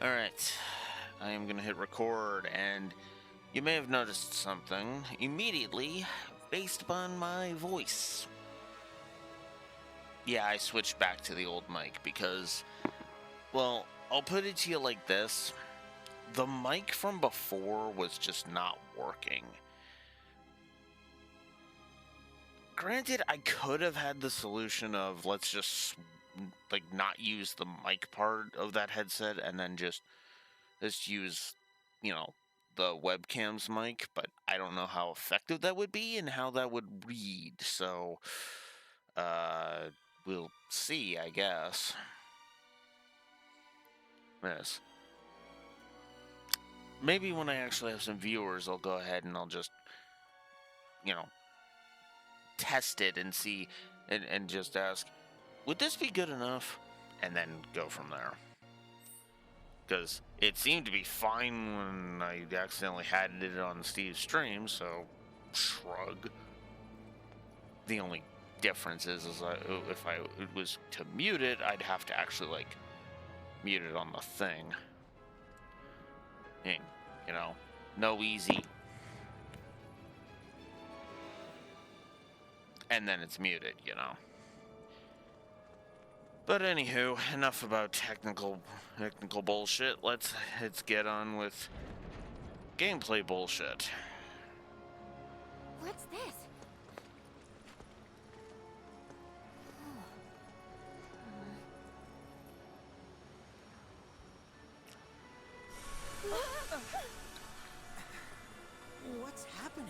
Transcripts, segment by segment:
Alright, I am gonna hit record, and you may have noticed something immediately based upon my voice. Yeah, I switched back to the old mic because, well, I'll put it to you like this. The mic from before was just not working. Granted, I could have had the solution of let's just not use the mic part of that headset and then just let's use, you know, the webcam's mic, but I don't know how effective that would be and how that would read. So, uh, we'll see, I guess. Yes. Maybe when I actually have some viewers, I'll go ahead and I'll just, you know, test it and see and just ask, would this be good enough? And then go from there. Because it seemed to be fine when I accidentally had it on Steve's stream, so shrug. The only difference is if I was to mute it, I'd have to actually mute it on the thing. And, no easy. And then it's muted. But anywho, enough about technical bullshit. Let's get on with gameplay bullshit. What's this? What's happening?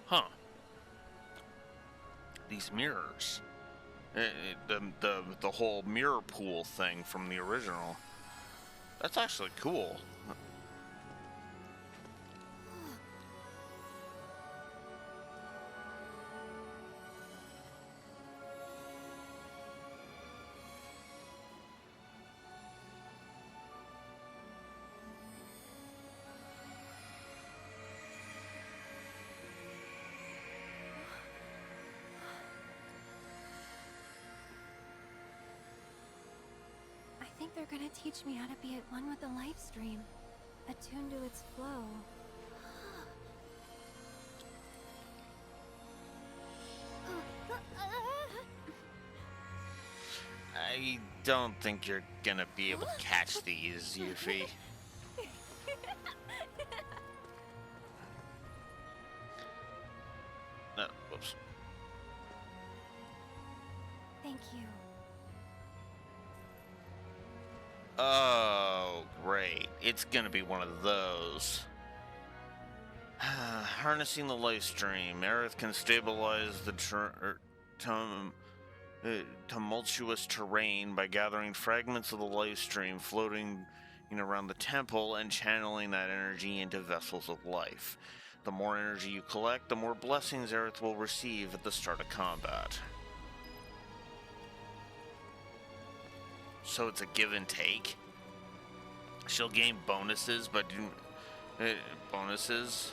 Huh. These mirrors. The whole mirror pool thing from the original. That's actually cool. I think they're gonna teach me how to be at one with the life stream, attuned to its flow. I don't think you're gonna be able to catch these, Yuffie. No, whoops. Thank you. Oh, great. It's gonna be one of those. Harnessing the life stream, Aerith can stabilize the tumultuous terrain by gathering fragments of the life stream floating around the temple and channeling that energy into vessels of life. The more energy you collect, the more blessings Aerith will receive at the start of combat. So it's a give and take. She'll gain bonuses, but bonuses.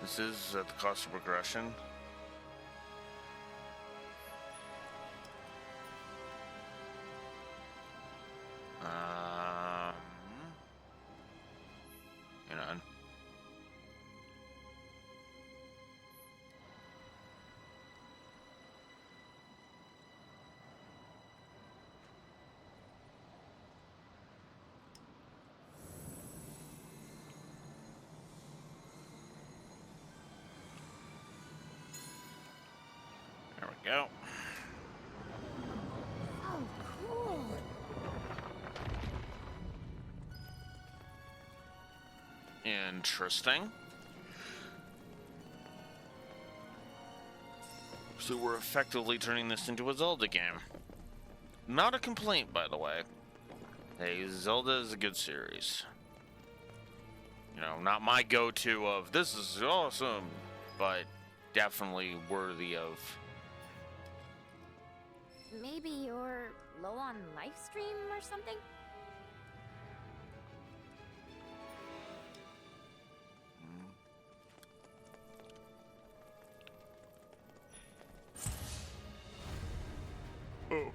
This is at the cost of progression. Hang on. There we go. Oh, cool. Interesting. So we're effectively turning this into a Zelda game. Not a complaint, by the way. Hey, Zelda is a good series. Not my go-to of this is awesome, but definitely worthy of. Maybe you're low on life stream or something? Oh.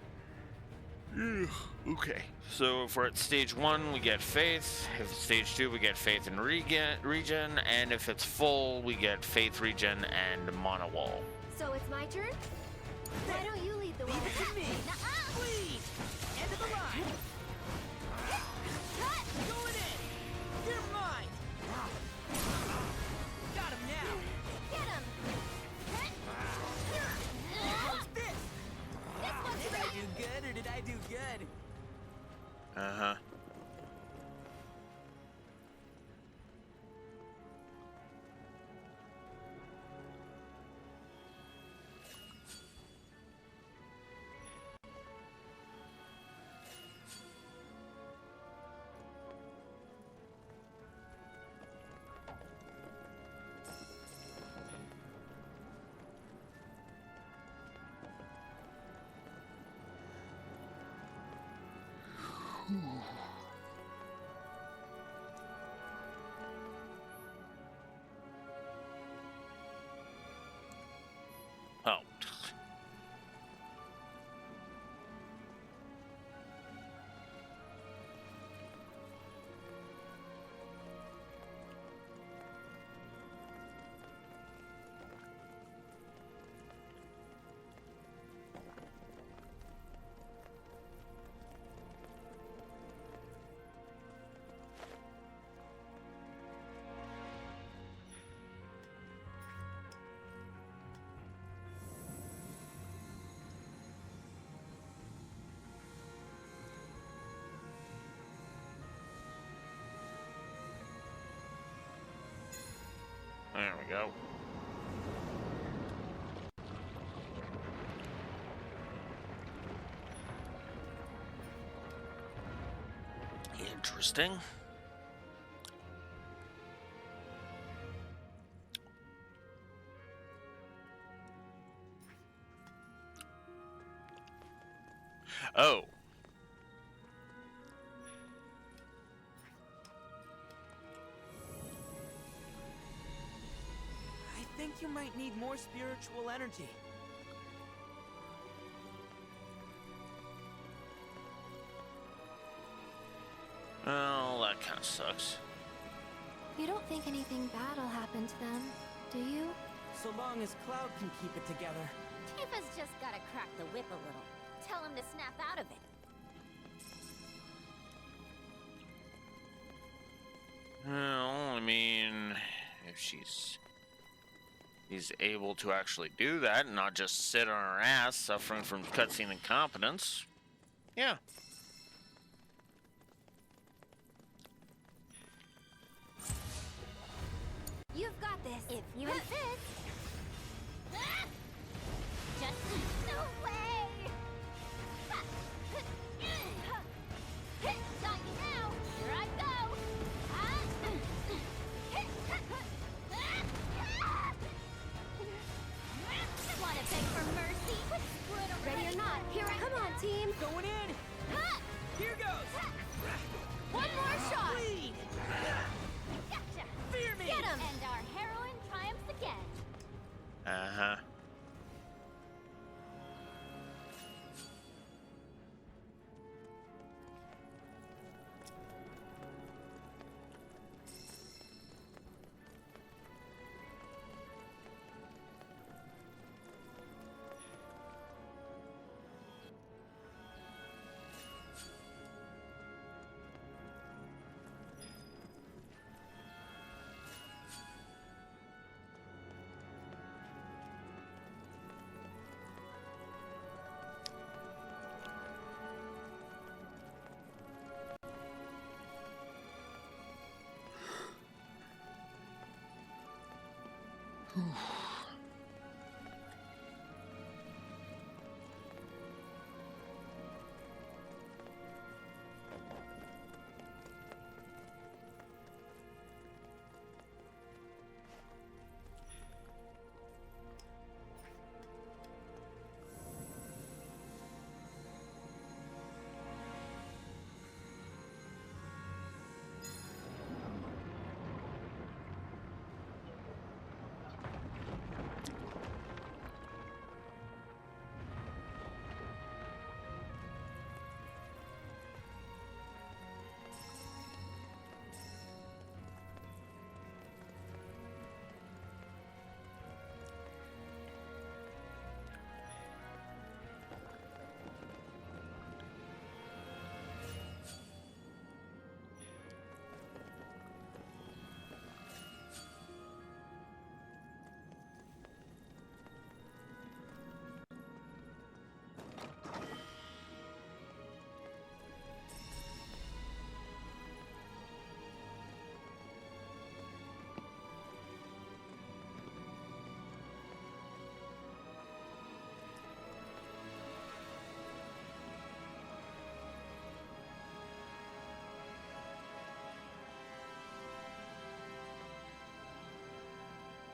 Yeah. Okay, so if we're at stage 1, we get faith. If it's stage 2, we get faith and regen. And if it's full, we get faith, regen, and mono wall. So it's my turn? Why don't you lead the way? Leave it to me. Please. End of the line. Going in. You're mine. Got him now. Get him! How's this? This one's Did I do good or did I do good? Uh-huh. Oh. There we go. Interesting. Oh. I think you might need more spiritual energy. Well, that kind of sucks. You don't think anything bad will happen to them, do you? So long as Cloud can keep it together. Tifa's just gotta crack the whip a little. Tell him to snap out of it. Well, I mean, if she's able to actually do that and not just sit on her ass suffering from cutscene incompetence, yeah. You've got this. If you insist. Just no way. Got you now. Here I go. Wanna beg for mercy? Ready or not, here I come on, team! Going in. Here goes. One more shot! Bleed. Gotcha. Fear me. Get him! And our heroine triumphs again. Uh-huh.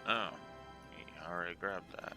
Oh, you already grabbed that.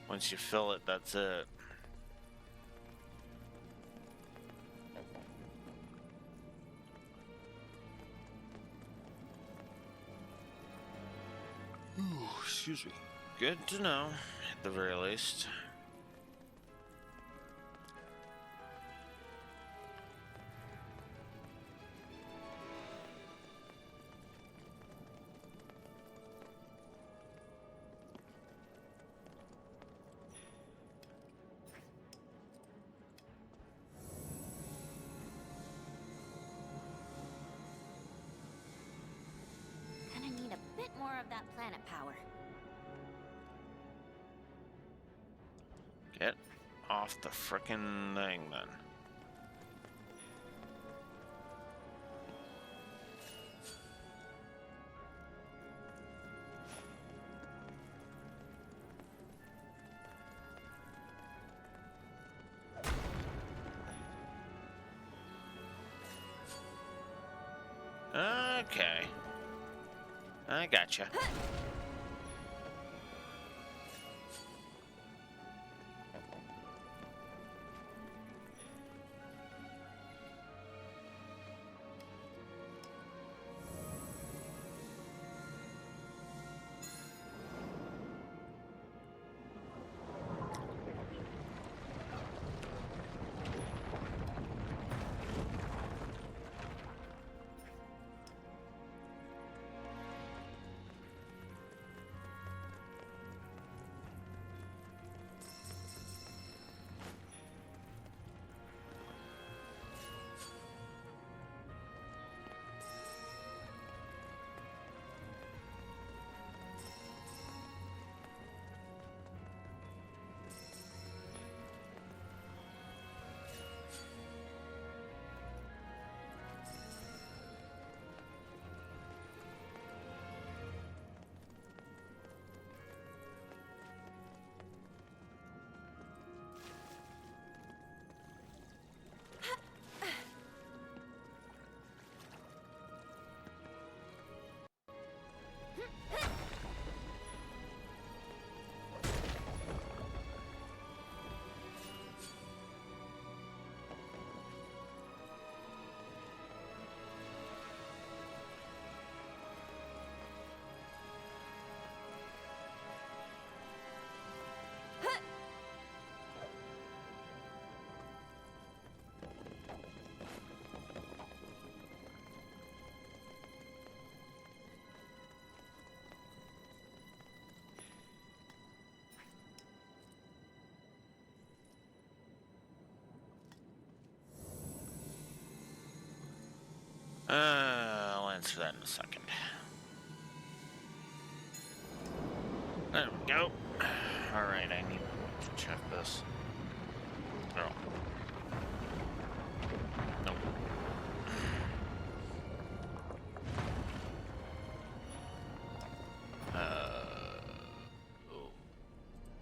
Once you fill it, that's it. Ooh, excuse me. Good to know, at the very least. Gonna need a bit more of that planet power. Get off the frickin' thing, then. Okay. I gotcha. I'll answer that in a second. There we go. Alright, I need to check this. Oh. Nope.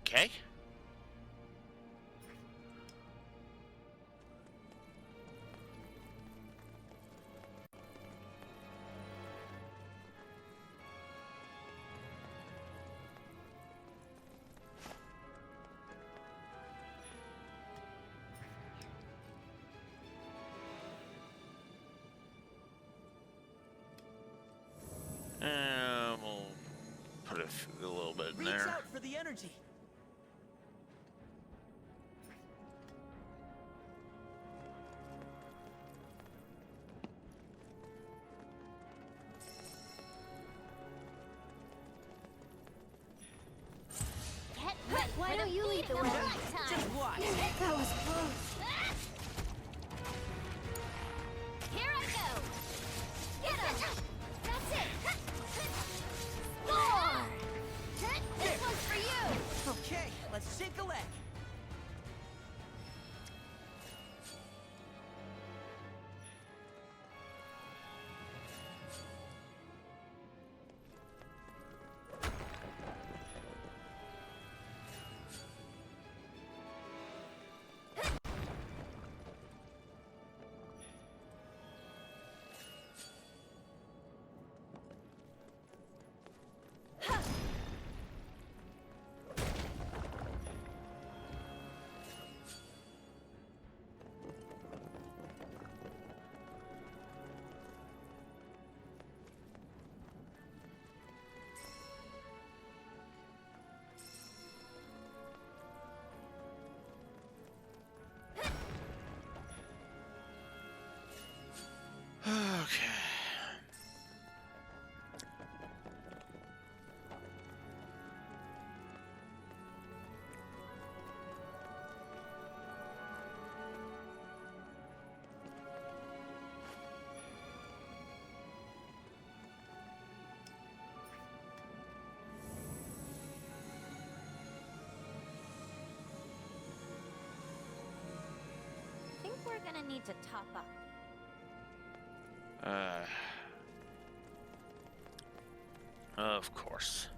Okay. We'll put a little bit in Reach there. out for the energy. Get ready. Why don't you lead the way? Just watch. That was close. gonna need to top up. Of course.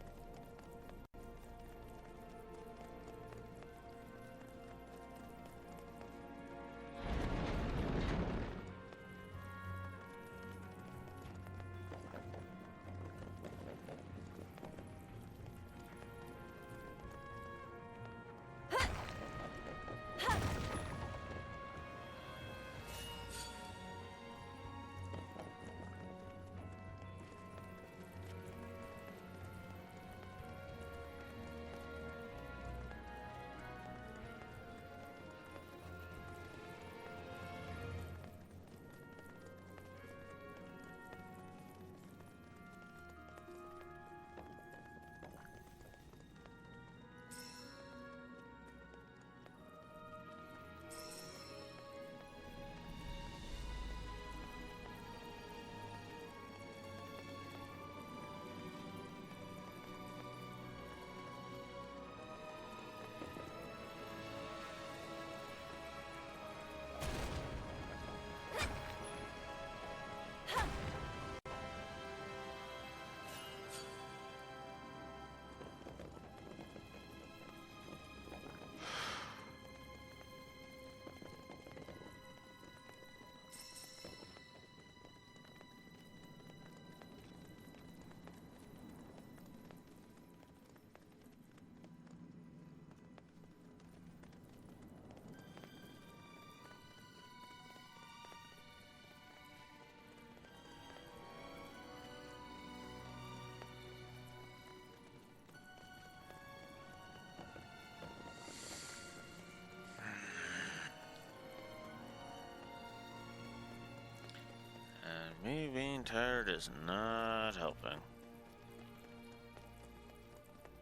And me being tired is not helping.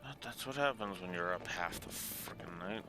But that's what happens when you're up half the freaking night.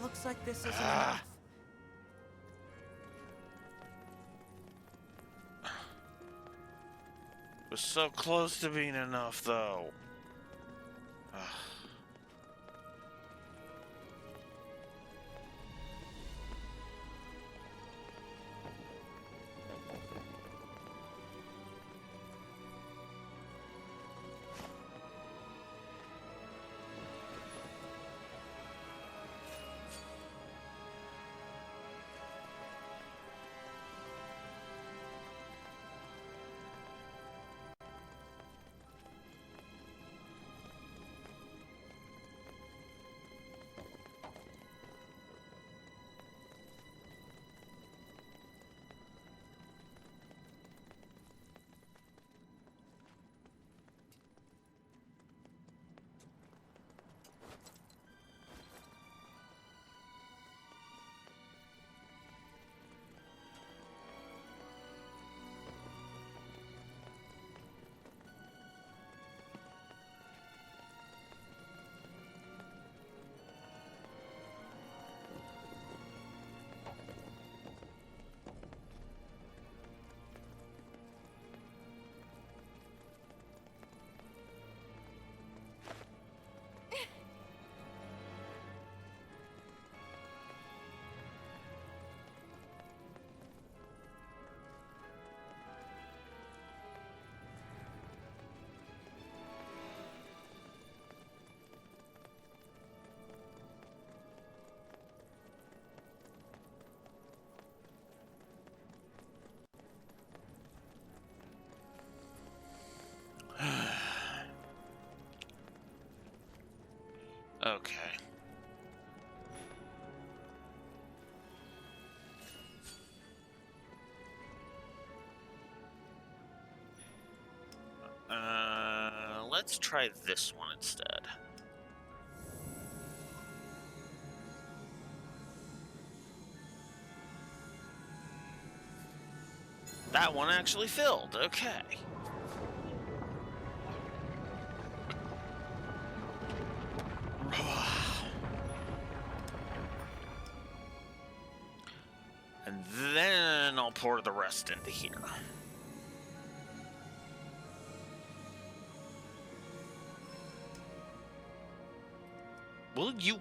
Looks like this isn't enough. It was so close to being enough, though. Okay. Let's try this one instead. That one actually filled. Okay. And then I'll pour the rest into here. Will you...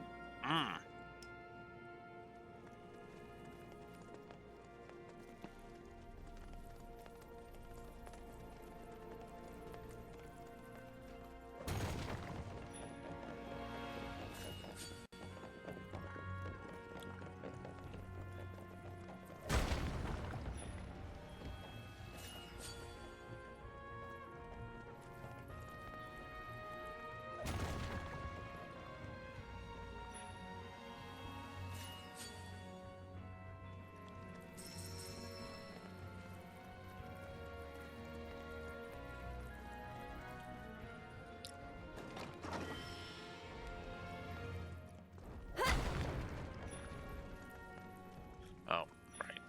Oh, right.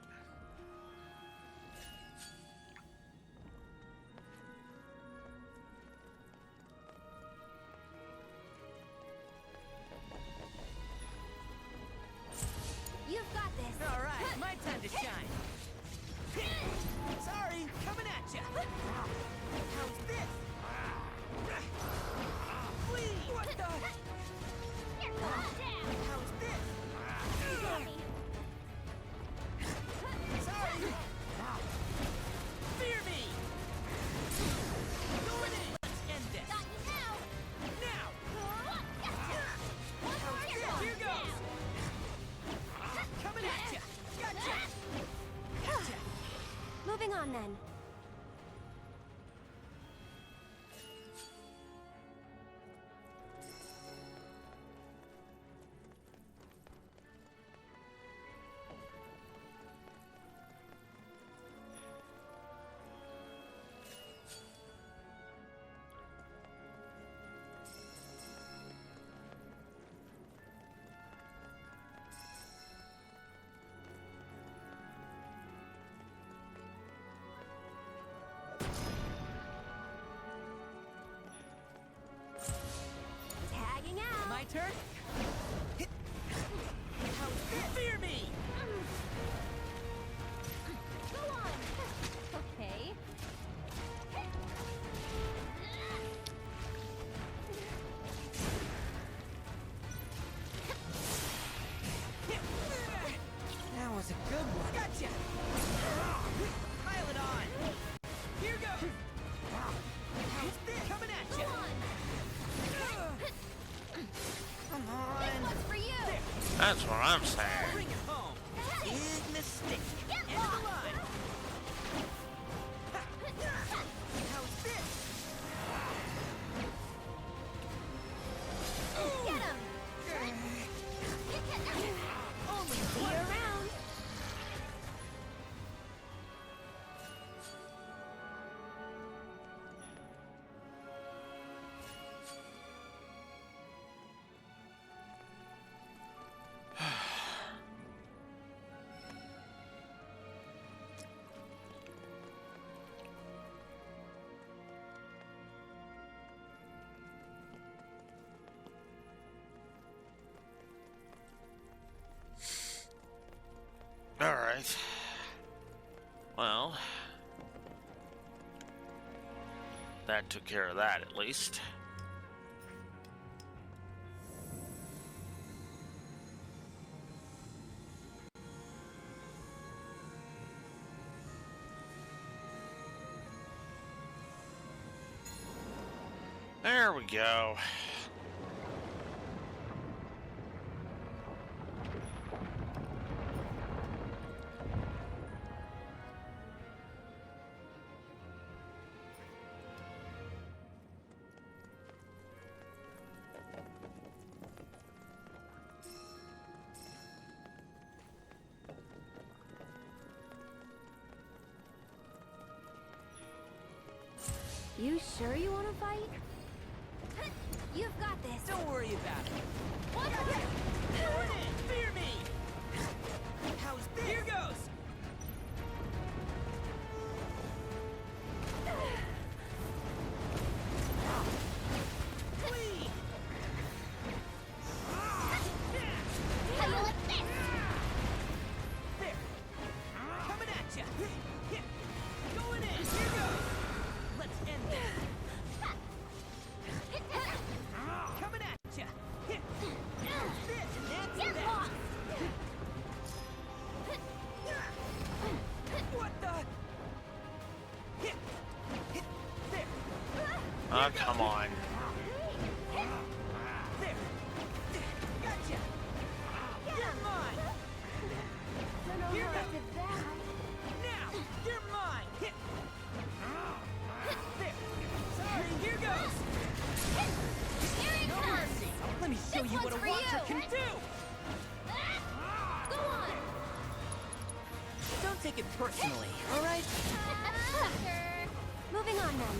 You've got this. All right, my time to shine. Sorry, coming at ya. How's this? Flee! What the? You're going down. How's this? Sorry. Fear me. Going in. Let's end this. Got you now. Now. Gotcha. How's this? Here goes. Coming at ya. Gotcha. Gotcha. Moving on then. Tagging out. My turn. How's this? Fear me. Go on. Okay. That was a good one. Gotcha. Pile it on. Here goes. How's this? Coming at ya. Come on. This one's for you. There. That's what I'm saying. Bring it home. Big mistake. Get End of the line. How's this? Get him. Only See you one. around. All right. Well, that took care of that at least. There we go. You sure you want to fight? You've got this. Don't worry about it. What? Going in! Fear me! How's this? Here goes! Flee! How you like this? There! Coming at ya! Going in! Here goes! Let's end this! Coming at ya! This and that's Get that! lost! What the? There! Oh, come on. There! Gotcha! You're mine! Don't know Here how I goes. did that. Now! You're mine! There! Sorry, here goes! Here it No comes! mercy! Let me show This you what a one's for watcher you. can do! Go on! Don't take it personally, alright? Sucker! Moving on then.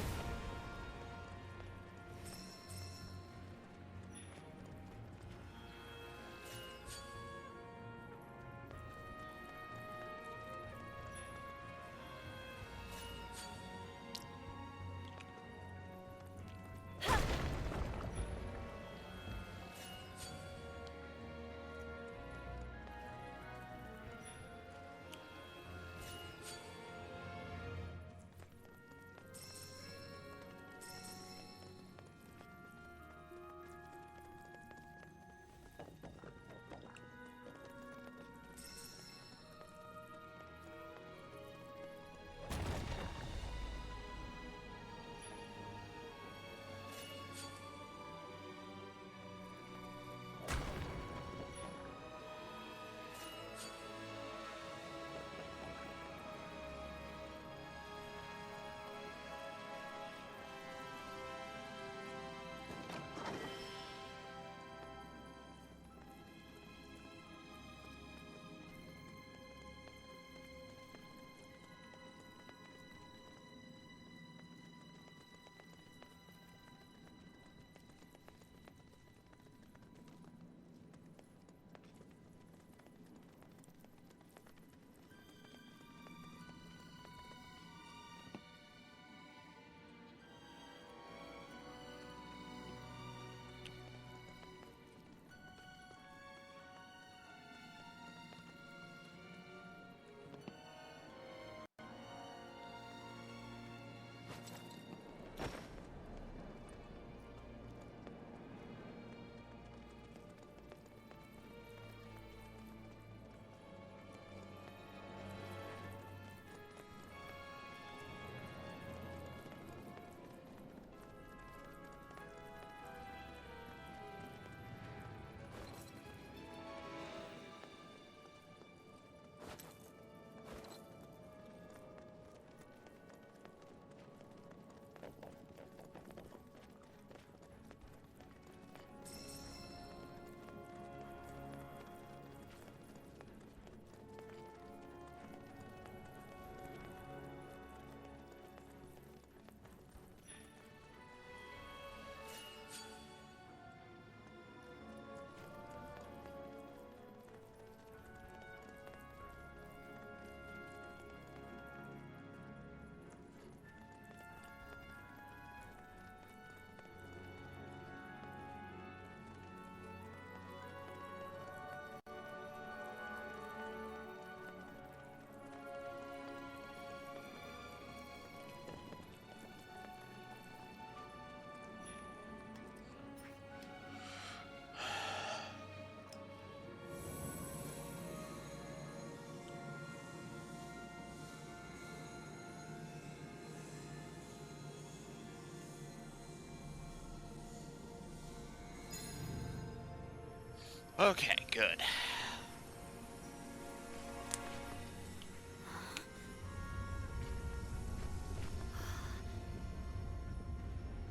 Okay, good.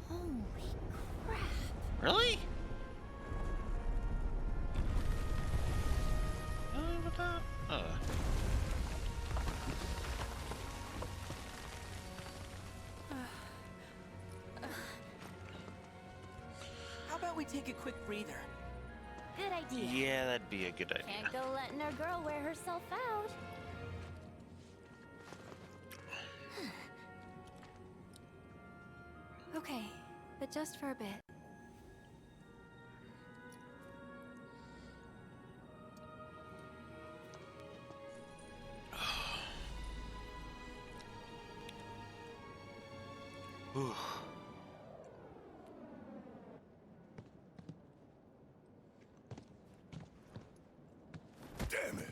Holy crap. Really? Really with that? we take a quick breather? Good idea. Yeah, that'd be a good idea. Can't go letting our girl wear herself out. Okay, but just for a bit. Whew. Damn it!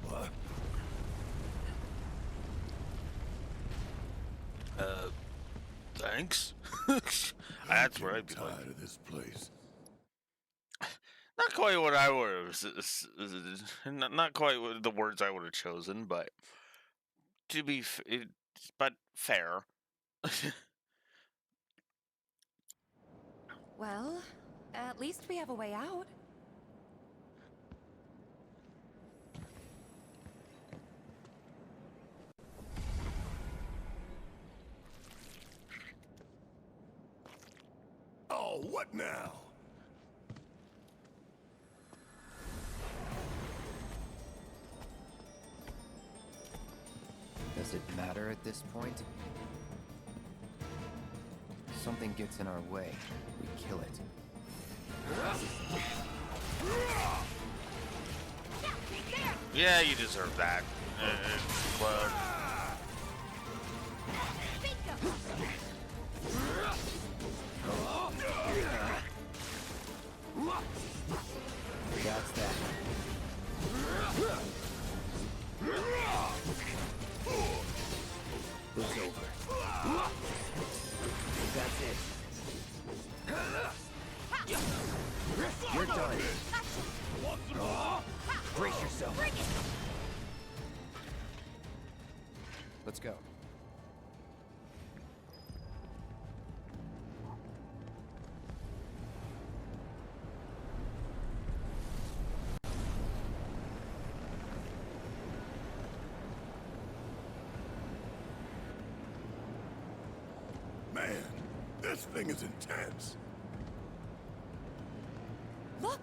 What? Thanks. That's where I'd be like, Tired of this place. not quite what I would have, not quite what the words I would have chosen, but to be, but fair. Well, at least we have a way out. Oh, what now? Does it matter at this point? Something gets in our way, we kill it. Yeah, you deserve that. But That's that. It's over. That's it. You're done. Brace yourself. Let's go. Man, this thing is intense. Look!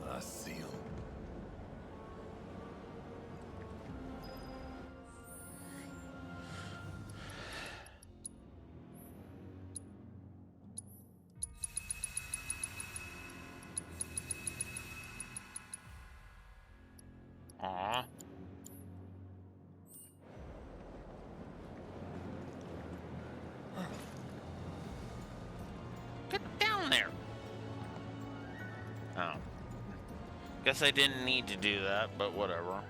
I see him. aw. Get down there. Oh. Guess I didn't need to do that, but whatever.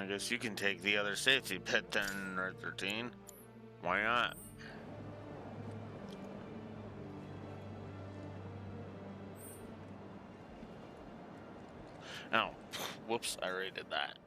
I guess you can take the other safety pit then, Red 13. Why not? Oh, whoops, I already did that.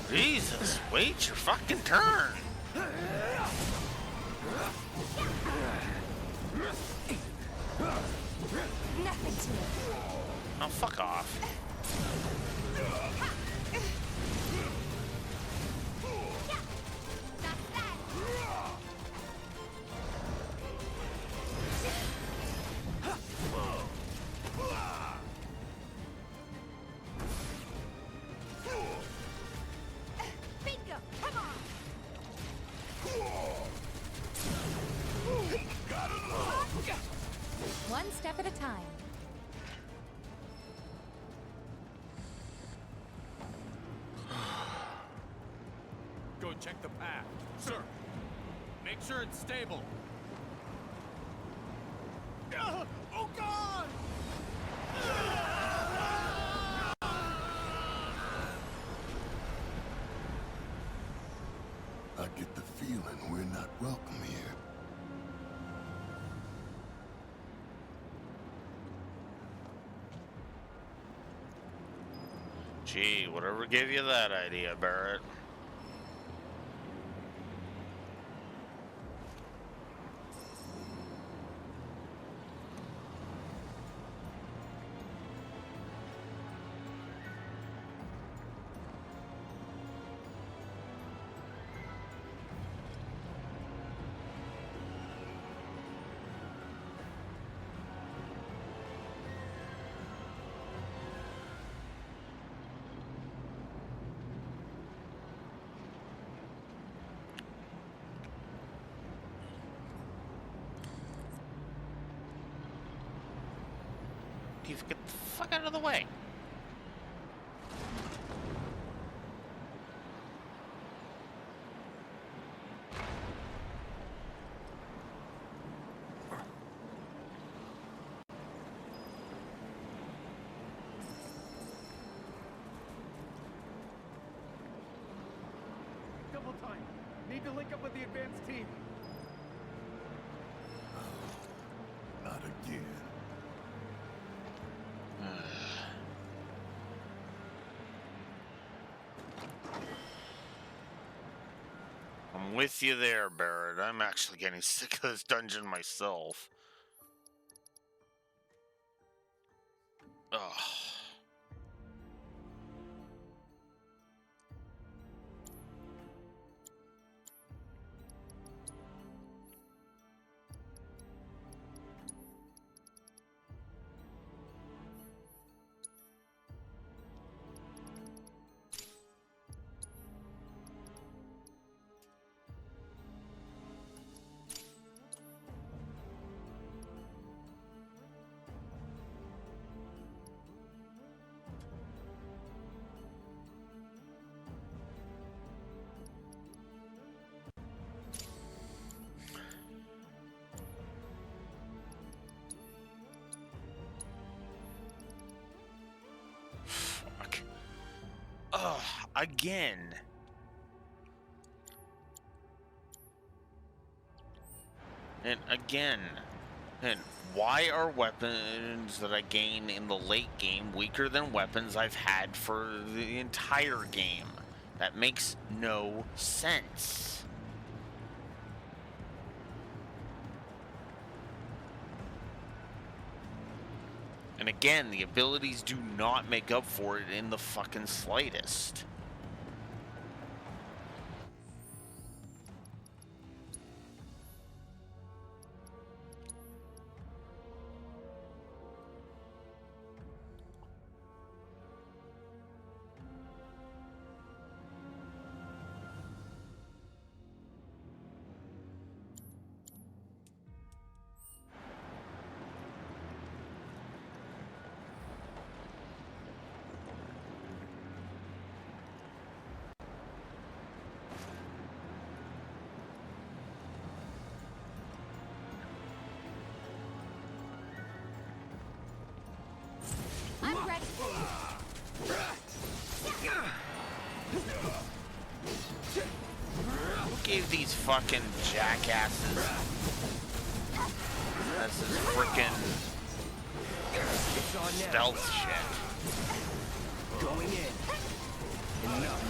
Jesus, wait your fucking turn. Nothing to it. Oh, fuck off. Bingo! Come on! One step at a time. Go check the path. Sir, make sure it's stable. Oh God! I get the feeling we're not welcome here. Gee, whatever gave you that idea, Barrett? You get the fuck out of the way. Double time. Need to link up with the advanced team. Not again. I'm with you there, Barrett. I'm actually getting sick of this dungeon myself. Ugh. Fuck. Ugh, again. And again. And why are weapons that I gain in the late game weaker than weapons I've had for the entire game? That makes no sense. And again, the abilities do not make up for it in the fucking slightest. I'm ready. Who gave these fucking jackasses? That's his frickin' stealth shit. Going in. Enough.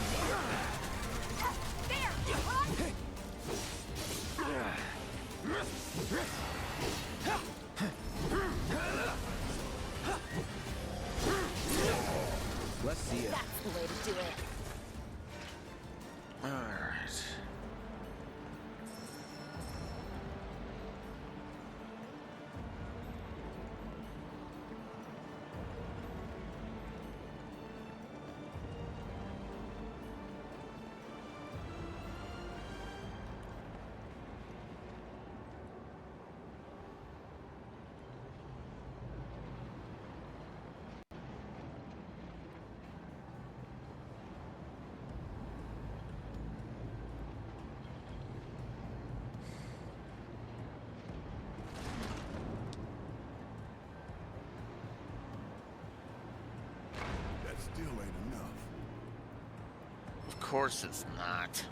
Let's see it. That's the way to do it. Alright. That still ain't enough. Of course it's not.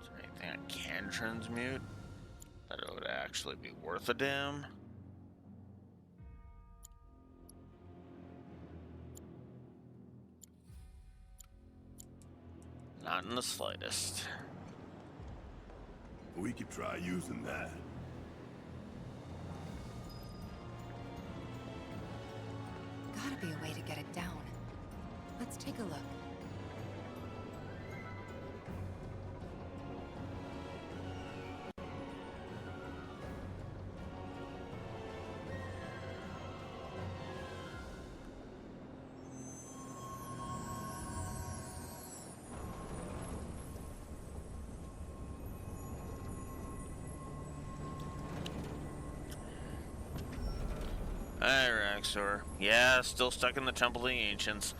Is there anything I can transmute that it would actually be worth a damn? Not in the slightest. We could try using that. Gotta be a way to get it down. Let's take a look. Alright, Raxor. Yeah, still stuck in the Temple of the Ancients.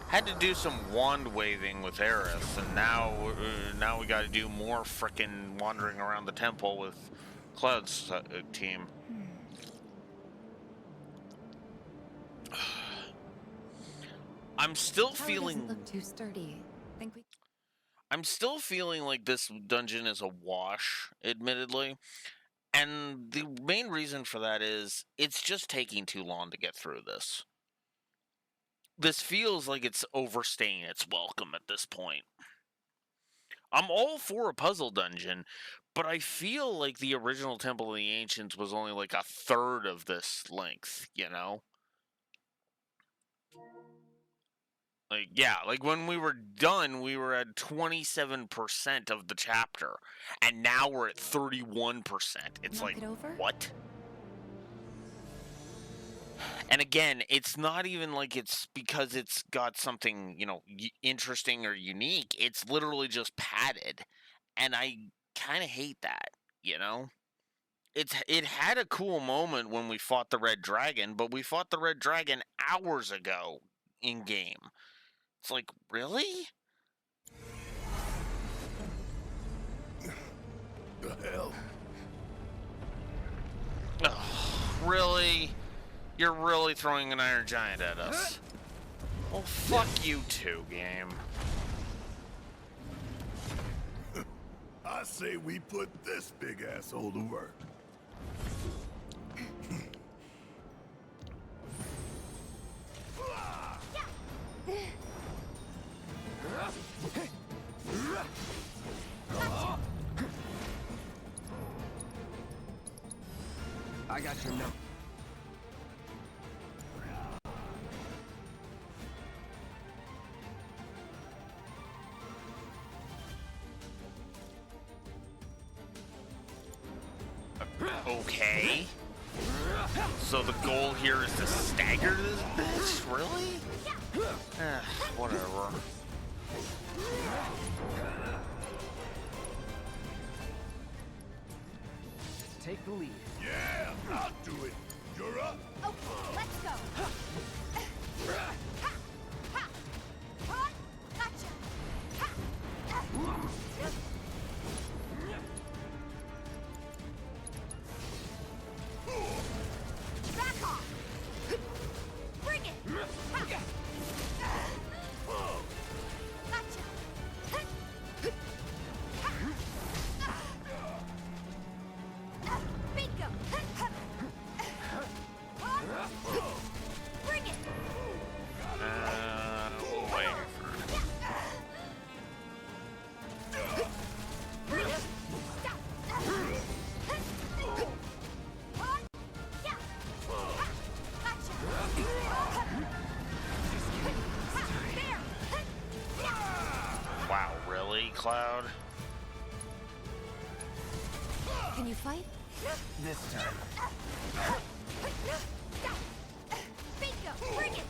Had to do some wand waving with Aerith, and now we got to do more frickin' wandering around the temple with Cloud's team. I'm still Tower feeling. doesn't look too sturdy. Think we I'm still feeling like this dungeon is a wash, admittedly. And the main reason for that is it's just taking too long to get through this. This feels like it's overstaying its welcome at this point. I'm all for a puzzle dungeon, but I feel like the original Temple of the Ancients was only like a third of this length, you know? Like, yeah, like when we were done, we were at 27% of the chapter, and now we're at 31%. It's knock like, it over? what? And again, it's not even like it's because it's got something, you know, interesting or unique. It's literally just padded, and I kind of hate that, you know? It had a cool moment when we fought the Red Dragon, but we fought the Red Dragon hours ago in game. It's like, really? The hell? Ugh, really? You're really throwing an Iron Giant at us? Well, fuck you too, game. I say we put this big asshole to work. I got your note. Okay. So the goal here is to stagger this bitch? Really? Whatever. Take the lead. Yeah, I'll do it. You're up. Okay, let's go. Gotcha. Back off! Cloud. Can you fight? This time. Bingo! Bring it!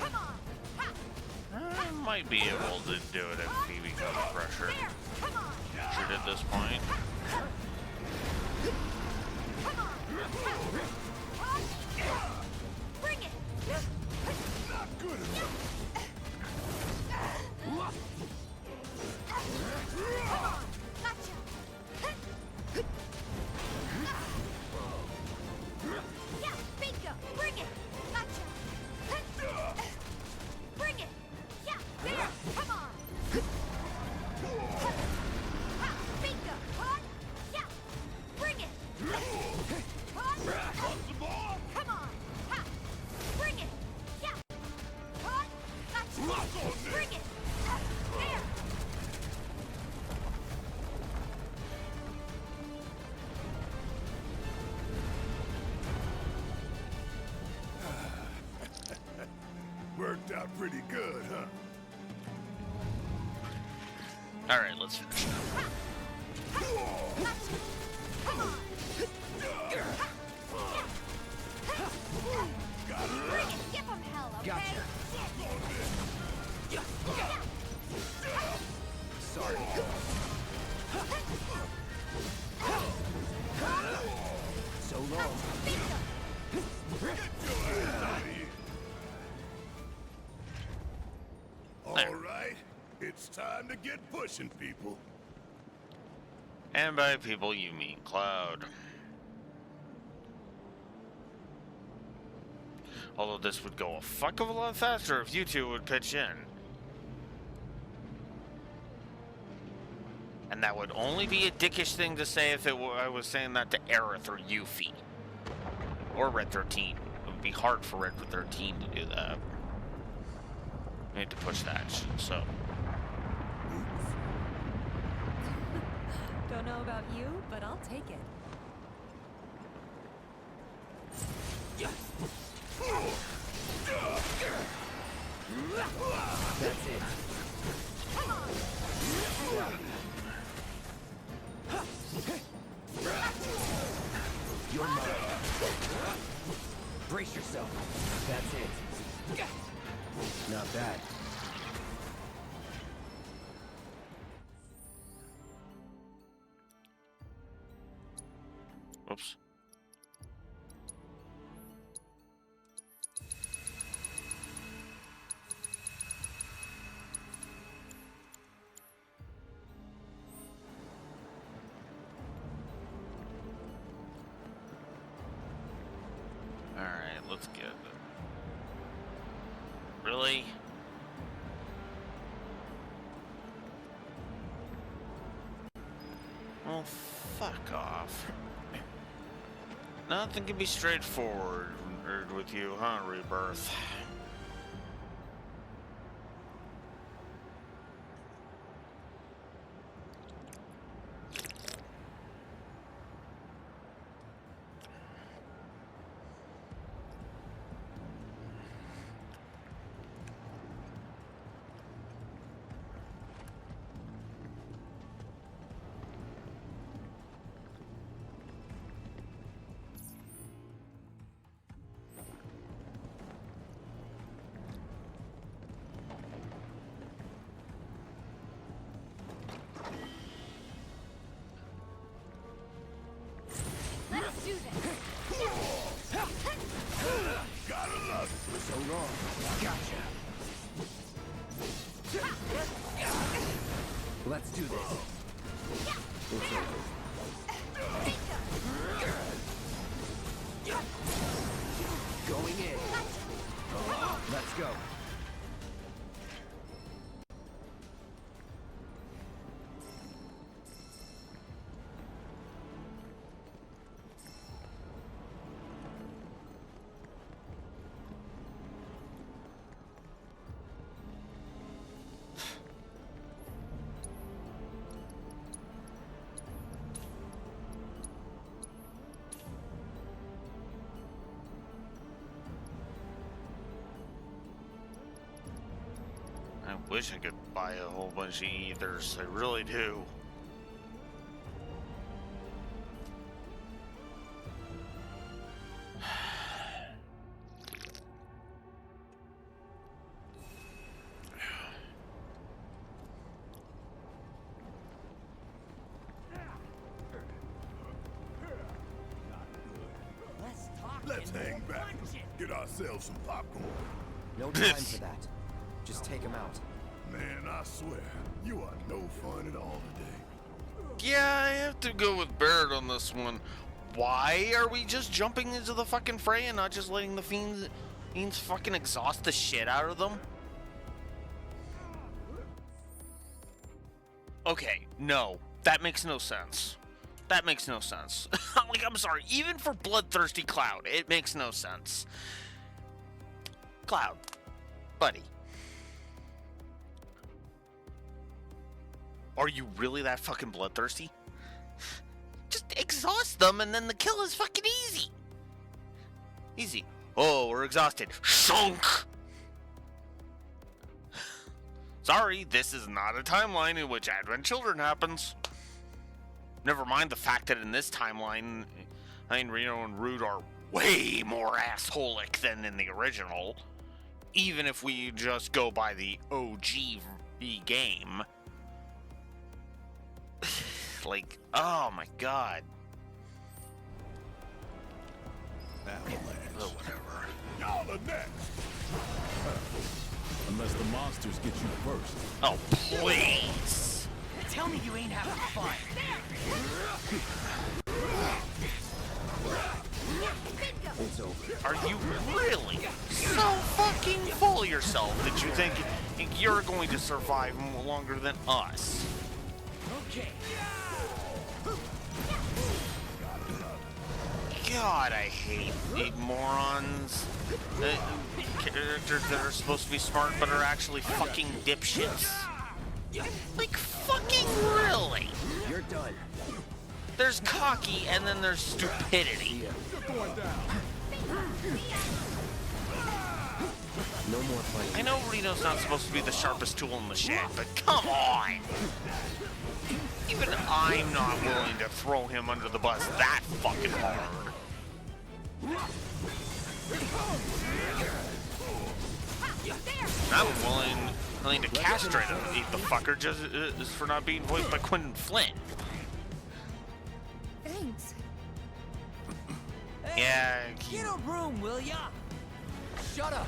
Come on! I might be able to do it if he becomes pressured. There! Come on! Pressured at this point. Come on! Bring it! Not good enough. Come on! Gotcha! Yeah! Bingo! Bring it! Gotcha! Bring it! Yeah! There! Come on! Ha! Bingo! Hot! Yeah! Bring it! Hot! Come on! Ha! Bring it! Yeah! Hot! Gotcha! Bring it! There! Worked out pretty good, huh? Alright, let's finish now. Gotcha! Come on! Bring it! Give 'em hell, okay? Gotcha. Sorry. So long. Bingo! All right, it's time to get pushing, people. And by people, you mean Cloud. Although this would go a fuck of a lot faster if you two would pitch in. And that would only be a dickish thing to say if I was saying that to Aerith or Yuffie. Or Red 13. It would be hard for Red 13 to do that. I need to push that, so. Don't know about you, but I'll take it. That's it. You're mine. Brace yourself. That's it. Not bad. Oops. Alright, let's get it. Really? Well, fuck off. Nothing can be straightforward with you, huh, Rebirth? Let's do this! Gotta love it. So long. Gotcha. Let's do this. It's over. Going in. Let's go. Wish I could buy a whole bunch of ethers. I really do. Less talking, Let's hang more back. punching. Get ourselves some popcorn. No time for that. Just take him out. Man, I swear, you are no fun at all today. Yeah, I have to go with Barrett on this one. Why are we just jumping into the fucking fray and not just letting the fiends fucking exhaust the shit out of them? Okay, no. That makes no sense. That makes no sense. Like, I'm sorry. Even for Bloodthirsty Cloud, it makes no sense. Cloud. Buddy. Are you really that fucking bloodthirsty? Just exhaust them and then the kill is fucking easy. Easy. Oh, we're exhausted. Shunk! Sorry, this is not a timeline in which Advent Children happens. Never mind the fact that in this timeline, Reno and Rude are way more assholic than in the original. Even if we just go by the OG game. Like, oh my god. Avalanche. Oh, whatever. Y'all are next. Unless the monsters get you first. Oh, please. Tell me you ain't having fun. It's over. Are you really so fucking full of yourself that you think you're going to survive longer than us? Okay. God, I hate the morons. Characters that are supposed to be smart but are actually fucking dipshits. Like, fucking really? You're done. There's cocky and then there's stupidity. No more fighting. I know Reno's not supposed to be the sharpest tool in the shed, but come on! Even I'm not willing to throw him under the bus that fucking hard. I'm willing to castrate him, eat the fucker, just for not being voiced by Quentin Flynn. Thanks. Yeah, Get a room, will ya? Shut up.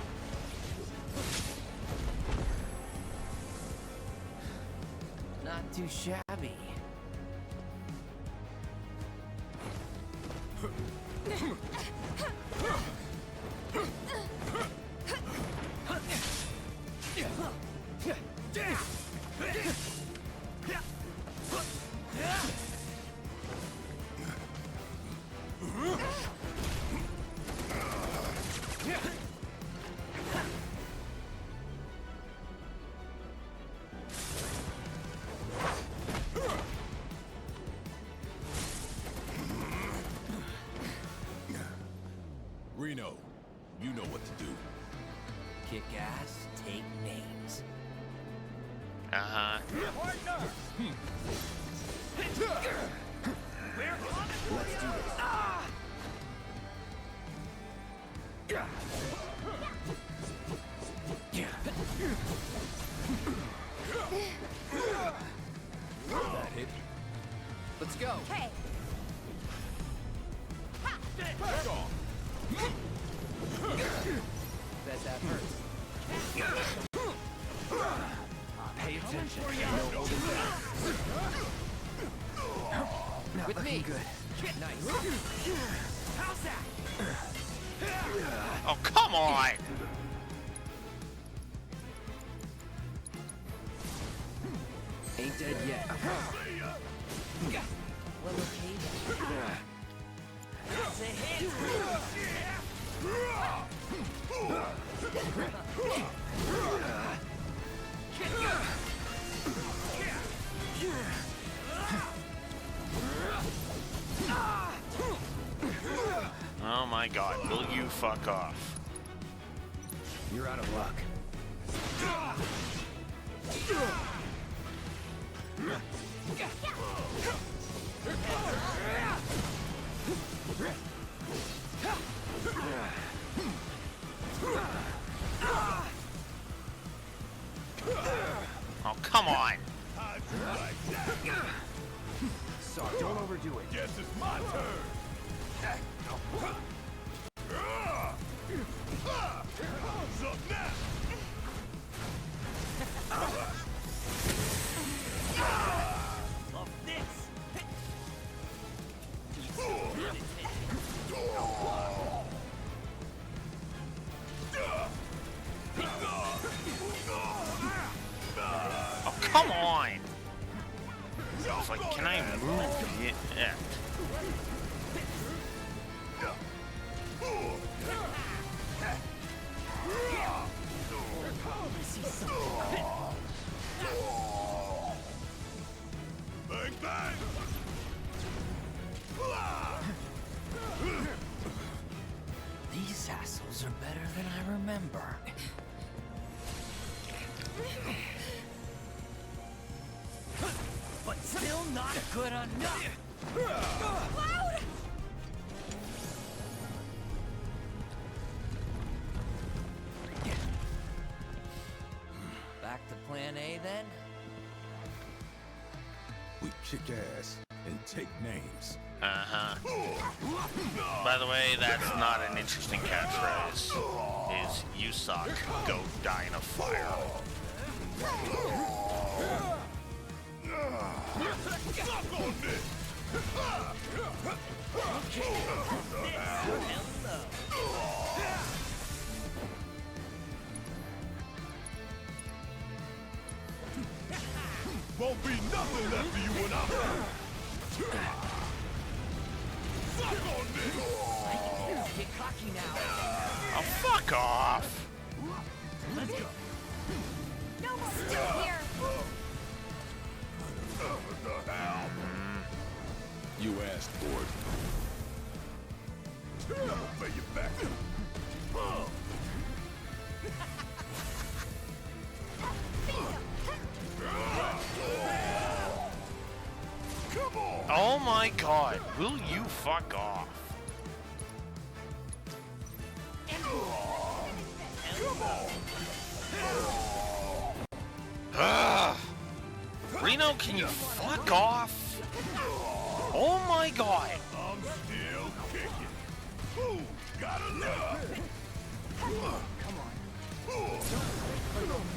Not too shabby. Reno, you know what to do. Kick ass, take names. uh-huh. Partner! We're coming for Let's do ya! this. Ah! That hit. Let's go. Hey, Back off. Bet that hurts. Pay attention. No holding back. Not with looking me. good. Nice. How's that? Oh, come on! Ain't dead yet. Well, okay then. That's a hit! Oh my god, will you fuck off? You're out of luck. Oh, come on. How'd you like that? Sorry, don't overdo it. Guess it's my turn. What's up now? Love this. Oh, come on. It's like, can I move it? Bang, bang! These assholes are better than I remember. But still not good enough. Back to plan A then? We kick ass and take names. Uh-huh. By the way, that's not an interesting catchphrase. Is you suck, go die in a fire. Suck on this! Won't be nothing left of you when I'm done. Suck on this! Get cocky now. Oh, fuck off! Let's go. No more still here. What the hell? You asked for it. I'll pay you back. Come on! Oh my god, will you fuck off? Ugh. Reno, can you fuck off? Oh my god! I'm still kicking. Ooh, gotta love. Come on.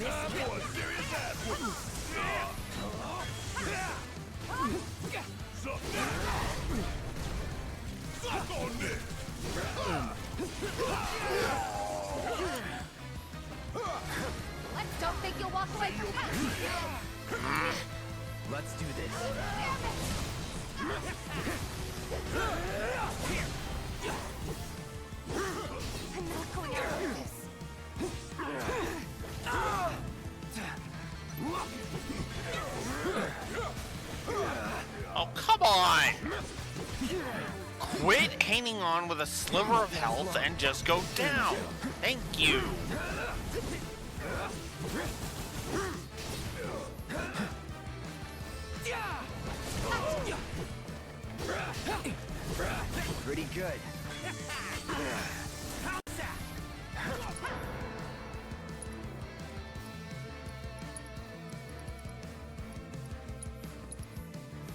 Time for a serious ass whooping. Suck this. Suck on this. Let's don't think you'll walk away from that. Let's do this. I'm not going out with this. Oh, come on! Quit hanging on with a sliver of health and just go down. Thank you. Pretty good.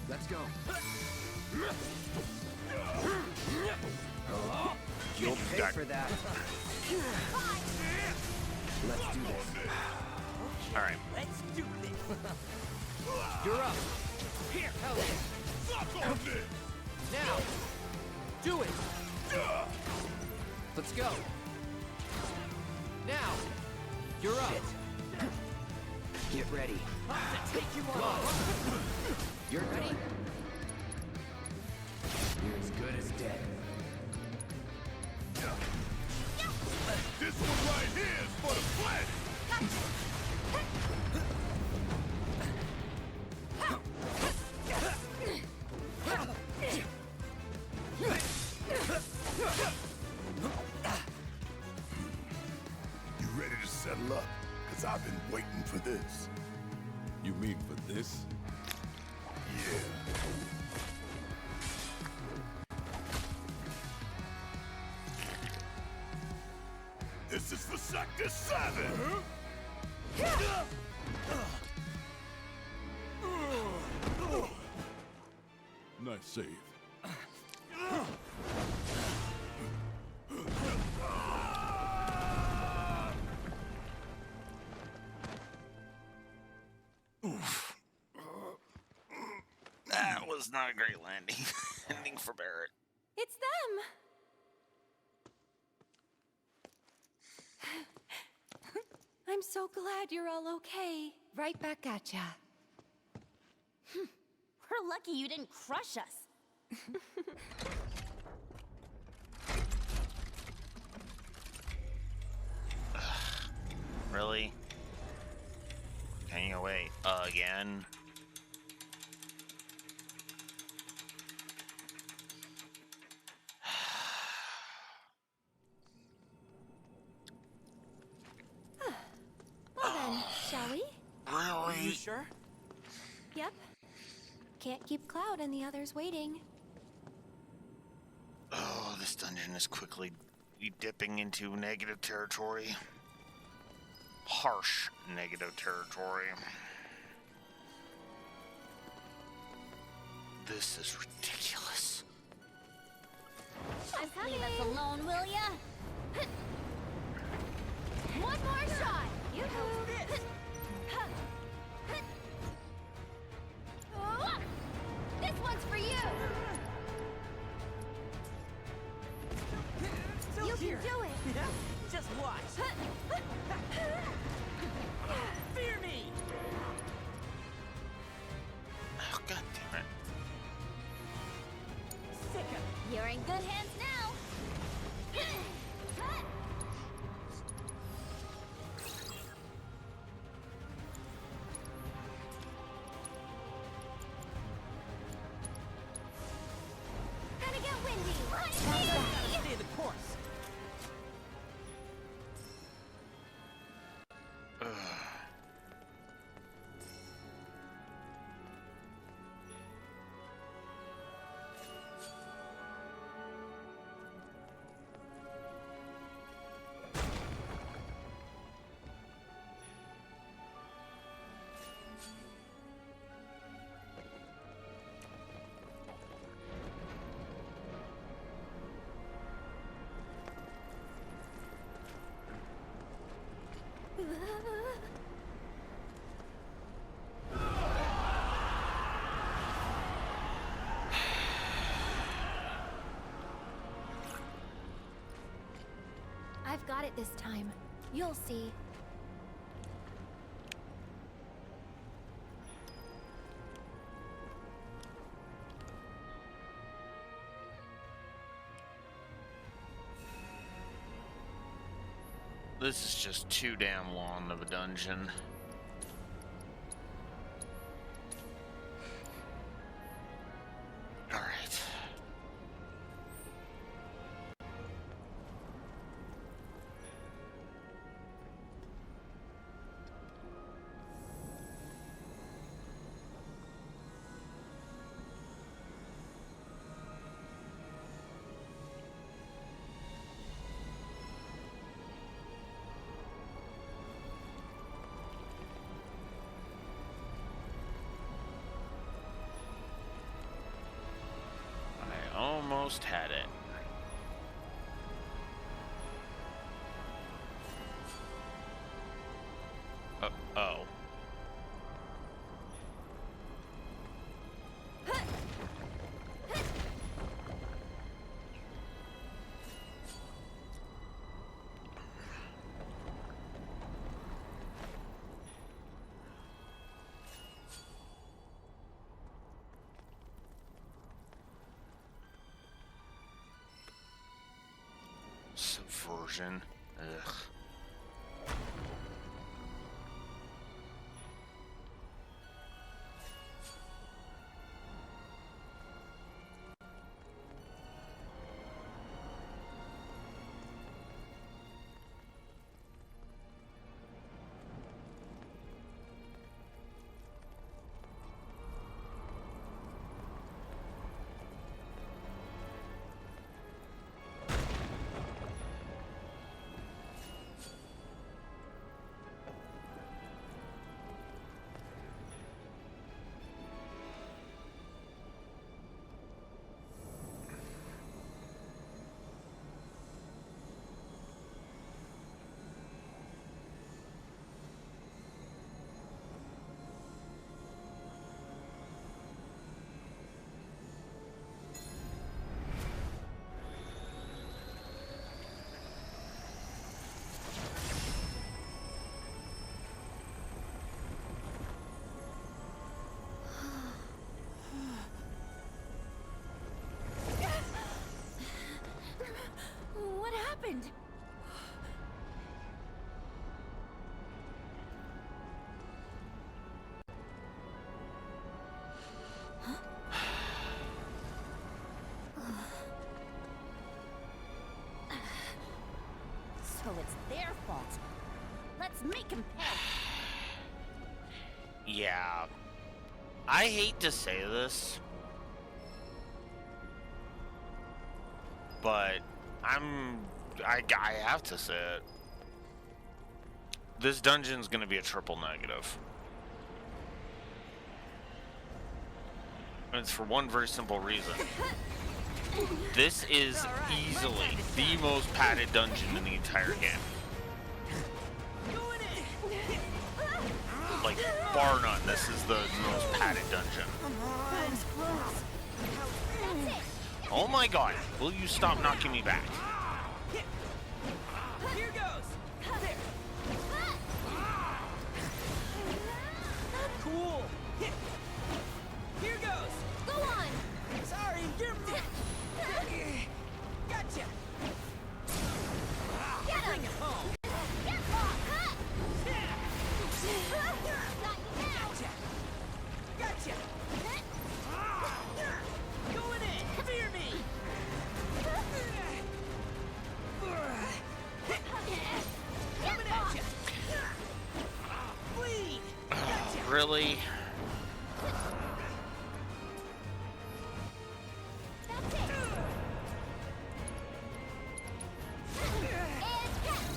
Let's go. You'll pay Got- for that. Let's do this. All right. Let's do this. You're up. Here, hell yeah. Suck on this. Now, do it. Let's go. Now, you're up. Get ready. Take you on. You're ready. You're as good as dead. This one right here is for the planet. You ready to settle up? Because I've been waiting for this. This is for Sector 7! Nice save. That was not a great landing. Ending for Barrett. It's them! I'm so glad you're all okay. Right back at ya. We're lucky you didn't crush us. Really? Can you wait again? Well then, shall we? Are you Really? sure? Yep. Can't keep Cloud and the others waiting. Oh, this dungeon is quickly dipping into negative territory. Harsh negative territory. This is ridiculous. Just leave us alone, will ya? One more shot! This! This one's for you! Still You can here. do it! Yeah? Just watch. Fear me! Oh, God damn it. Sick of it. You're in good hands now! Gonna get windy! Gotta stay the course. I've got it this time. You'll see. This is just too damn long of a dungeon. All right. I almost had it. Oh. Subversion. Ugh. Let's make him pay. Yeah. I hate to say this, but I have to say it. This dungeon's gonna be a triple negative. And it's for one very simple reason. This is easily the most padded dungeon in the entire game. Like, bar none, this is the most padded dungeon. Oh my god, will you stop knocking me back? Here goes. There. Cool. Here goes. Go on. Sorry, you're gotcha. Get Bring him. it home. Get off. Gotcha. Going in. Fear me. Coming at ya. Bleed. Gotcha. Really? That's it. And catch.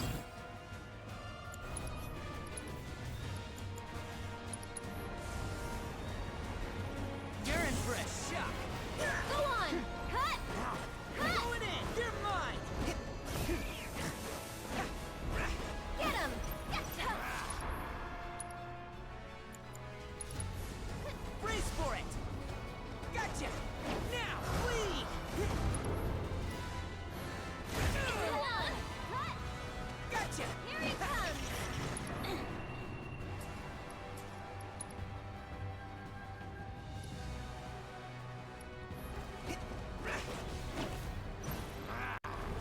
You're in for a shock. Go on. Cut. Going in. You're mine. Get him. Brace for it. Gotcha. Now, bleed. Cut. Gotcha. Here he comes.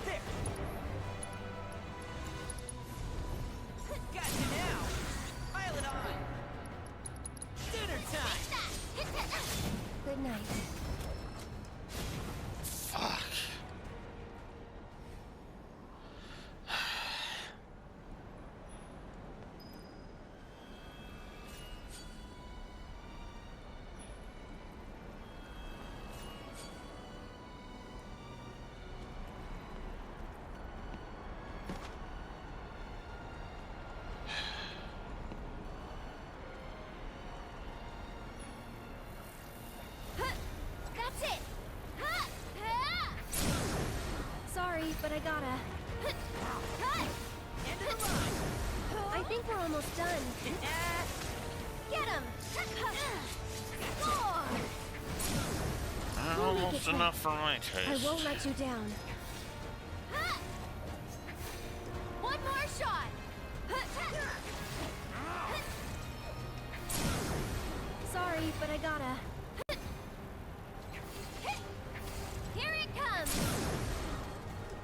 There. Gotcha now. Pile it on. Dinner time. Good night. Fuck. That's it. Sorry, but I gotta. Cut. End of the line. I think we're almost done. Get him. Almost enough for my I taste. won't let you down. One more shot. Sorry, but I gotta. Here it comes.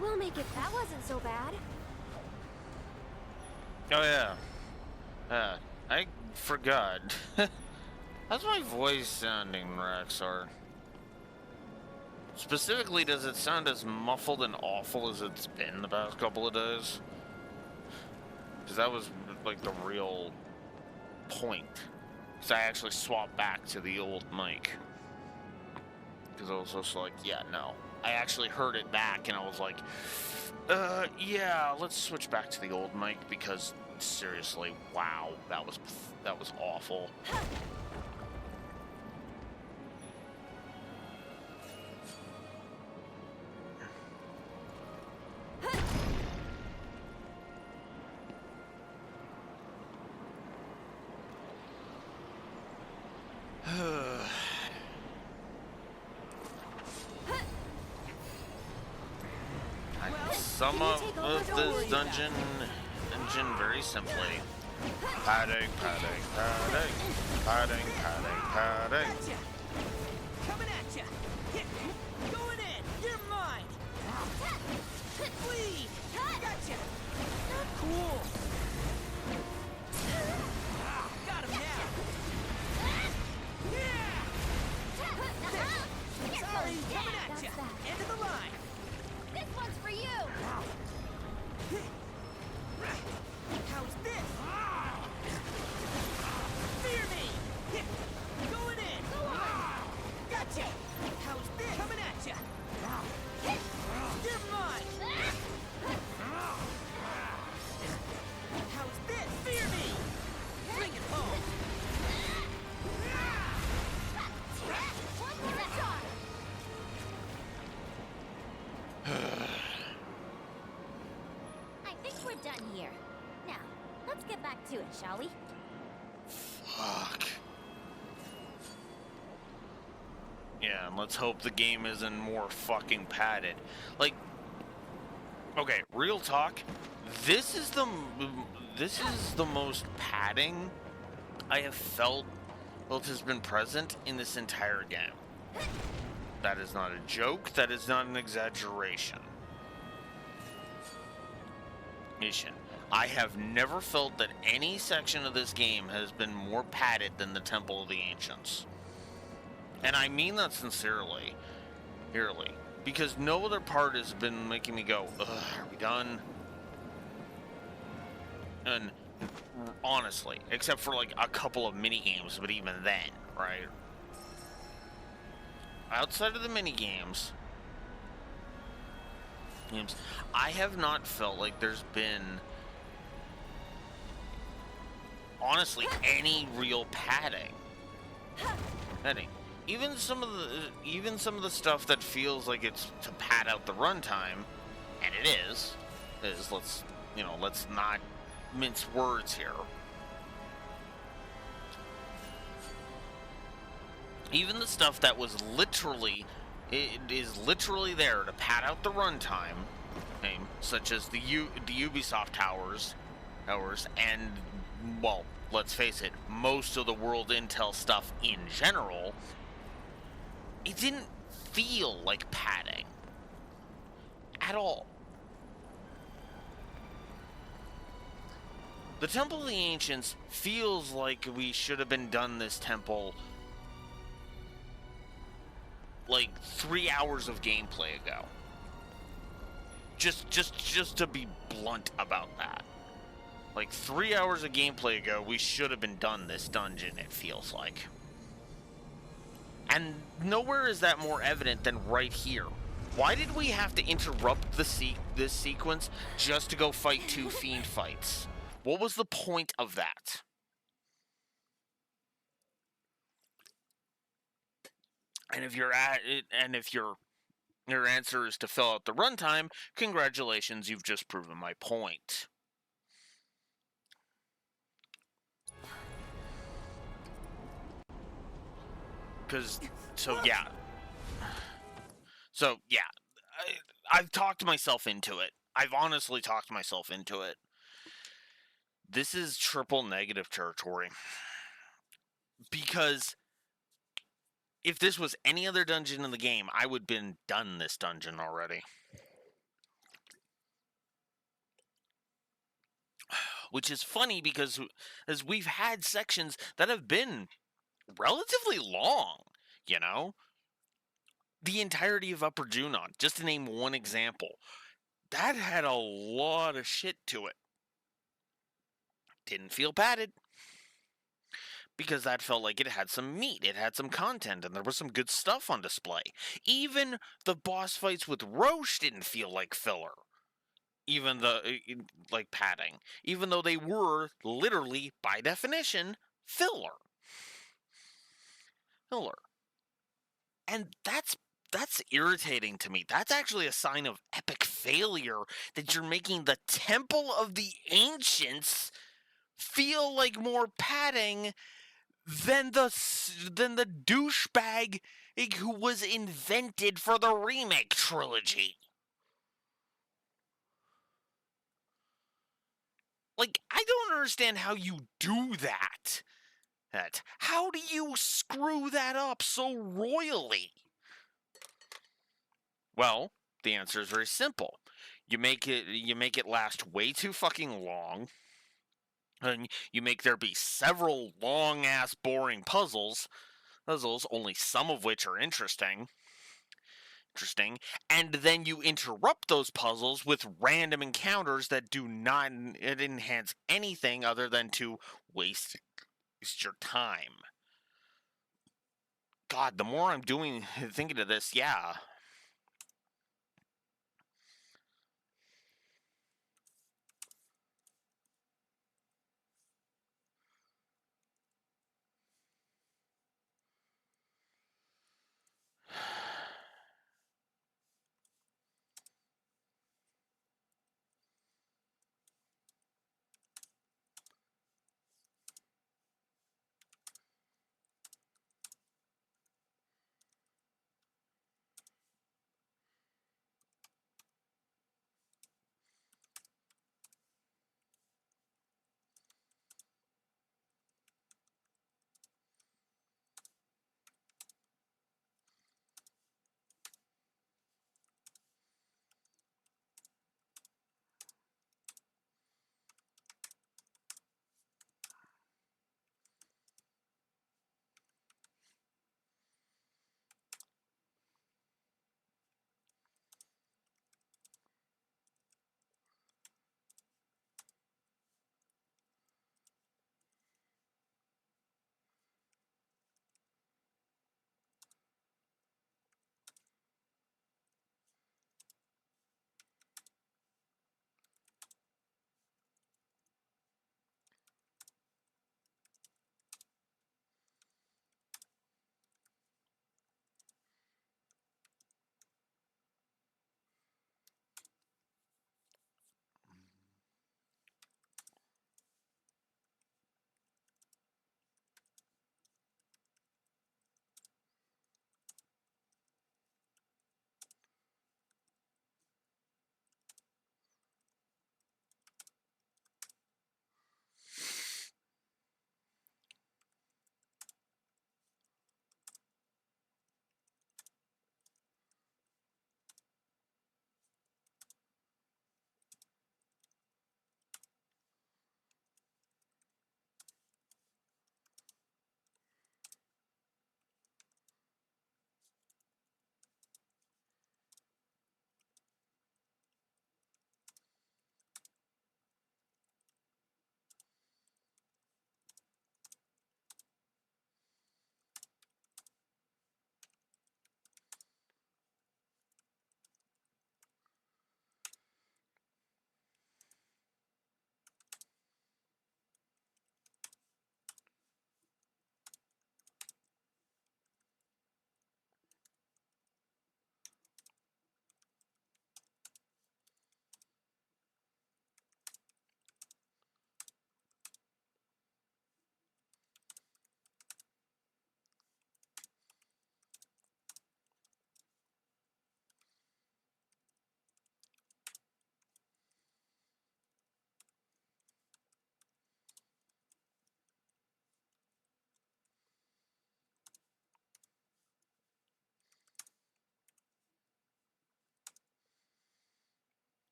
We'll make it. That wasn't so bad. Oh yeah. I forgot. How's my voice sounding, Raxar? Specifically, does it sound as muffled and awful as it's been the past couple of days? Because that was, like, the real point. Because I actually swapped back to the old mic. Because I was just like, yeah, no. I actually heard it back, and I was like, yeah, let's switch back to the old mic, because, seriously, wow, that was awful. I sum up this dungeon very simply. Padding, padding, padding, padding, padding, padding. Gotcha. Coming at ya. Going in. You're mine. Bleed. Gotcha. Cool. Got him now. Yeah. Sorry, coming at ya. End of the line. This one's for you. How's this? here. Now, let's get back to it, shall we? Fuck. Yeah, and let's hope the game isn't more fucking padded. Like, okay, real talk. This is the most padding I have felt has been present in this entire game. That is not a joke. That is not an exaggeration. I have never felt that any section of this game has been more padded than the Temple of the Ancients. And I mean that sincerely. Because no other part has been making me go, ugh, are we done? And honestly, except for like a couple of mini games, but even then, right? Outside of the mini games, I have not felt like there's been, honestly, any real padding. Even some of the stuff that feels like it's to pad out the runtime, and it is let's not mince words here. Even the stuff that was is literally there to pad out the runtime, such as the Ubisoft towers, and, well, let's face it, most of the World Intel stuff in general, it didn't feel like padding at all. The Temple of the Ancients feels like we should have been done this temple like 3 hours of gameplay ago. Just to be blunt about that. Like 3 hours of gameplay ago, we should have been done this dungeon, it feels like. And nowhere is that more evident than right here. Why did we have to interrupt this sequence just to go fight 2 fiend fights? What was the point of that? And if you're your answer is to fill out the runtime, congratulations, you've just proven my point. I've talked myself into it. I've honestly talked myself into it. This is triple negative territory. Because if this was any other dungeon in the game, I would have been done this dungeon already. Which is funny because as we've had sections that have been relatively long, you know? The entirety of Upper Junon, just to name one example, that had a lot of shit to it. Didn't feel padded. Because that felt like it had some meat, it had some content, and there was some good stuff on display. Even the boss fights with Roche didn't feel like filler. Even like padding. Even though they were, literally, by definition, filler. And that's irritating to me. That's actually a sign of epic failure that you're making the Temple of the Ancients feel like more padding than the douchebag who was invented for the remake trilogy. Like, I don't understand how you do that. How do you screw that up so royally? Well, the answer is very simple. You make it last way too fucking long. And you make there be several long-ass boring puzzles, only some of which are interesting, and then you interrupt those puzzles with random encounters that do not enhance anything other than to waste your time. God, the more I'm thinking of this, yeah.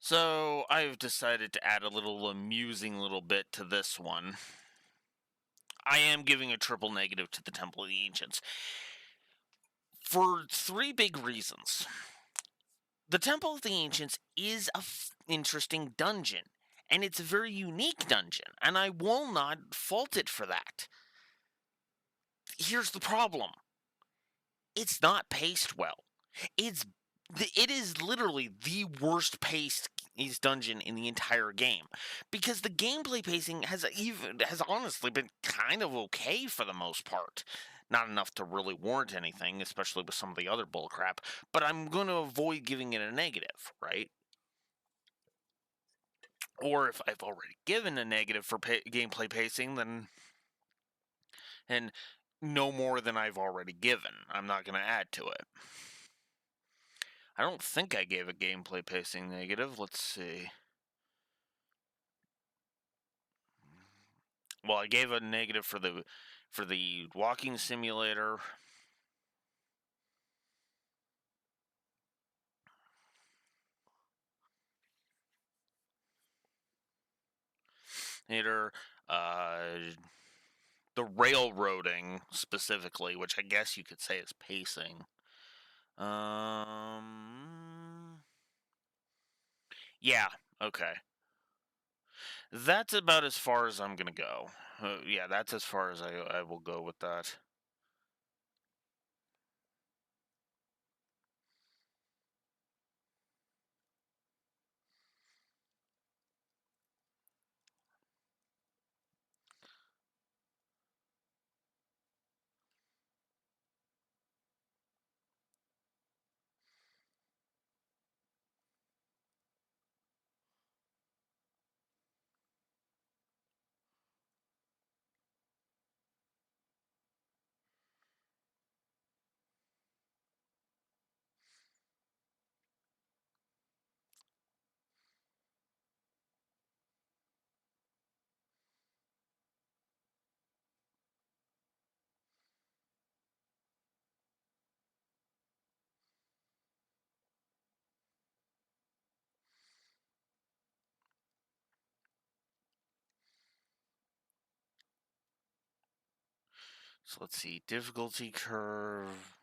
So I've decided to add a little amusing little bit to this one. I am giving a triple negative to the Temple of the Ancients for three big reasons. The Temple of the Ancients is a interesting dungeon, and it's a very unique dungeon, and I will not fault it for that. Here's the problem. It's not paced well. It is literally the worst paced dungeon in the entire game, because the gameplay pacing has honestly been kind of okay for the most part. Not enough to really warrant anything, especially with some of the other bullcrap. But I'm going to avoid giving it a negative, right? Or if I've already given a negative for gameplay pacing, then and no more than I've already given. I'm not going to add to it. I don't think I gave a gameplay pacing negative. Let's see. Well, I gave a negative for the walking simulator. Later, the railroading specifically, which I guess you could say is pacing. Yeah, okay. That's about as far as I'm gonna go. Yeah, that's as far as I will go with that. So let's see, difficulty curve.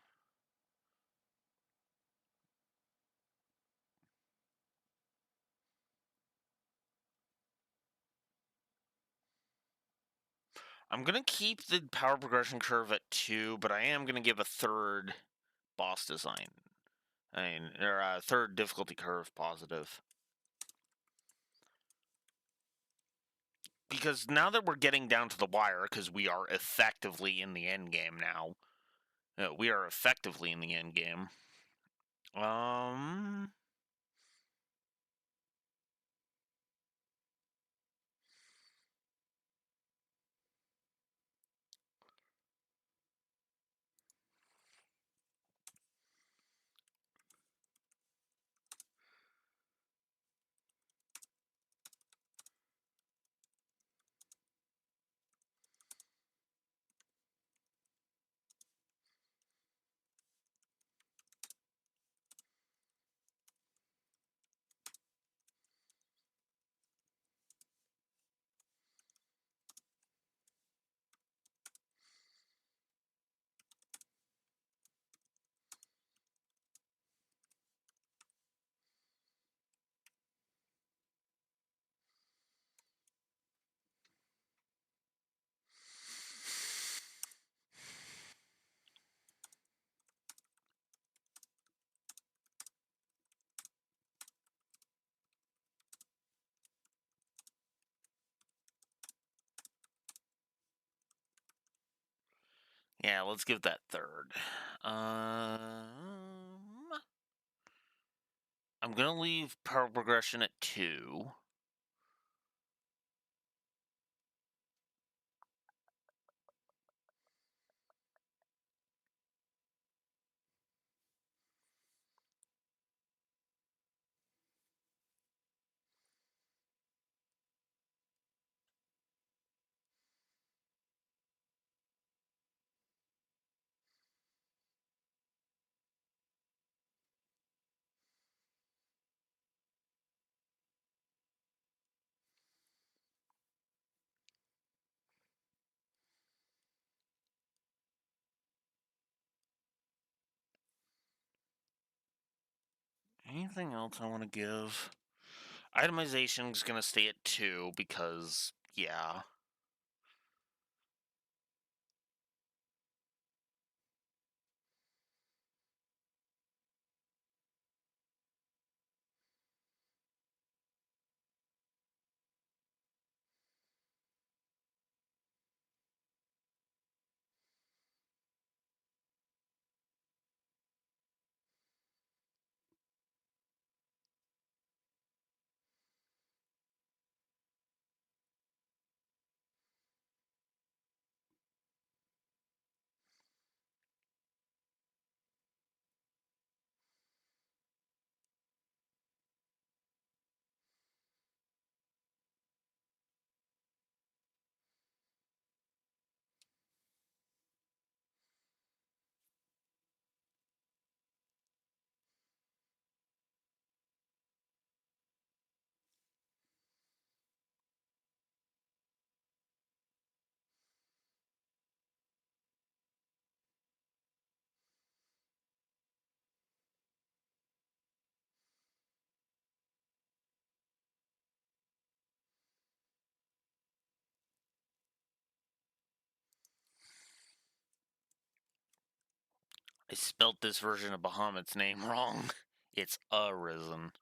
I'm gonna keep the power progression curve at 2, but I am gonna give a third boss design. Or a third difficulty curve positive. Because now that we're getting down to the wire, because we are effectively in the end game now. We are effectively in the end game. Yeah, let's give that third. I'm gonna leave power progression at 2. anything else I want to give? Itemization is going to stay at 2 because, yeah. I spelt this version of Bahamut's name wrong. It's Arisen.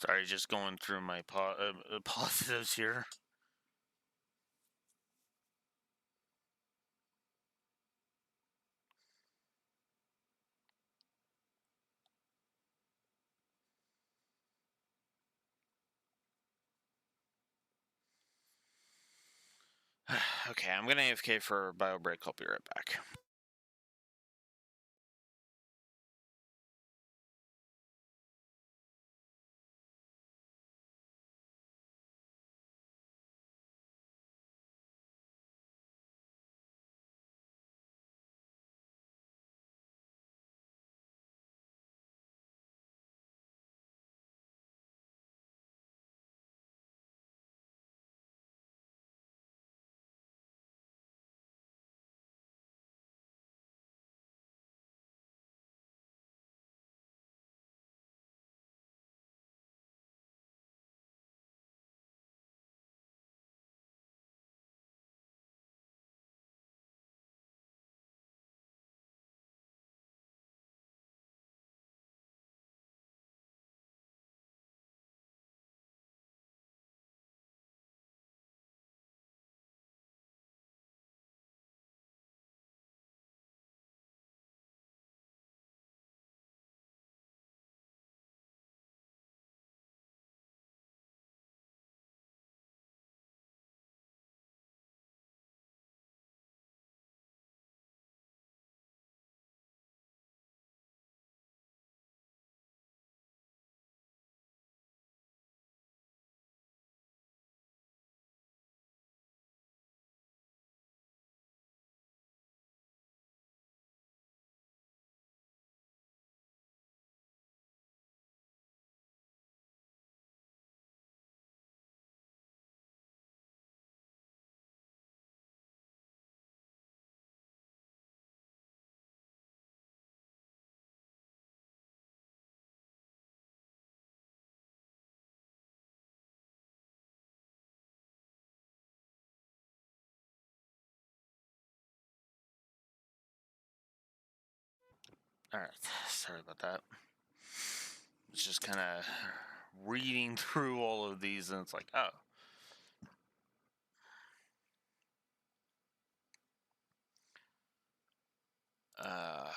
Sorry, just going through my positives here. Okay, I'm gonna AFK for bio break. I'll be right back. All right, sorry about that. It's just kind of reading through all of these, and it's like, oh. Uh.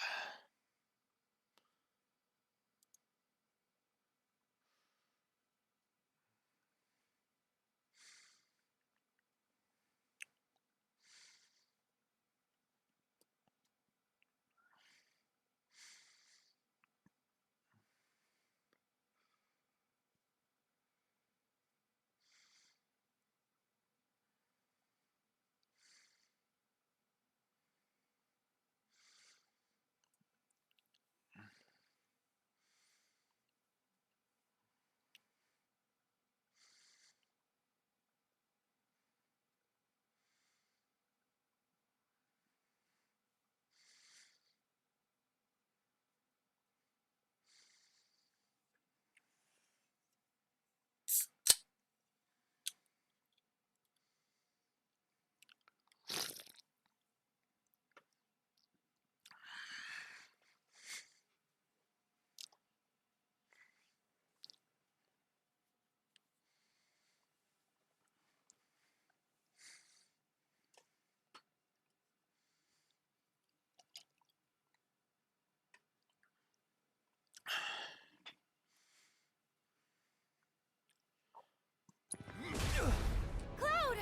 Cloud!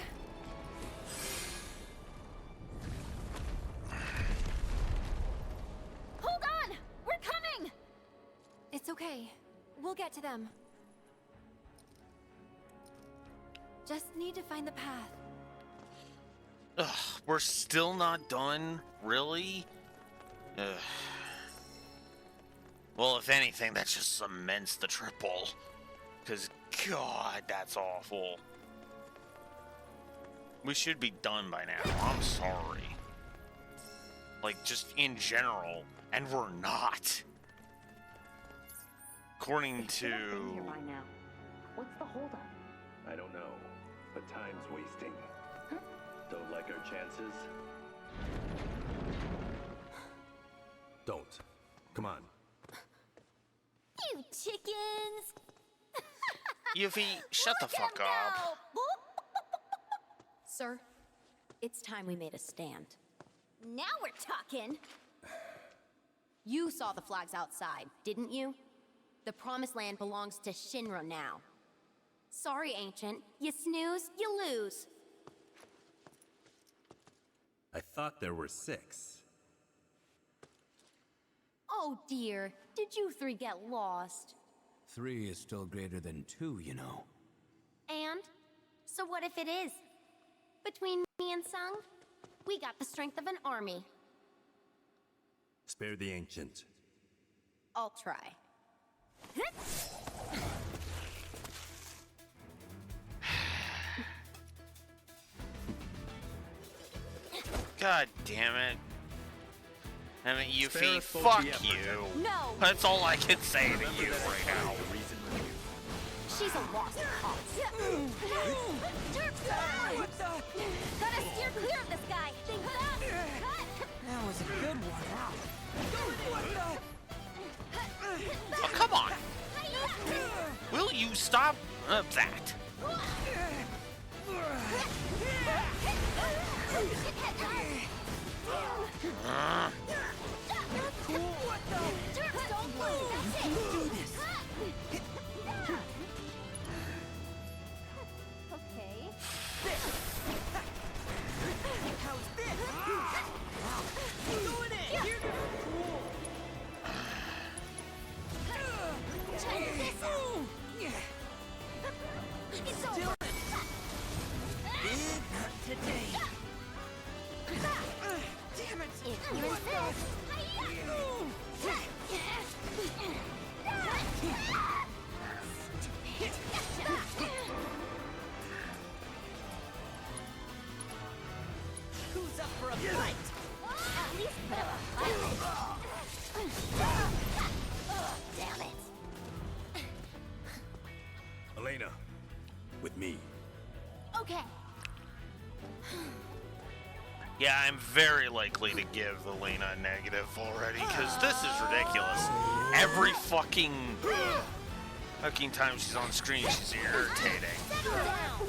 Hold on! We're coming! It's okay. We'll get to them. Just need to find the path. Ugh, we're still not done? Really? Ugh. Well, if anything, that just cements the triple. Because, God, that's awful. We should be done by now. I'm sorry. Like, just in general. And we're not. According to... Here by now. What's the holdup? I don't know, but time's wasting. Don't like our chances? Don't. Come on. You chickens! Yuffie, shut the fuck up. Sir, it's time we made a stand. Now we're talking. You saw the flags outside, didn't you? The Promised Land belongs to Shinra now. Sorry, Ancient. You snooze, you lose. I thought there were 6. Oh dear, did you 3 get lost? 3 is still greater than 2, you know. And? So what if it is? Between me and Sung, we got the strength of an army. Spare the ancient. I'll try. God damn it. I mean, Spare Yuffie, us both fuck the effort, you. No! That's all I can say to you right now. The reason we're here. She's a lost cause. What the? Gotta steer clear of this guy. Cut! That was a good one. What the? Oh, come on. Will you stop that? Okay. How's this? Going in. Here goes. Check this out. It's over. Big not today. Damn it. If you insist. Who's up for a fight? At least put up a fight. Damn it. Elena, with me. Okay. Yeah, I'm very likely to give Elena a negative already, because this is ridiculous. Every fucking time she's on screen, she's irritating. Settle down.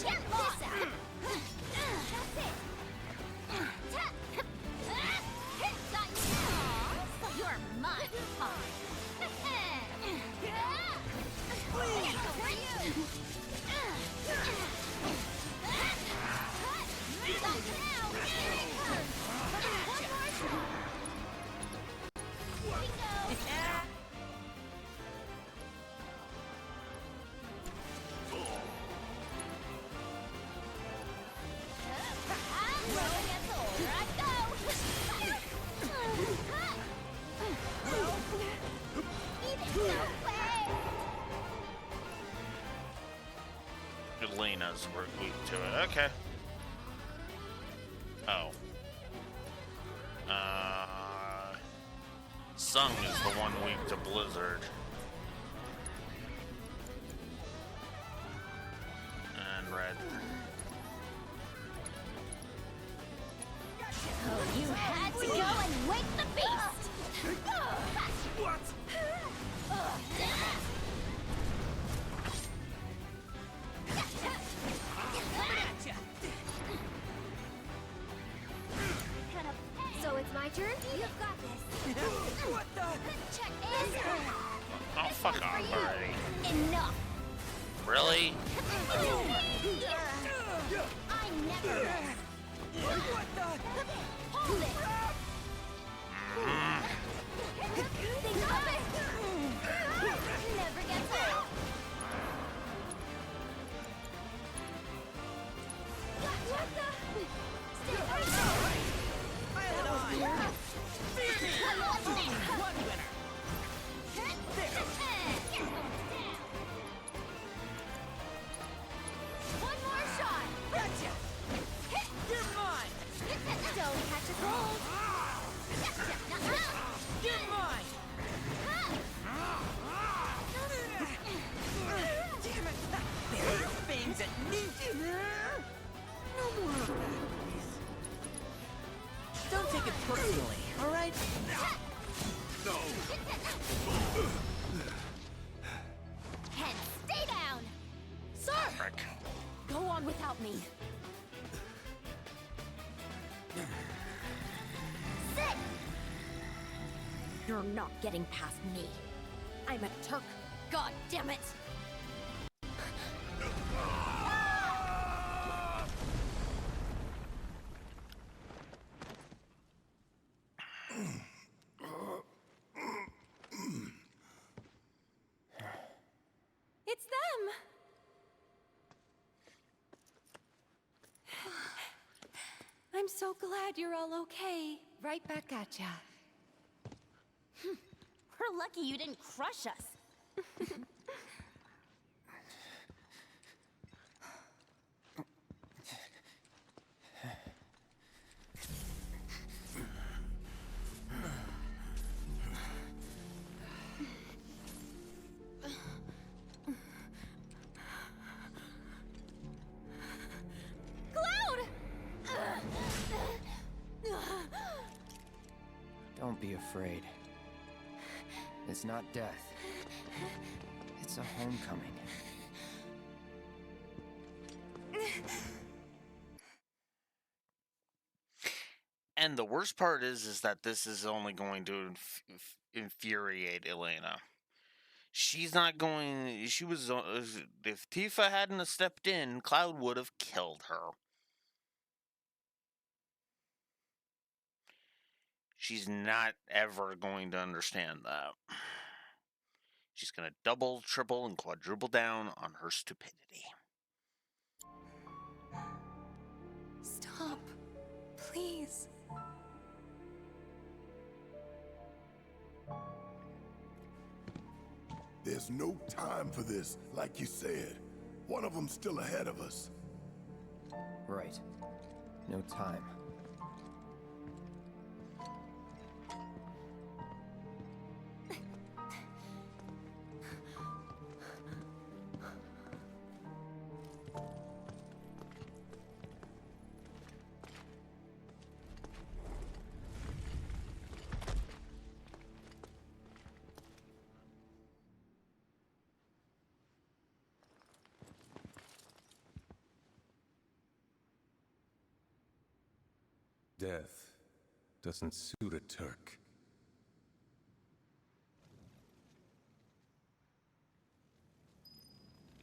Check this out. That's it. Got you. So you're mine, huh? Please. Elena's weak to it. Okay. Oh. Sung is the one weak to Blizzard. And Red. Oh, you had to go and wake the beast! What? So it's my turn? You've got this. What the? Check this. Oh, fuck off already. Enough! Really? I never miss. What the? Hold it! Think of it! Never gets old! What the? Stay right there! Pile it on. One winner. One more shot! Gotcha. You're mine. Don't catch a cold! You're mine. Damn it. There your fangs at me. No more of that, please. Don't take it personally, all right? Ken, stay down! Sir! Frick. Go on without me. Sit! You're not getting past me. I'm a Turk. God damn it! It's them! I'm so glad you're all okay. Right back at ya. We're lucky you didn't crush us. Don't be afraid. It's not death. It's a homecoming. And the worst part is that this is only going to infuriate Elena. She's not going. She was. If Tifa hadn't have stepped in, Cloud would have killed her. She's not ever going to understand that. She's going to double, triple, and quadruple down on her stupidity. Stop. Please. There's no time for this, like you said. One of them's still ahead of us. Right. No time. Death doesn't suit a Turk.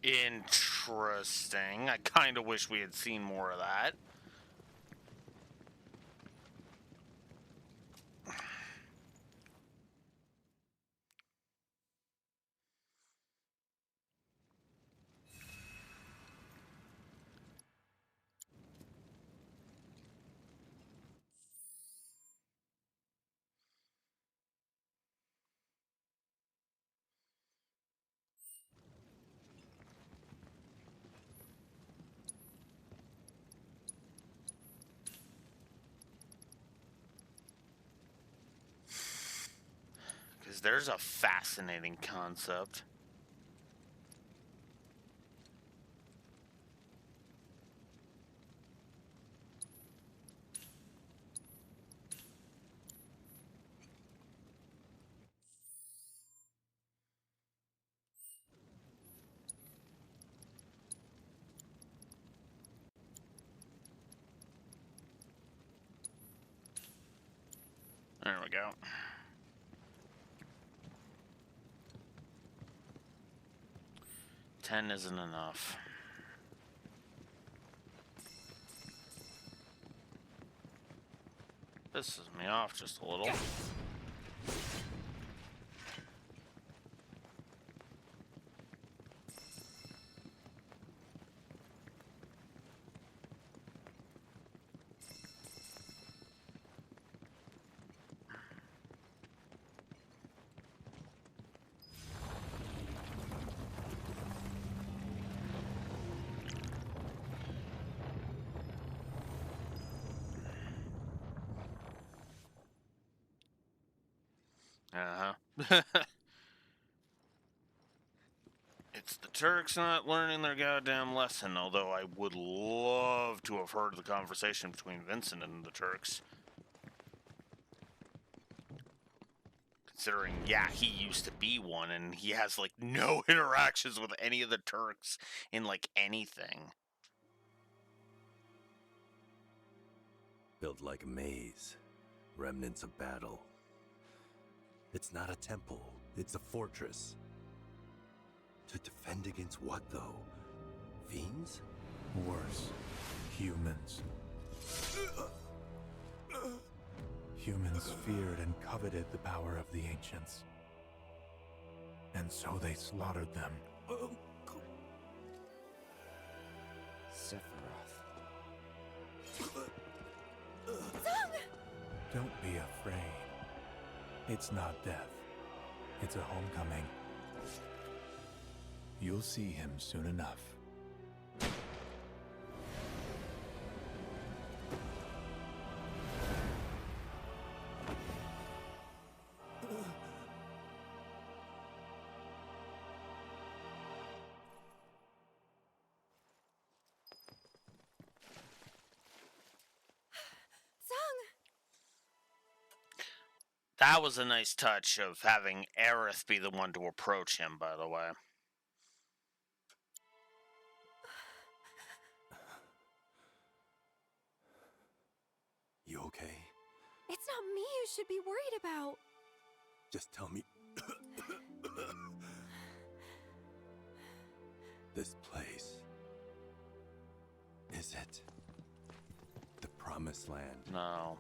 Interesting. I kind of wish we had seen more of that. Because there's a fascinating concept. There we go. Ten isn't enough. Pisses me off just a little. Uh-huh. It's the Turks not learning their goddamn lesson, although I would love to have heard the conversation between Vincent and the Turks. Considering, yeah, he used to be one, and he has, like, no interactions with any of the Turks in, like, anything. Built like a maze. Remnants of battle. It's not a temple, it's a fortress. To defend against what, though? Fiends? Worse. Humans. Humans feared and coveted the power of the ancients. And so they slaughtered them. Sephiroth. Don't be afraid. It's not death. It's a homecoming. You'll see him soon enough. That was a nice touch of having Aerith be the one to approach him, by the way. You okay? It's not me you should be worried about. Just tell me. This place. Is it the Promised Land? No,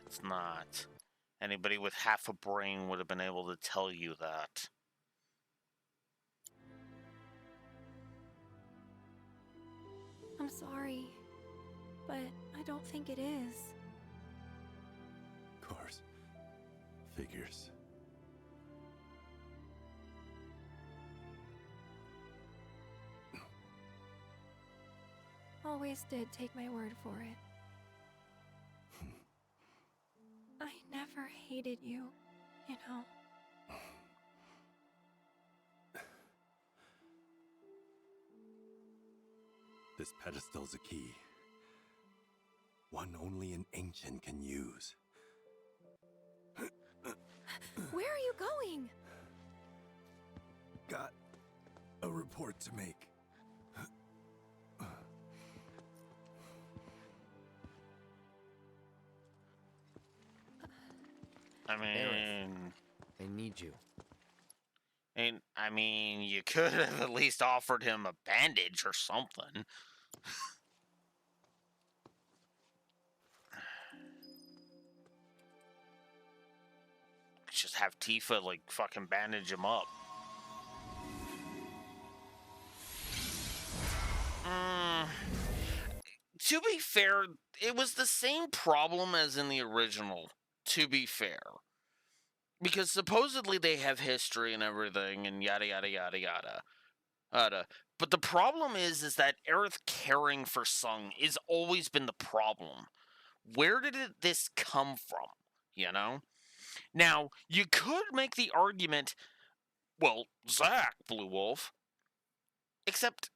it's not. Anybody with half a brain would have been able to tell you that. I'm sorry, but I don't think it is. Of course. Figures. Always did take my word for it. I never hated you, you know. This pedestal's a key. One only an ancient can use. Where are you going? Got a report to make. I mean... They need you. I mean, you could have at least offered him a bandage or something. Just have Tifa, like, fucking bandage him up. To be fair, it was the same problem as in the original, to be fair. Because supposedly they have history and everything, and yada yada yada yada. But the problem is that Aerith caring for Sung has always been the problem. Where did this come from, you know? Now, you could make the argument, well, Zack, Blue Wolf. Except,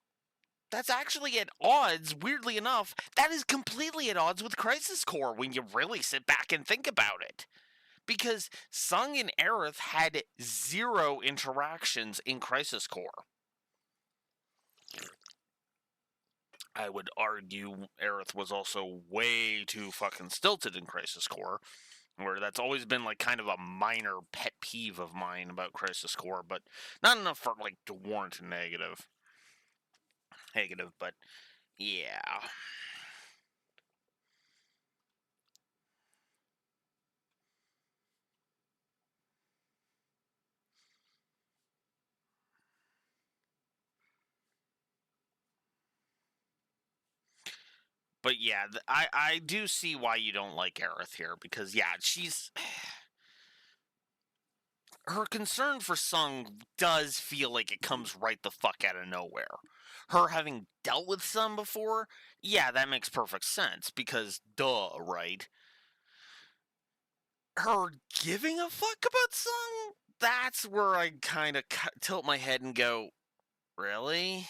that's actually at odds, weirdly enough, that is completely at odds with Crisis Core when you really sit back and think about it. Because Sung and Aerith had 0 interactions in Crisis Core. I would argue Aerith was also way too fucking stilted in Crisis Core, where that's always been like kind of a minor pet peeve of mine about Crisis Core, but not enough for like to warrant a negative. But yeah. But yeah, I do see why you don't like Aerith here, because yeah, she's... Her concern for Sung does feel like it comes right the fuck out of nowhere. Her having dealt with Sung before, yeah, that makes perfect sense, because duh, right? Her giving a fuck about Sung? That's where I kind of tilt my head and go, really?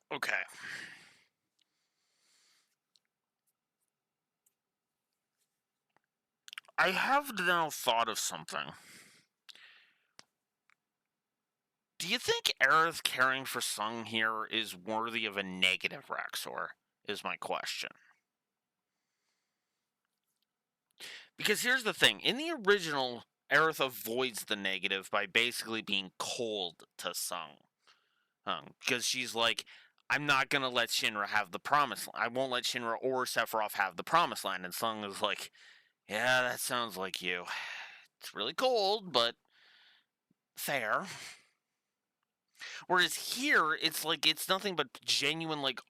Okay. I have now thought of something. Do you think Aerith caring for Sung here is worthy of a negative, Raxor? Is my question. Because here's the thing. In the original, Aerith avoids the negative by basically being cold to Sung. Because she's like, I'm not going to let Shinra have the Promised Land. I won't let Shinra or Sephiroth have the Promised Land. And Sung is like, yeah, that sounds like you. It's really cold, but fair. Whereas here, it's like, it's nothing but genuine, like,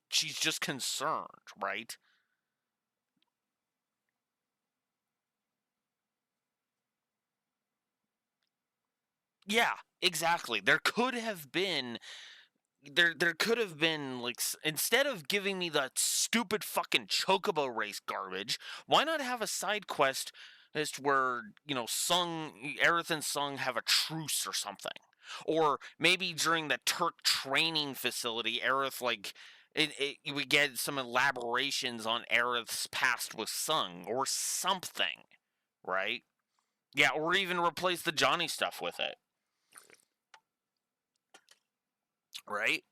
she's just concerned, right? Yeah, exactly. There could have been like, instead of giving me that stupid fucking chocobo race garbage, why not have a side quest as to where, you know, Aerith and Sung have a truce or something? Or maybe during the Turk training facility, Aerith, like, we get some elaborations on Aerith's past with Sung or something, right? Yeah, or even replace the Johnny stuff with it. Right?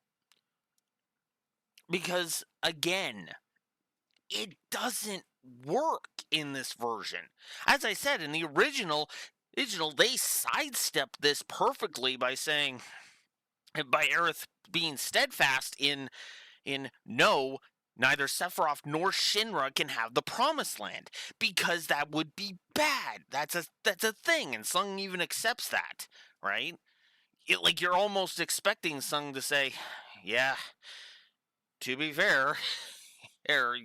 Because, again, it doesn't work in this version. As I said, in the original, they sidestepped this perfectly by saying, by Aerith being steadfast in no, neither Sephiroth nor Shinra can have the Promised Land, because that would be bad. That's a thing, and Sung even accepts that, right? like you're almost expecting Sung to say, "Yeah, to be fair, or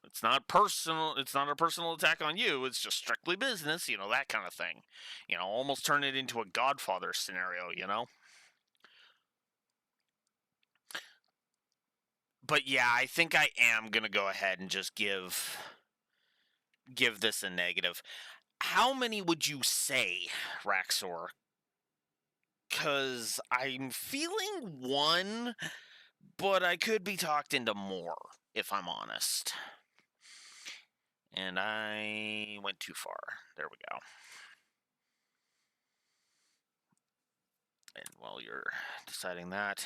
it's not personal. It's not a personal attack on you. It's just strictly business. That kind of thing. Almost turn it into a Godfather scenario. But yeah, I think I am gonna go ahead and just give this a negative. How many would you say, Raxor? Because I'm feeling 1, but I could be talked into more, if I'm honest. And I went too far. There we go. And while you're deciding that,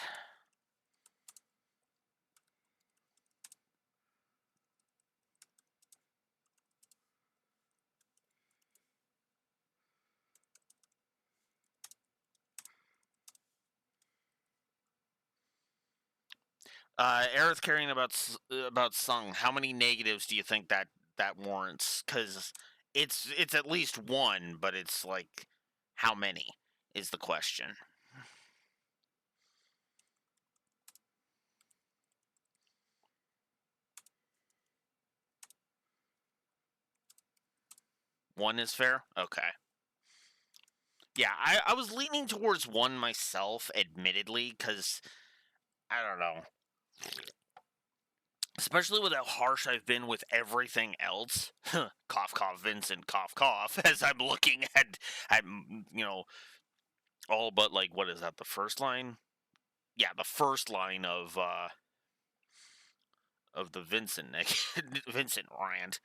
Aerith caring about Sung. How many negatives do you think that warrants? Because it's at least 1, but it's like how many is the question. One is fair? Okay. Yeah, I was leaning towards 1 myself, admittedly, because I don't know. Especially with how harsh I've been with everything else. Cough, cough, Vincent, cough, cough. As I'm looking at all but, like, what is that, the first line? Yeah, the first line of the Vincent Vincent rant.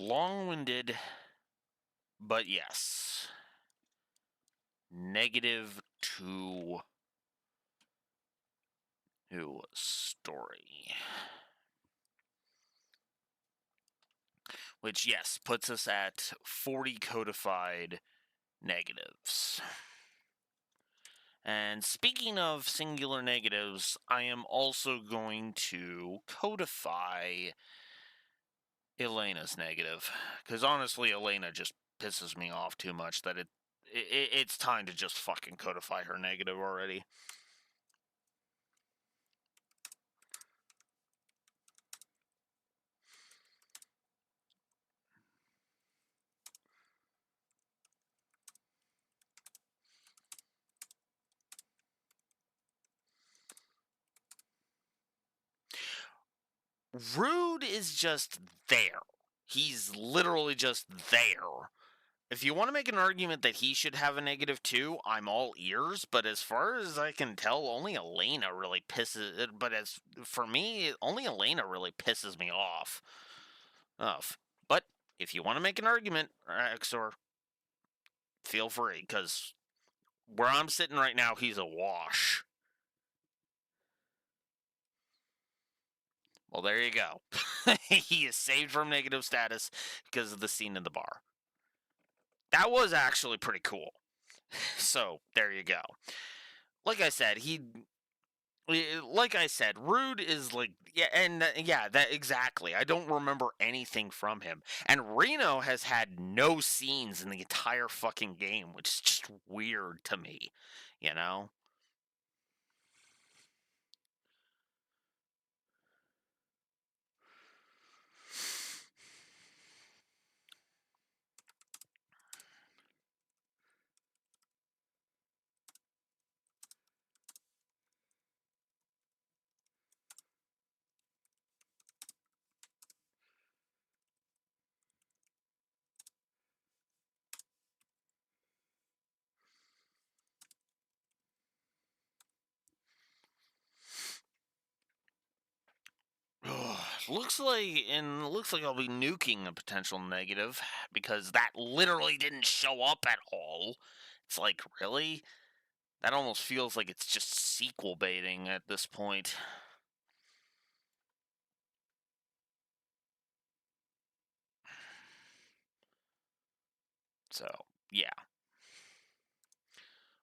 long-winded, but yes. -2 to story. Which, yes, puts us at 40 codified negatives. And speaking of singular negatives, I am also going to codify Elena's negative. Because honestly, Elena just pisses me off too much that it's time to just fucking codify her negative already. Rude is just there. He's literally just there. If you want to make an argument that he should have a -2, I'm all ears, but as far as I can tell, only Elena really pisses... But as for me, only Elena really pisses me off. But if you want to make an argument, Exor, feel free, because where I'm sitting right now, he's a wash. Well, there you go. He is saved from negative status because of the scene in the bar. That was actually pretty cool. So, there you go. Like I said, Rude is like, that exactly. I don't remember anything from him. And Reno has had no scenes in the entire fucking game, which is just weird to me, you know? looks like I'll be nuking a potential negative because that literally didn't show up at all. It's like, really? That almost feels like it's just sequel baiting at this point. So, yeah.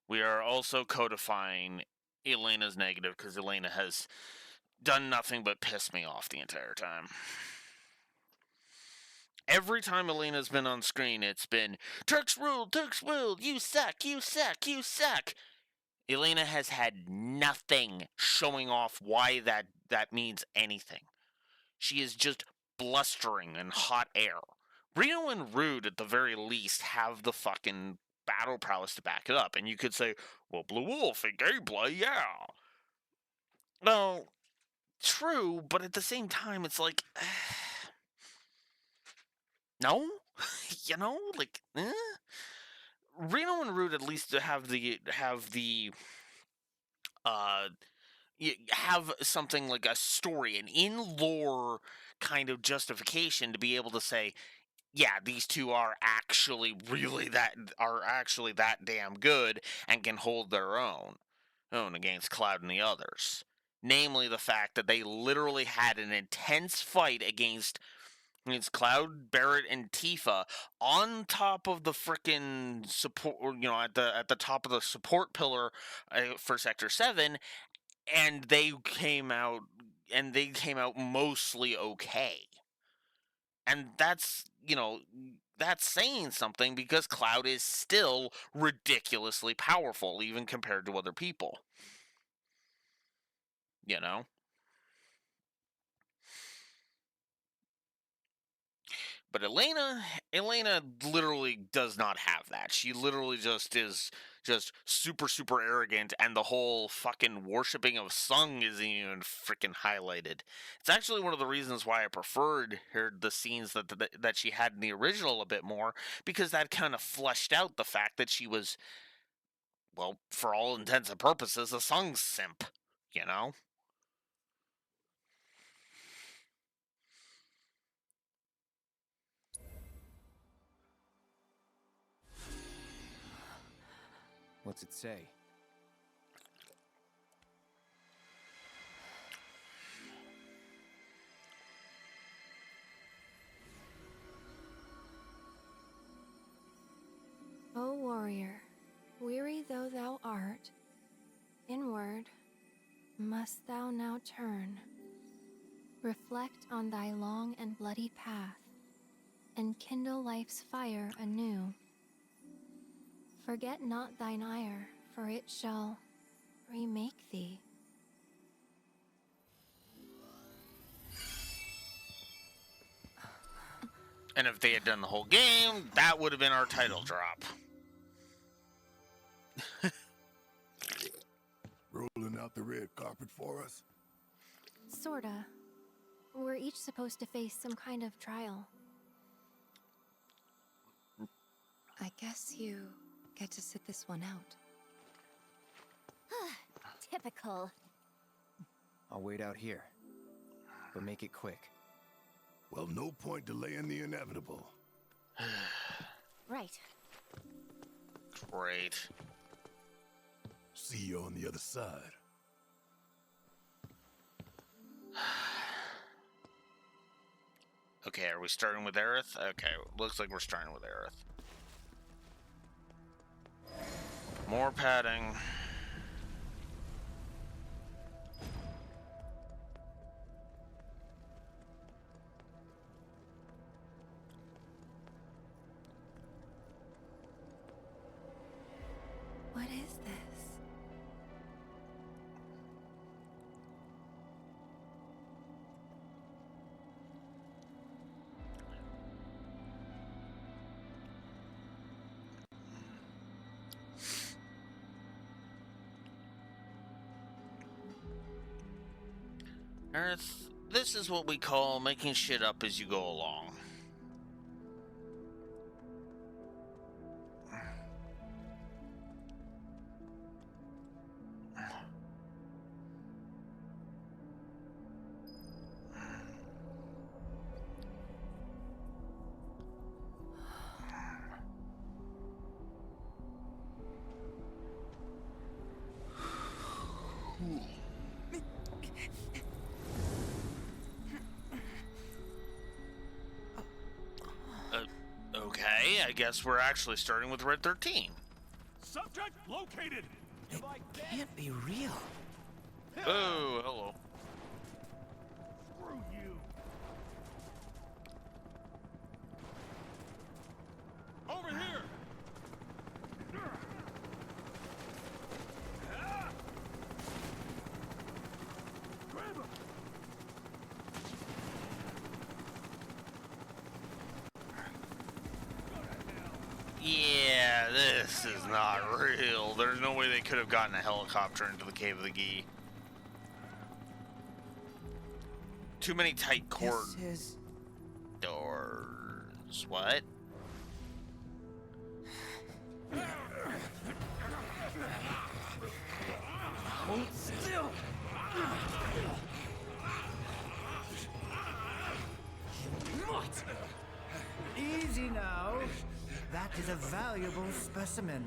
We are also codifying Elena's negative because Elena has done nothing but piss me off the entire time. Every time Elena's been on screen, it's been, Turks ruled, you suck, you suck, you suck. Elena has had nothing showing off why that means anything. She is just blustering and hot air. Reno and Rude, at the very least, have the fucking battle prowess to back it up. And you could say, well, Blue Wolf and gameplay, yeah. Well, true, but at the same time, it's like, no? You know, like, Reno and Rude at least have something like a story, an in-lore kind of justification to be able to say, yeah, these two are actually that damn good and can hold their own against Cloud and the others. Namely, the fact that they literally had an intense fight against Cloud, Barrett, and Tifa on top of the frickin' support, at the top of the support pillar for Sector 7, and they came out mostly okay. And that's saying something because Cloud is still ridiculously powerful, even compared to other people. You know? But Elena literally does not have that. She literally just is just super, super arrogant, and the whole fucking worshipping of Sung isn't even freaking highlighted. It's actually one of the reasons why I preferred the scenes that she had in the original a bit more, because that kind of fleshed out the fact that she was, well, for all intents and purposes, a Sung simp, you know? What's it say? O warrior, weary though thou art, inward must thou now turn. Reflect on thy long and bloody path, and kindle life's fire anew. Forget not thine ire, for it shall remake thee. And if they had done the whole game, that would have been our title drop. Rolling out the red carpet for us? Sorta. We're each supposed to face some kind of trial. I guess you get to sit this one out. Typical. I'll wait out here. But make it quick. Well, no point delaying the inevitable. Right. Great. See you on the other side. Okay, are we starting with Aerith? Okay, looks like we're starting with Aerith. More padding. What is this? Aerith, this is what we call making shit up as you go along. Okay, I guess we're actually starting with Red 13. Subject located! It can't be real. Oh, hello. Screw you! Over here! Grab him! Yeah, this is not real. There's no way they could have gotten a helicopter into the Cave of the Gi. Too many tight corridors. What? Hold still! What? Easy now. That is a valuable specimen.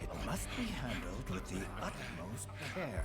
It must be handled with the utmost care.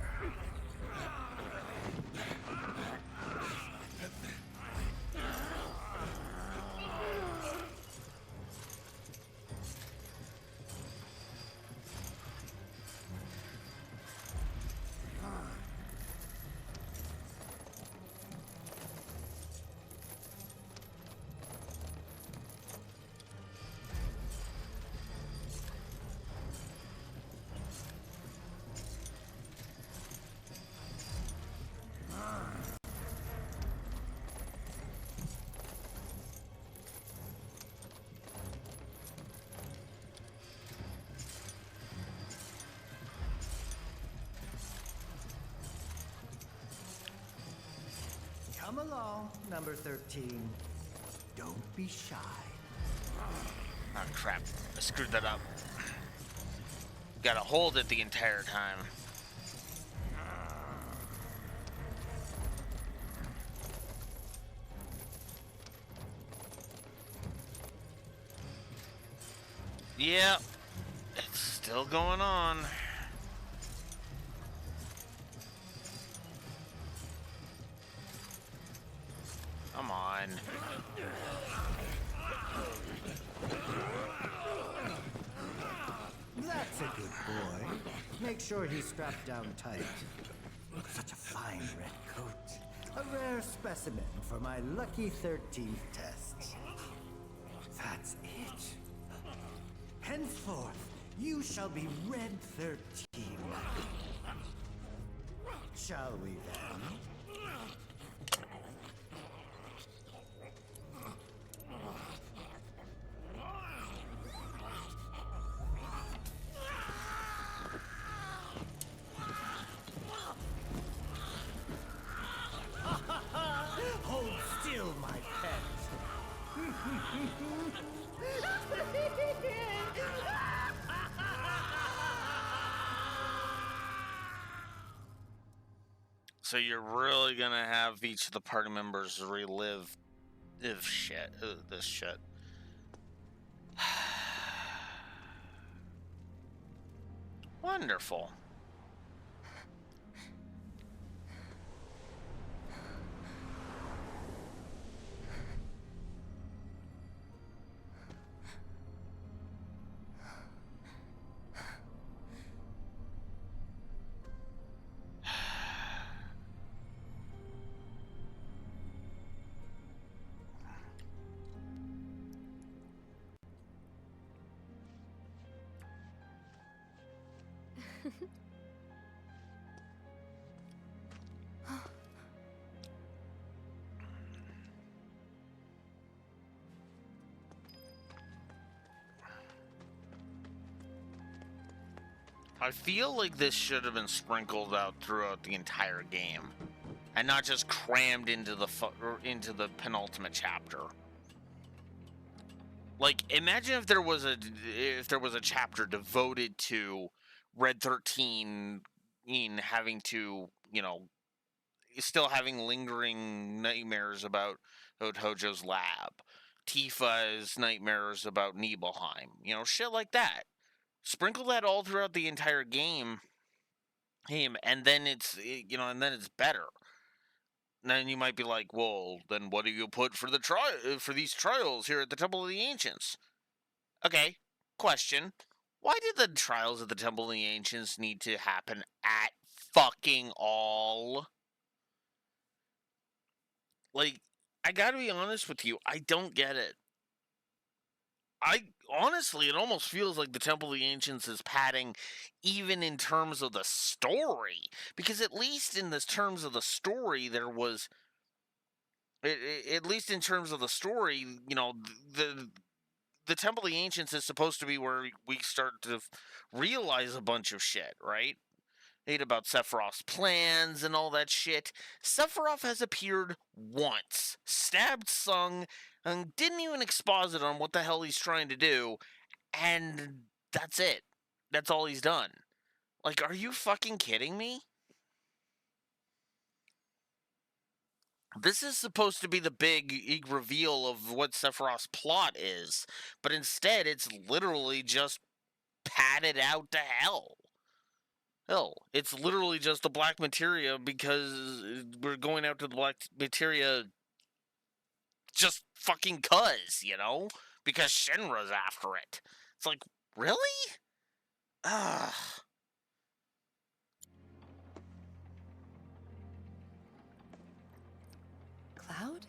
Come along, number 13. Don't be shy. Oh, crap. I screwed that up. Gotta hold it the entire time. Yep. It's still going on. Come on. That's a good boy. Make sure he's strapped down tight. Such a fine red coat. A rare specimen for my lucky 13th test. That's it. Henceforth, you shall be Red 13. Shall we then? Hold still, my pet. So you're really gonna have each of the party members relive this shit. Wonderful. I feel like this should have been sprinkled out throughout the entire game, and not just crammed into the penultimate chapter. Like, imagine if there was a chapter devoted to Red 13 in having to, still having lingering nightmares about Hojo's lab, Tifa's nightmares about Nibelheim, shit like that. Sprinkle that all throughout the entire game, and then it's better. And then you might be like, well, then what do you put for these trials here at the Temple of the Ancients? Okay, question. Why did the trials of the Temple of the Ancients need to happen at fucking all? Like, I gotta be honest with you, I don't get it. Honestly, it almost feels like the Temple of the Ancients is padding even in terms of the story. Because at least in the terms of the story, there was... At least in terms of the story, the Temple of the Ancients is supposed to be where we start to realize a bunch of shit, right? About Sephiroth's plans and all that shit. Sephiroth has appeared once, stabbed Sung, and didn't even exposit on what the hell he's trying to do, and that's it. That's all he's done. Like, are you fucking kidding me? This is supposed to be the big reveal of what Sephiroth's plot is, but instead it's literally just padded out to hell. Hell, it's literally just the black materia because we're going out to the black materia just fucking cuz, Because Shinra's after it. It's like, really? Ugh. Cloud?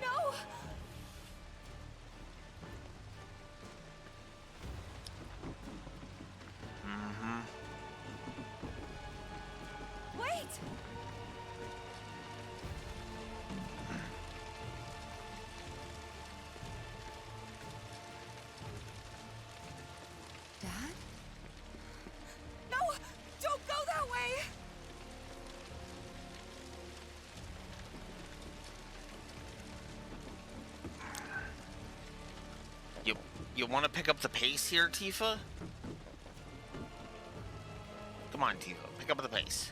No! Wait! Dad? No! Don't go that way! You want to pick up the pace here, Tifa? Come on, Tifa. Pick up the pace.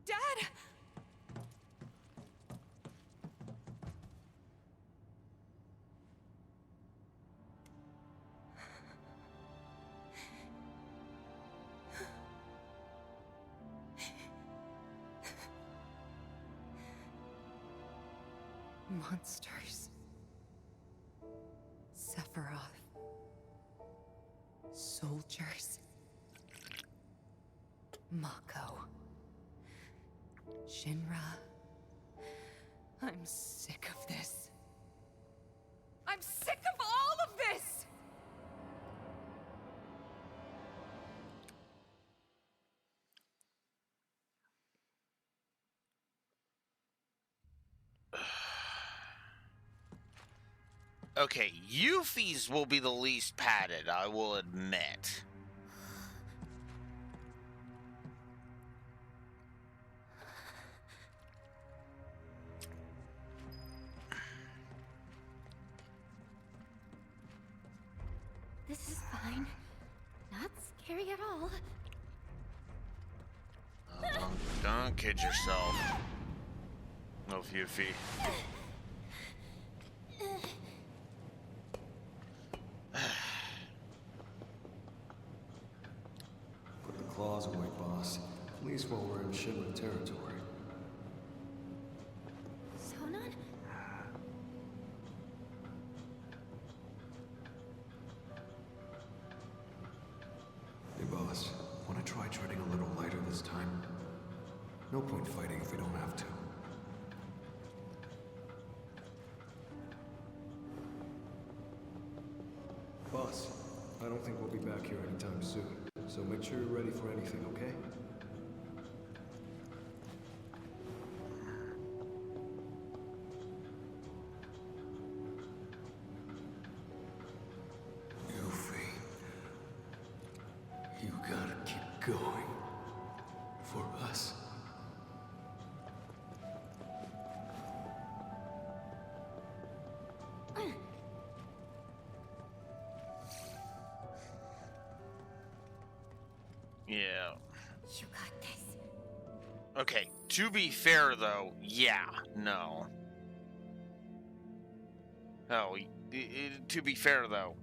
Dad! Monsters. Sephiroth. Soldiers. Mako. Shinra. I'm sick of this. I'm sick of all of this! Okay, Yuffie's will be the least padded, I will admit. This is fine. Not scary at all. Oh, don't kid yourself. No, Yuffie. Put the claws away, boss. At least while we're in Shinra territory. Sonon? Hey, boss. Want to try treading a little lighter this time? No point fighting if we don't have to. Boss, I don't think we'll be back here anytime soon, so make sure you're ready for anything, okay? Yuffie, you gotta keep going. For us. Yeah. You got this. Okay, to be fair though, yeah, no. Oh, to be fair though,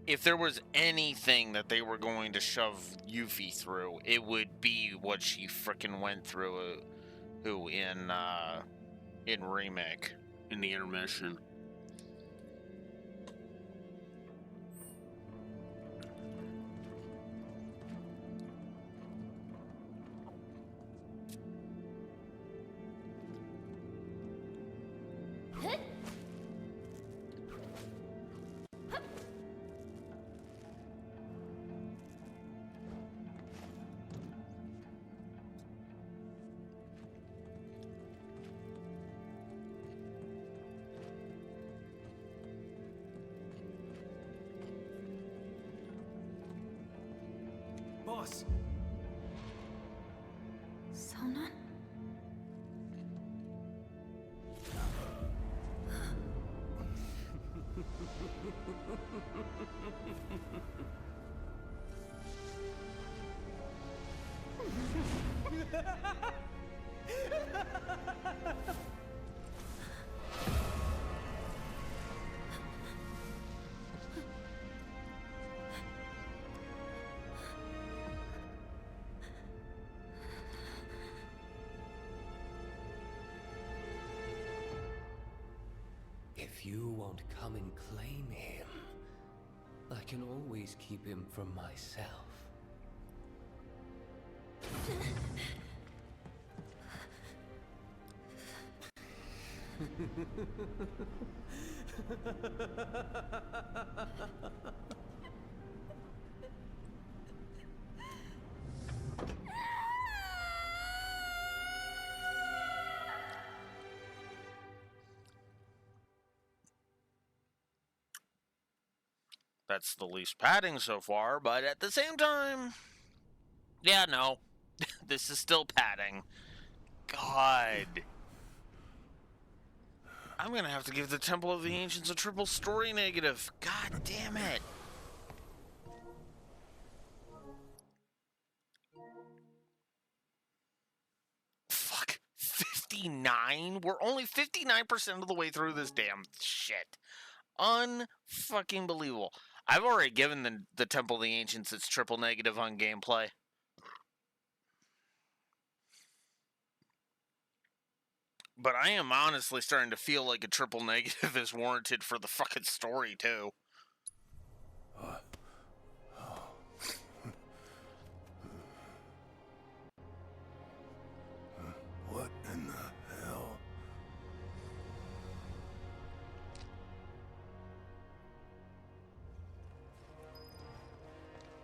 if there was anything that they were going to shove Yuffie through, it would be what she frickin' went through, in Remake. In the intermission. Boss! Sonon? If you won't come and claim him, I can always keep him for myself. That's the least padding so far, but at the same time, yeah, no. This is still padding. God. I'm gonna have to give the Temple of the Ancients a triple story negative. God damn it. Fuck. 59? We're only 59% of the way through this damn shit. Unfucking believable. I've already given the Temple of the Ancients its triple negative on gameplay. But I am honestly starting to feel like a triple negative is warranted for the fucking story, too. What in the hell?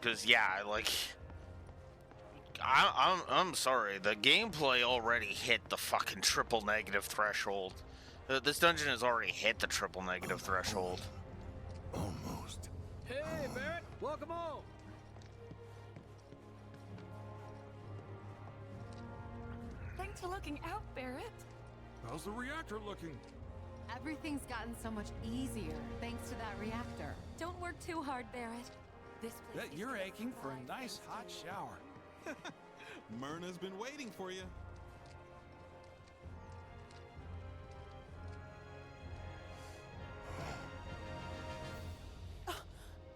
Because, yeah, like... I'm sorry, the gameplay already hit the fucking triple negative threshold. This dungeon has already hit the triple negative threshold. Almost. Hey, Barrett, welcome home. Thanks for looking out, Barrett. How's the reactor looking? Everything's gotten so much easier thanks to that reactor. Don't work too hard, Barrett. This place Bet you're aching for a nice hot shower. Myrna's been waiting for you.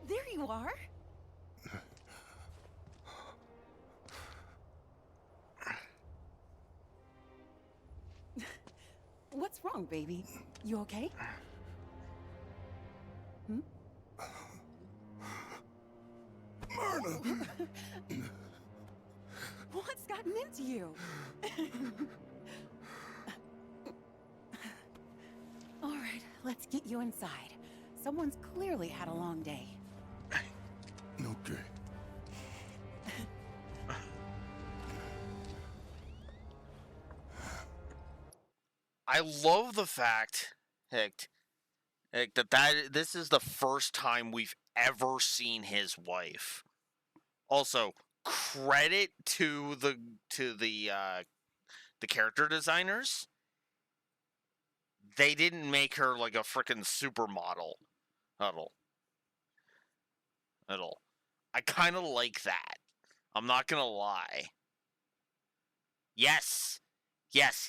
There you are. What's wrong, baby? You okay? Hmm? Myrna! What's gotten into you? All right, let's get you inside. Someone's clearly had a long day. Okay. I love the fact, Hick, that this is the first time we've ever seen his wife. Also, credit to the character designers. They didn't make her like a freaking supermodel. At all. I kind of like that. I'm not gonna lie. Yes,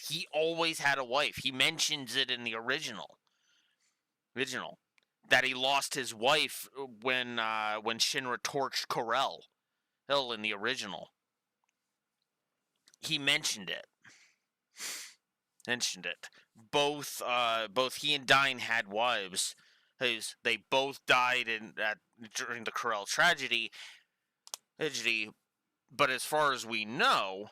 he always had a wife. He mentions it in the original that he lost his wife when Shinra torched Corel Hill in the original. He mentioned it. Both he and Dine had wives. They both died during the Corel tragedy. But as far as we know,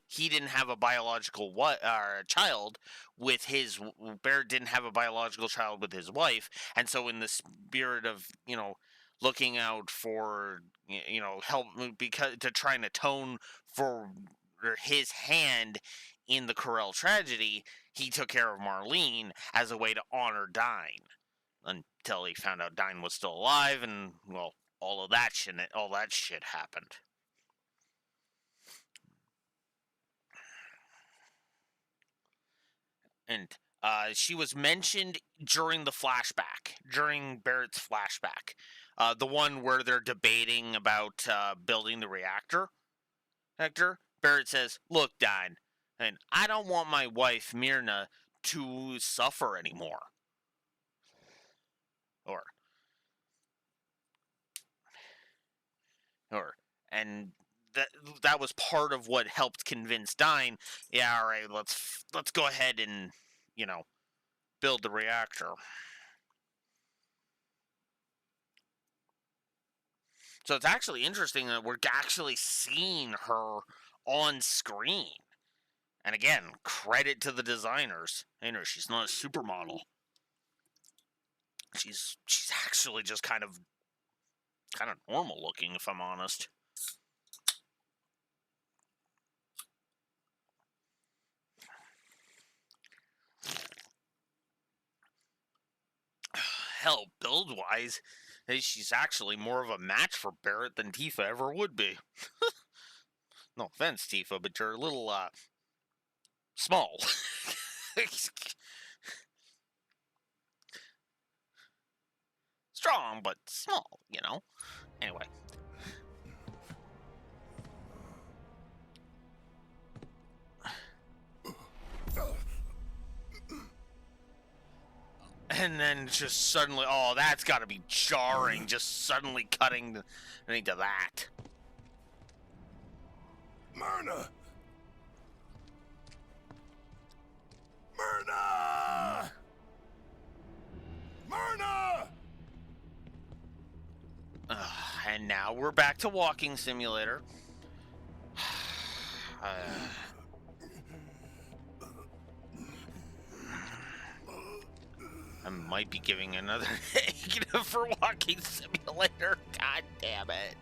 he didn't have a biological child with his. Barrett didn't have a biological child with his wife, and so in the spirit of looking out for help to try and atone for his hand in the Corel tragedy, he took care of Marlene as a way to honor Dine until he found out Dine was still alive, and well, all that shit happened. And she was mentioned during Barrett's flashback. The one where they're debating about building the reactor. Hector, Barrett says, "Look, Dine, and I don't want my wife, Myrna, to suffer anymore." And that was part of what helped convince Dine, yeah, all right, let's go ahead and, build the reactor. So it's actually interesting that we're actually seeing her on screen And again, credit to the designers. You know, she's not a supermodel. She's actually just kind of normal looking, if I'm honest. Hell, build-wise, she's actually more of a match for Barrett than Tifa ever would be. No offense, Tifa, but you're a little, small. Strong, but small, you know? Anyway. And then just suddenly, oh, that's got to be jarring, just suddenly cutting into that. Myrna! Myrna! Myrna! And now we're back to walking simulator. I might be giving another negative for walking simulator. God damn it.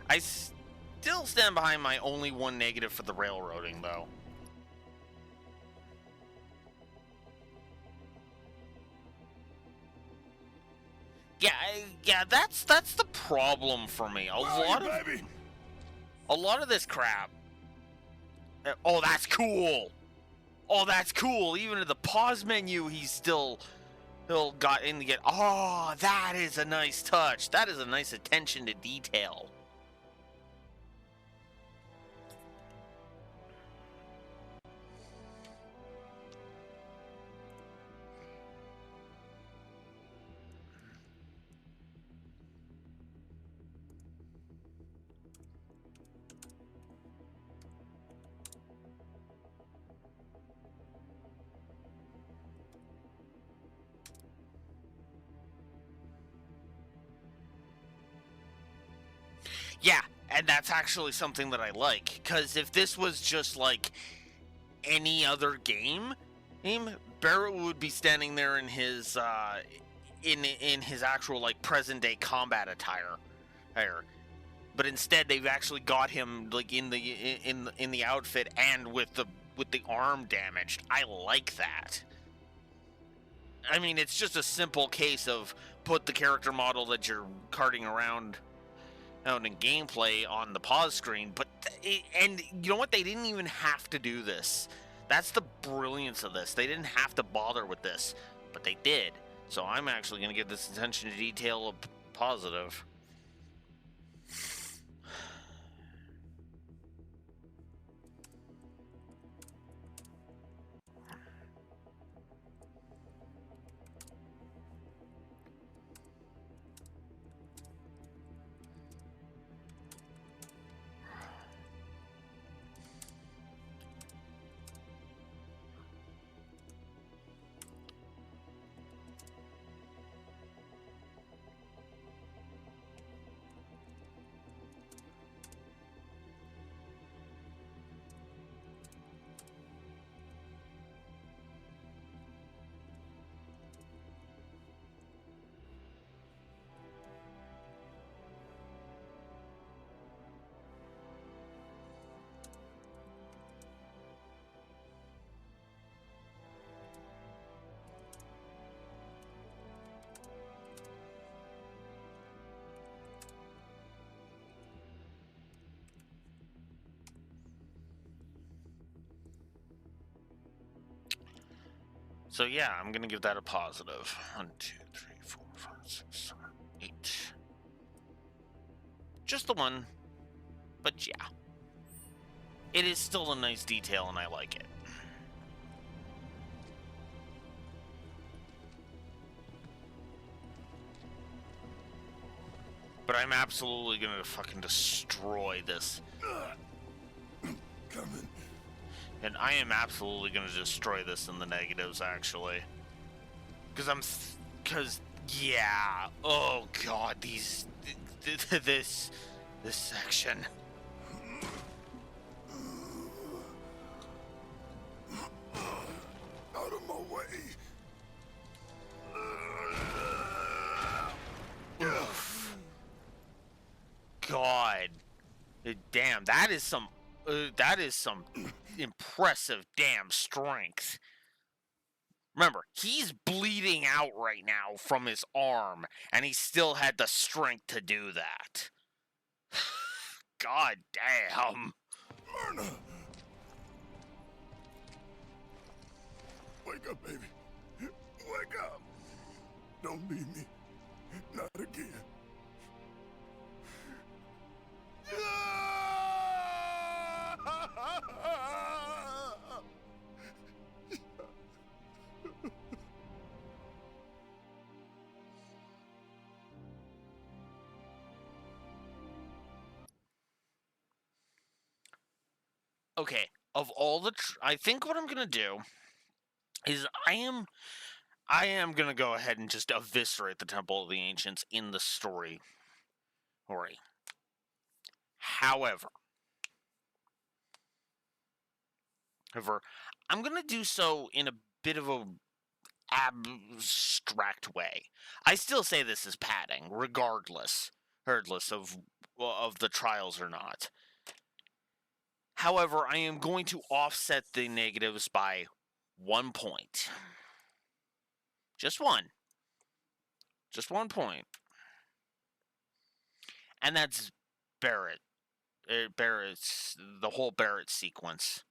I still stand behind my only one negative for the railroading, though. Yeah, that's the problem for me. A lot of this crap. Oh, that's cool. Oh, that's cool. Even in the pause menu, he'll got in to get. Oh, that is a nice touch. That is a nice attention to detail. Yeah, and that's actually something that I like, because if this was just like any other game, Barrett would be standing there in his in his actual like present day combat attire. But instead they've actually got him like in the outfit and with the arm damaged. I like that. I mean, it's just a simple case of put the character model that you're carting around out in gameplay on the pause screen, but and you know what, they didn't even have to do this. That's the brilliance of this. They didn't have to bother with this, but they did. So I'm actually going to give this attention to detail a positive. So yeah, I'm gonna give that a positive. 1, 2, 3, 4, 5, 6, 7, 8. Just the one, but yeah. It is still a nice detail and I like it. But I'm absolutely gonna fucking destroy this. Coming. And I am absolutely going to destroy this in the negatives, actually. Because yeah. Oh, God, this damn, that is some impressive damn strength. Remember, he's bleeding out right now from his arm, and he still had the strength to do that. God damn. Myrna! Wake up, baby. Wake up. Don't leave me. Not again. Okay, of all the I think what I'm going to do is I am going to go ahead and just eviscerate the Temple of the Ancients in the story. However, I'm going to do so in a bit of a abstract way. I still say this is padding, regardless of the trials or not. However, I am going to offset the negatives by 1 point. Just one. Just 1 point. And that's Barrett. Barrett's the whole Barrett sequence.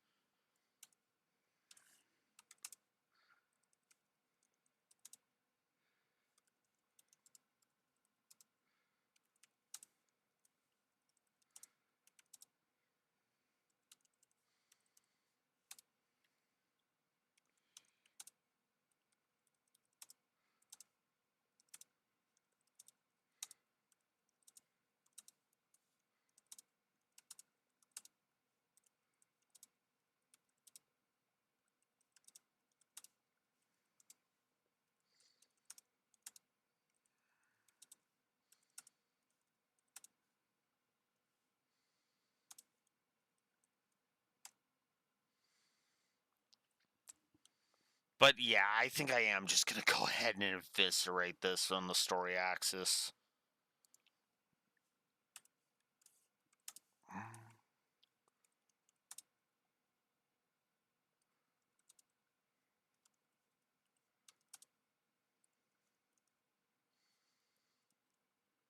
But yeah, I think I am just going to go ahead and eviscerate this on the story axis.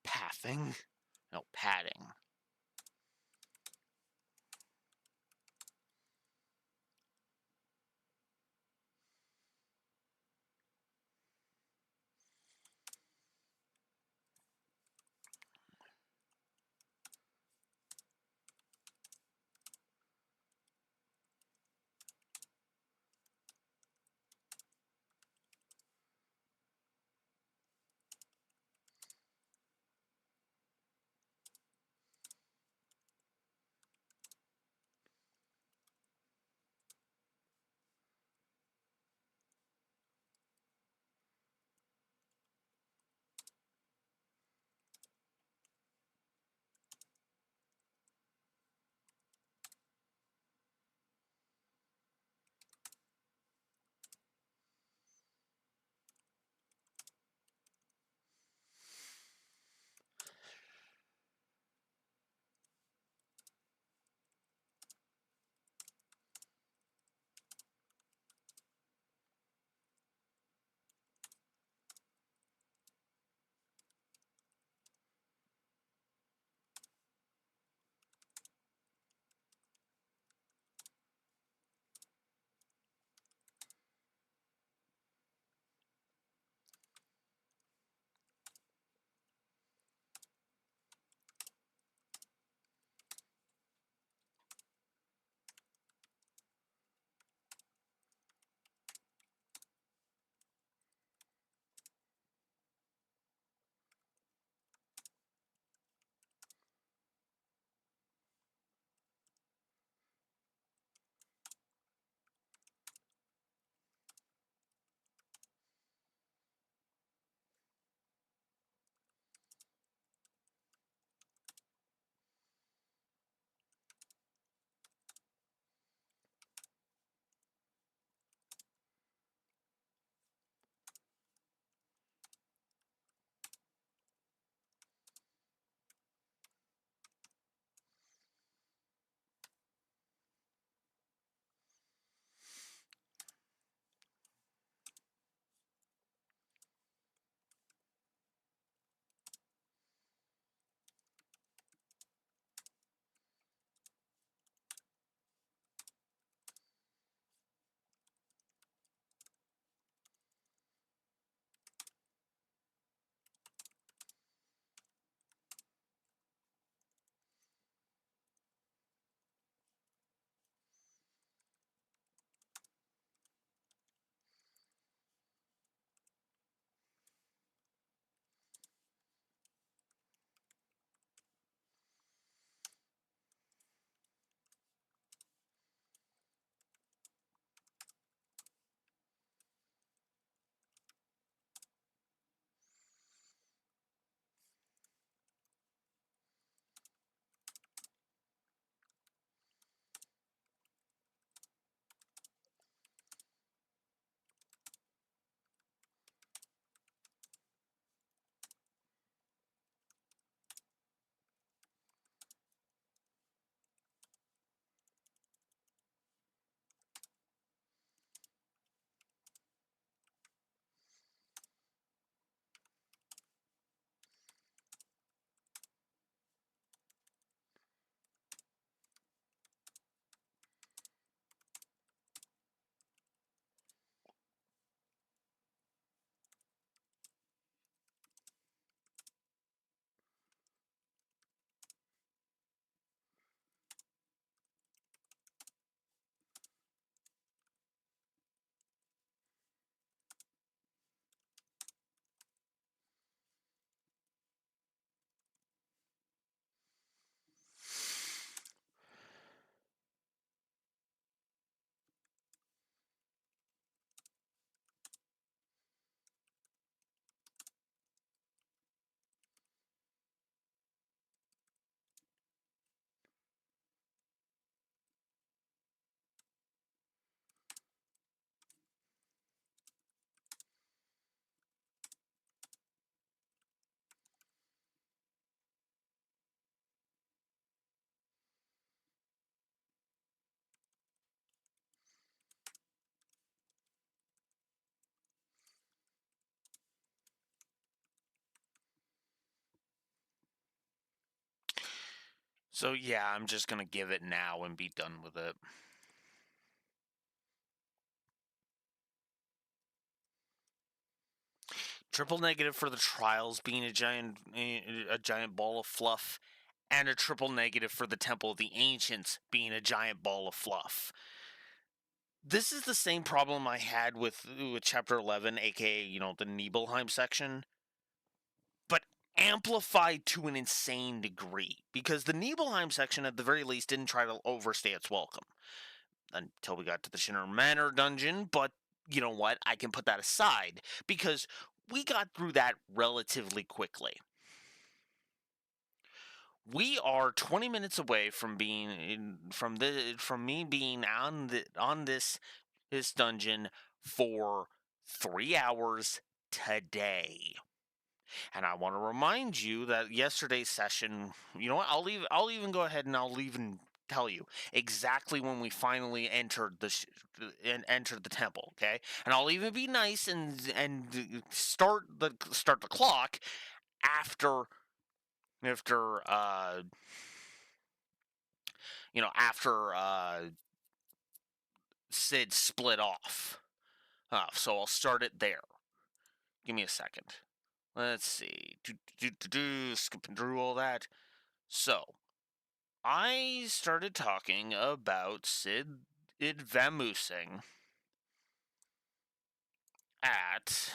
Pathing? No, padding. So yeah, I'm just gonna give it now and be done with it. Triple negative for the trials being a giant ball of fluff, and a triple negative for the Temple of the Ancients being a giant ball of fluff. This is the same problem I had with Chapter 11, aka, the Nibelheim section, but amplified to an insane degree, because the Nibelheim section, at the very least, didn't try to overstay its welcome until we got to the Shinra Manor dungeon, but you know what? I can put that aside, because we got through that relatively quickly. We are 20 minutes away from from me being on this dungeon for 3 hours today. And I want to remind you that yesterday's session, you know what? I'll even go ahead and I'll even tell you exactly when we finally entered the temple, okay? And I'll even be nice and start the clock after Sid split off. So I'll start it there. Give me a second. Let's see. Skipping through all that. So, I started talking about Sid vamoosing at...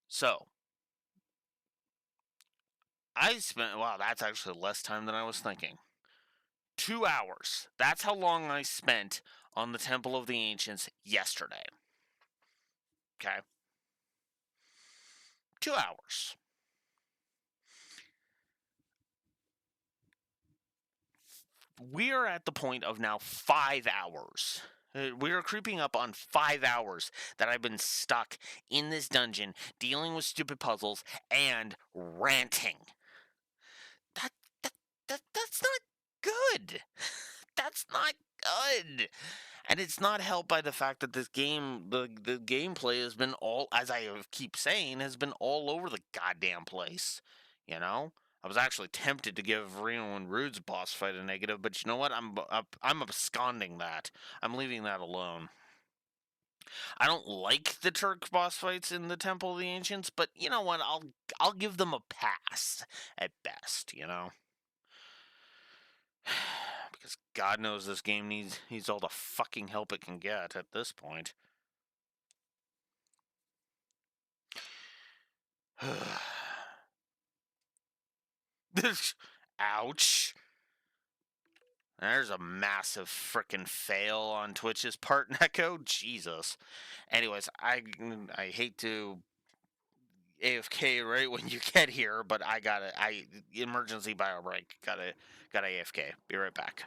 So, I spent... Wow, that's actually less time than I was thinking. 2 hours. That's how long I spent on the Temple of the Ancients yesterday. Okay? 2 hours. We are at the point of now 5 hours. We are creeping up on 5 hours that I've been stuck in this dungeon, dealing with stupid puzzles, and ranting. That's not good. That's not good. And it's not helped by the fact that this game, the gameplay has been all, as I keep saying, has been all over the goddamn place. You know? I was actually tempted to give Reno and Rude's boss fight a negative, but you know what? I'm absconding that. I'm leaving that alone. I don't like the Turk boss fights in the Temple of the Ancients, but you know what? I'll give them a pass at best, you know? Because God knows this game needs all the fucking help it can get at this point. Ouch. There's a massive frickin' fail on Twitch's part, Neko. Jesus. Anyways, I hate to AFK right when you get here, but emergency bio break. Gotta AFK. Be right back.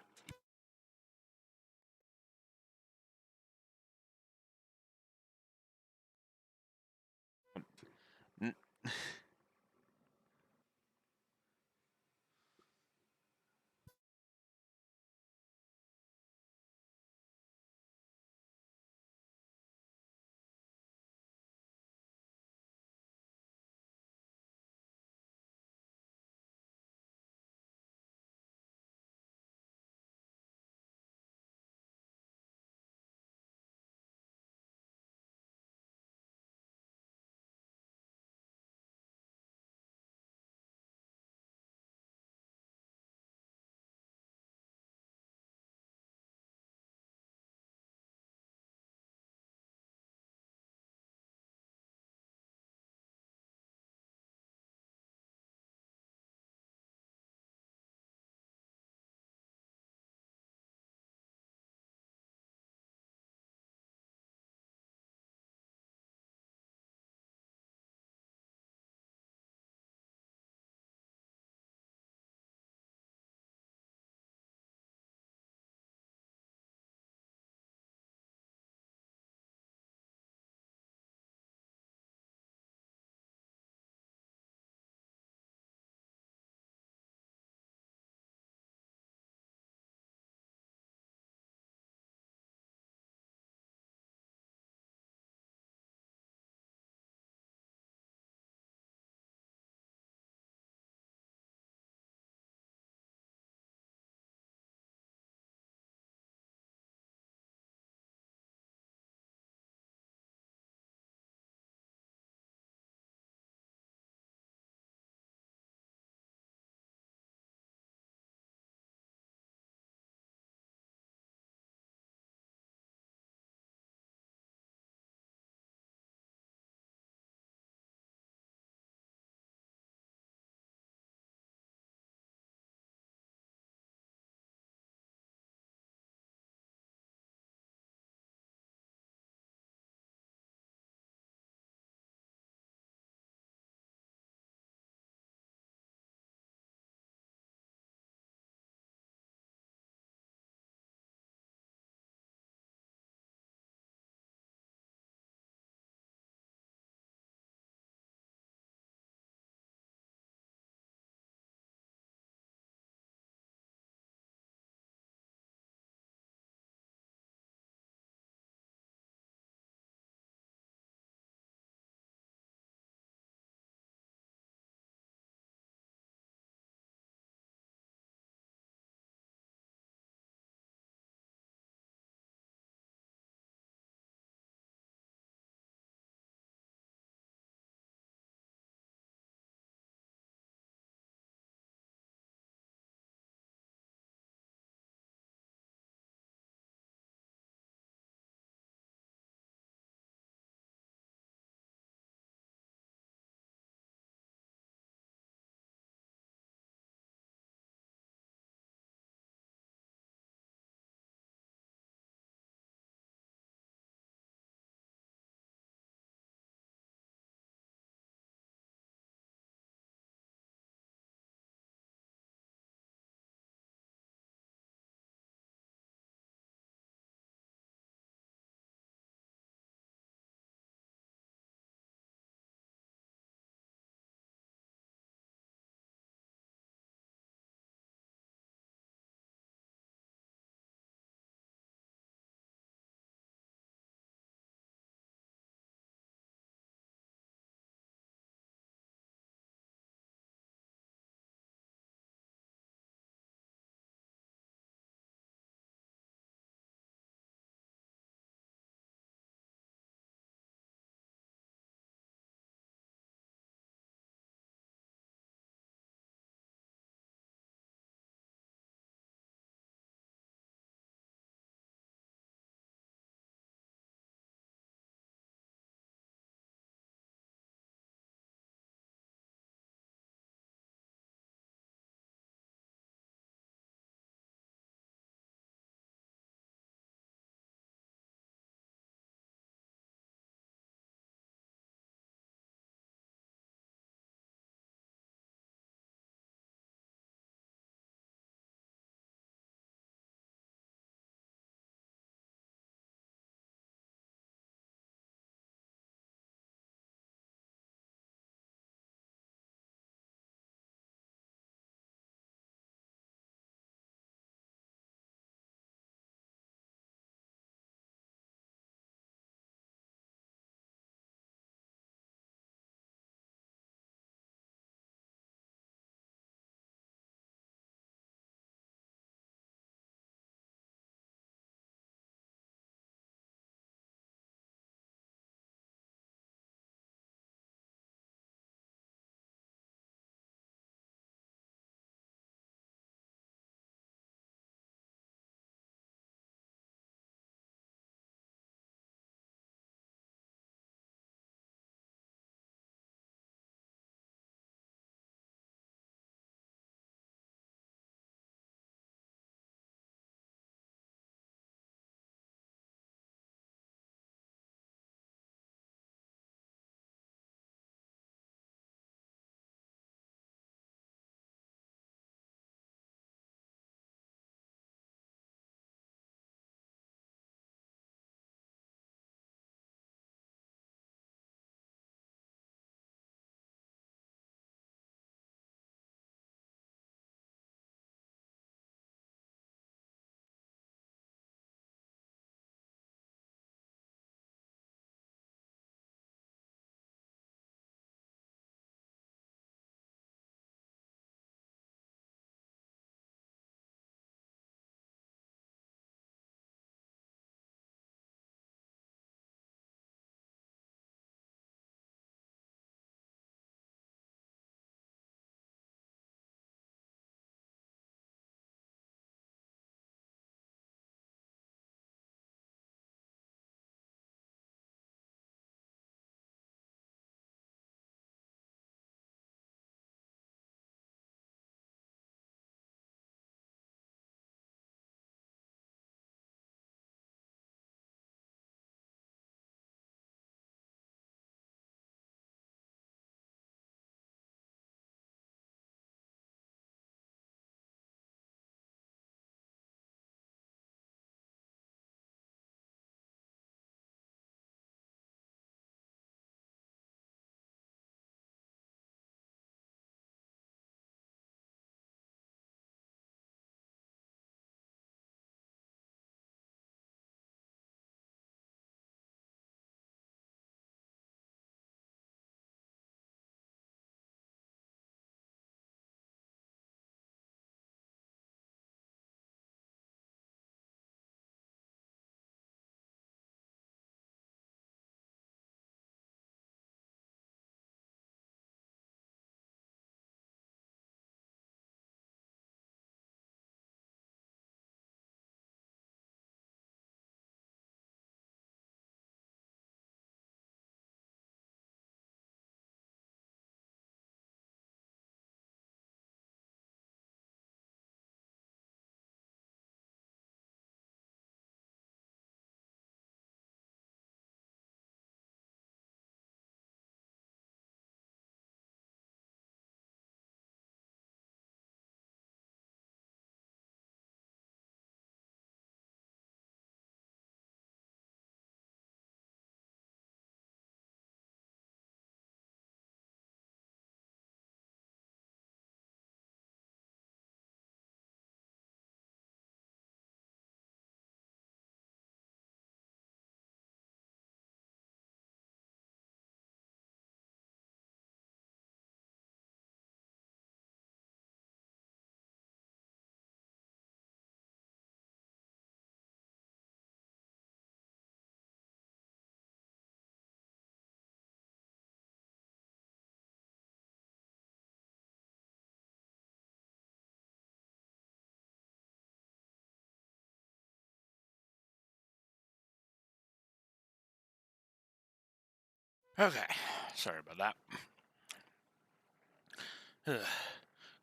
Okay, sorry about that.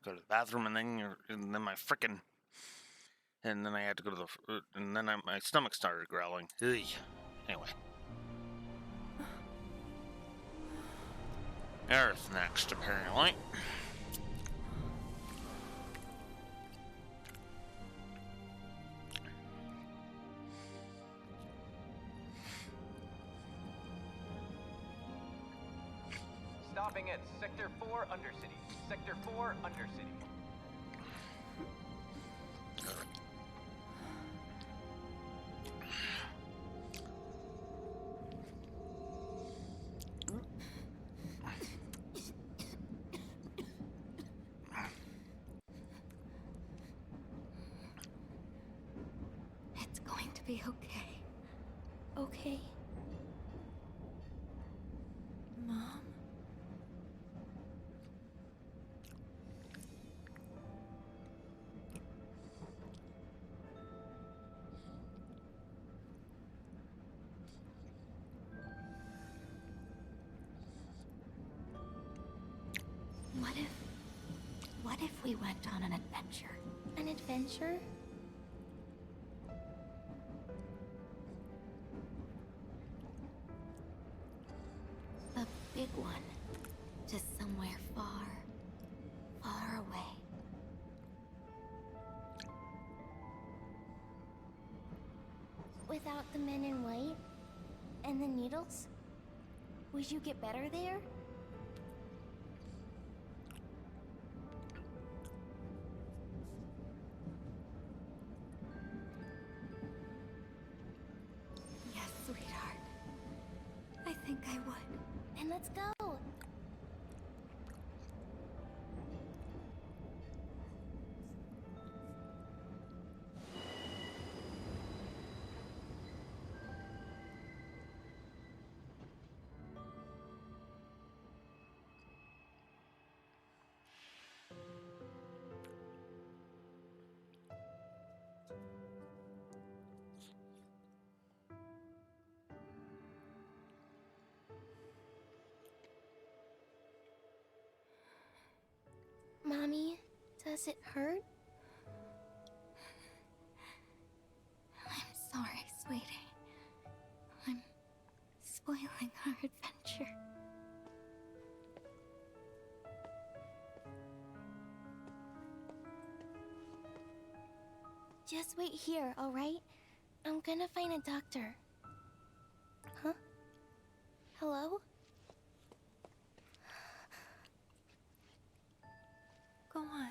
Go to the bathroom and then my frickin', and then I had to go to the, and then my stomach started growling. Ugh. Anyway. Earth next, apparently. Stopping at Sector 4 Undercity. Sector 4 Undercity. It's going to be okay. Okay. Mom? What if we went on an adventure? An adventure? A big one. To somewhere far, far away. Without the men in white? And the needles? Would you get better there? Yes, sweetheart. I think I would. Then let's go. Mommy, does it hurt? I'm sorry, sweetie. I'm spoiling our adventure. Just wait here, alright? I'm gonna find a doctor. Huh? Hello? Go on.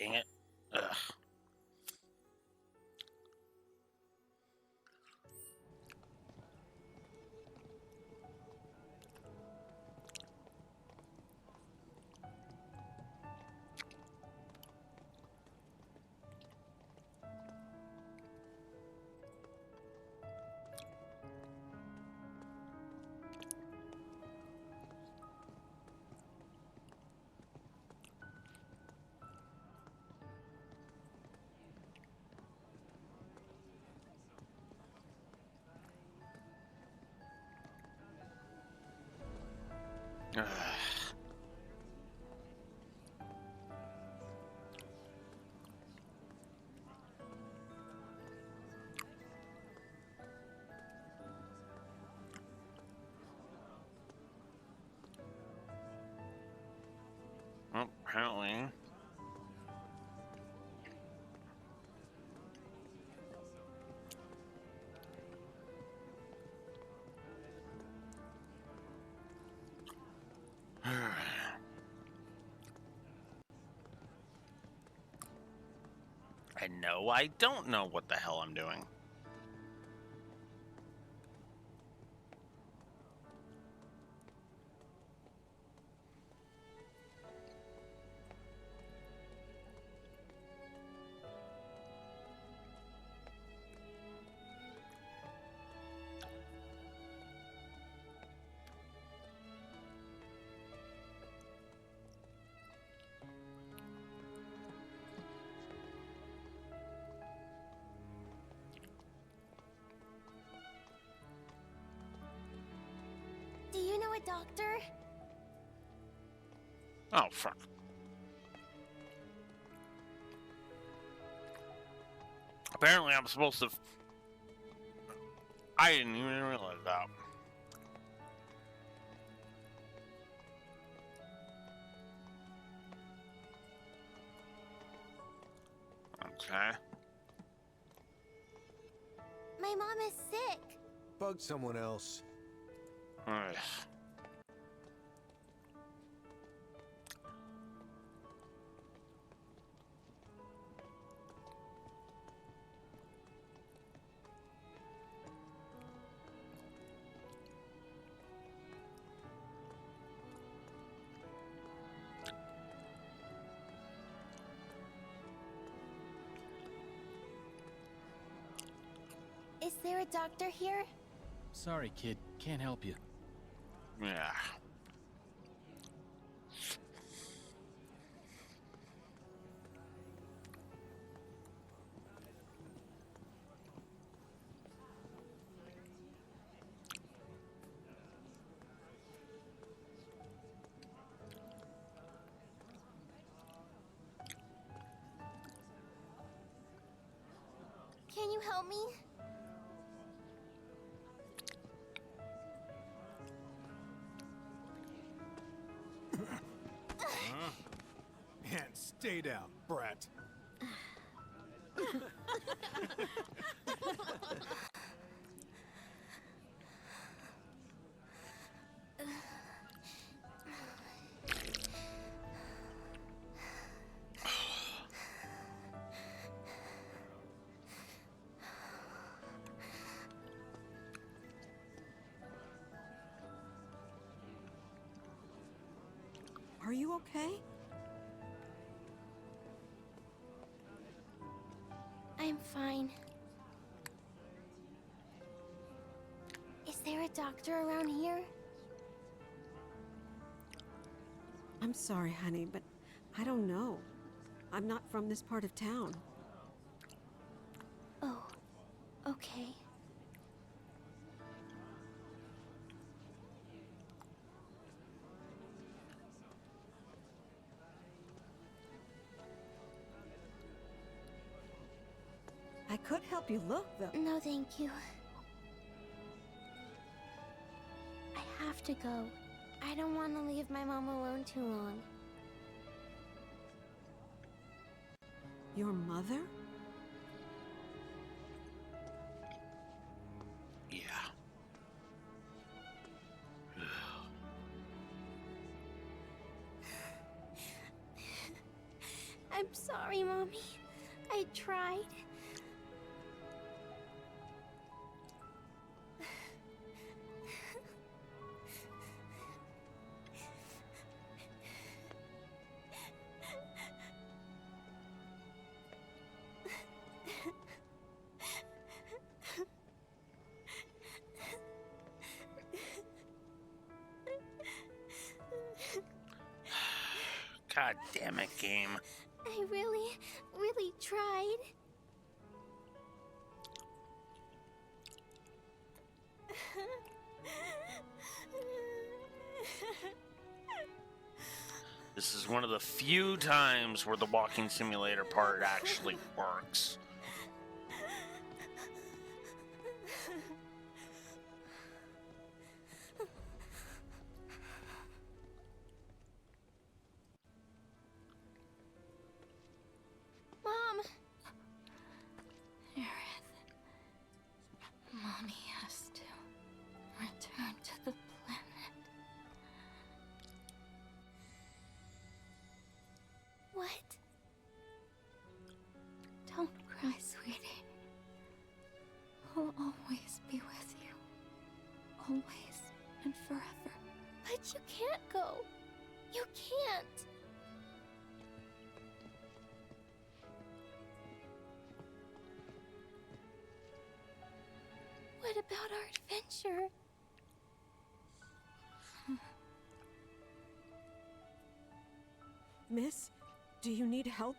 dang it. Ugh. Ugh. Well, apparently. And no, I don't know what the hell I'm doing. Do you know a doctor? Oh, fuck. Apparently I'm supposed to... I didn't even realize that. Okay. My mom is sick. Bug someone else. Alright. Is there a doctor here? Sorry, kid. Can't help you. Yeah. Can you help me? And stay down, brat. Are you okay? I'm fine. Is there a doctor around here? I'm sorry, honey, but I don't know. I'm not from this part of town. Oh, okay. I could help you look, though. No, thank you. I have to go. I don't want to leave my mom alone too long. Your mother? Yeah. I'm I'm sorry, Mommy. I tried. God damn it, game. I really tried. This is one of the few times where the walking simulator part actually works. Mom! Aerith. Mommy has to return to the planet. What? Don't cry, sweetie. I'll always be with you. Always and forever. But you can't go. You can't. What about our adventure? Miss, do you need help?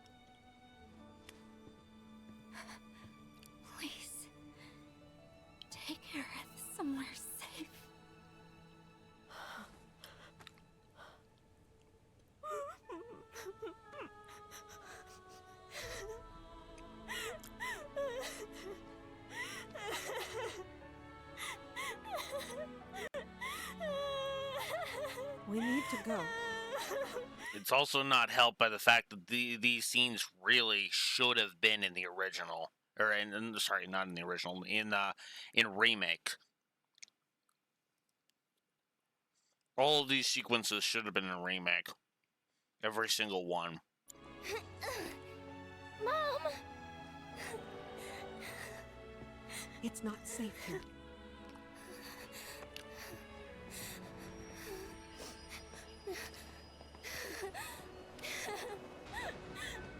Please. Take Aerith somewhere safe. We need to go. It's also not helped by the fact that these scenes really should have been in the original, or sorry, not in the original, in remake. All of these sequences should have been in remake. Every single one. Mom! It's not safe here.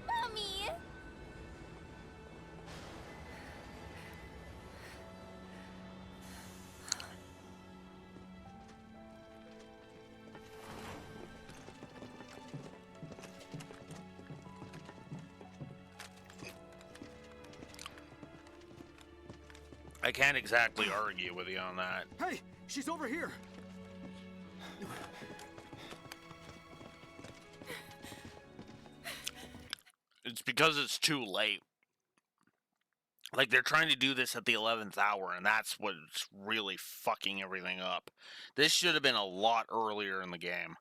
Mommy! I can't exactly argue with you on that. Hey, she's over here. It's because it's too late. Like, they're trying to do this at the 11th hour, and that's what's really fucking everything up. This should have been a lot earlier in the game.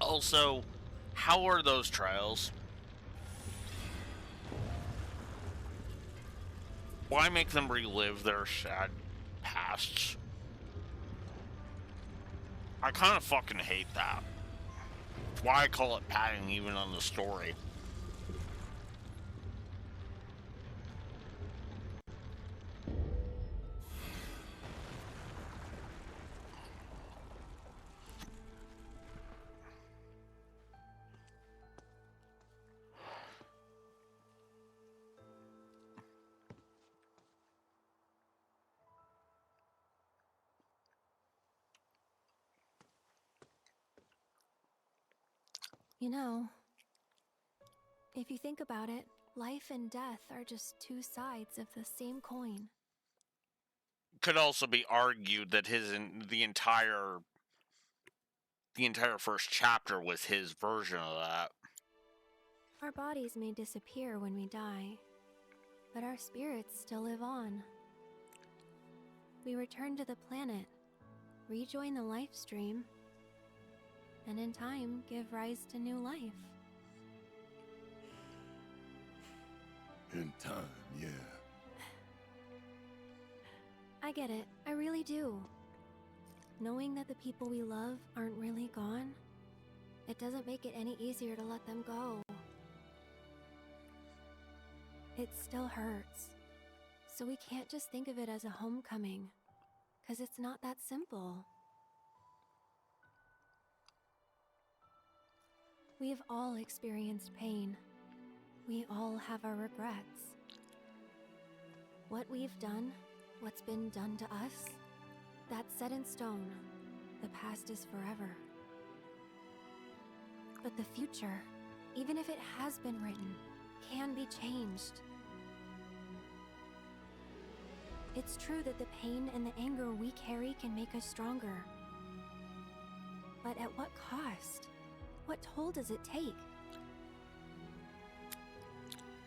Also, how are those trials? Why make them relive their sad pasts? I kind of fucking hate that. It's why I call it padding even on the story. You know, if you think about it, Life and death are just two sides of the same coin. Could also be argued that the entire first chapter was his version of that. Our bodies may disappear when we die, but our spirits still live on. We return to the planet, rejoin the life stream, and in time give rise to new life. In time, yeah. I get it, I really do. Knowing that the people we love aren't really gone, it doesn't make it any easier to let them go. It still hurts. So we can't just think of it as a homecoming, 'cause it's not that simple. We've all experienced pain. We all have our regrets. What we've done, what's been done to us, that's set in stone. The past is forever. But the future, even if it has been written, can be changed. It's true that the pain and the anger we carry can make us stronger. But at what cost? What toll does it take?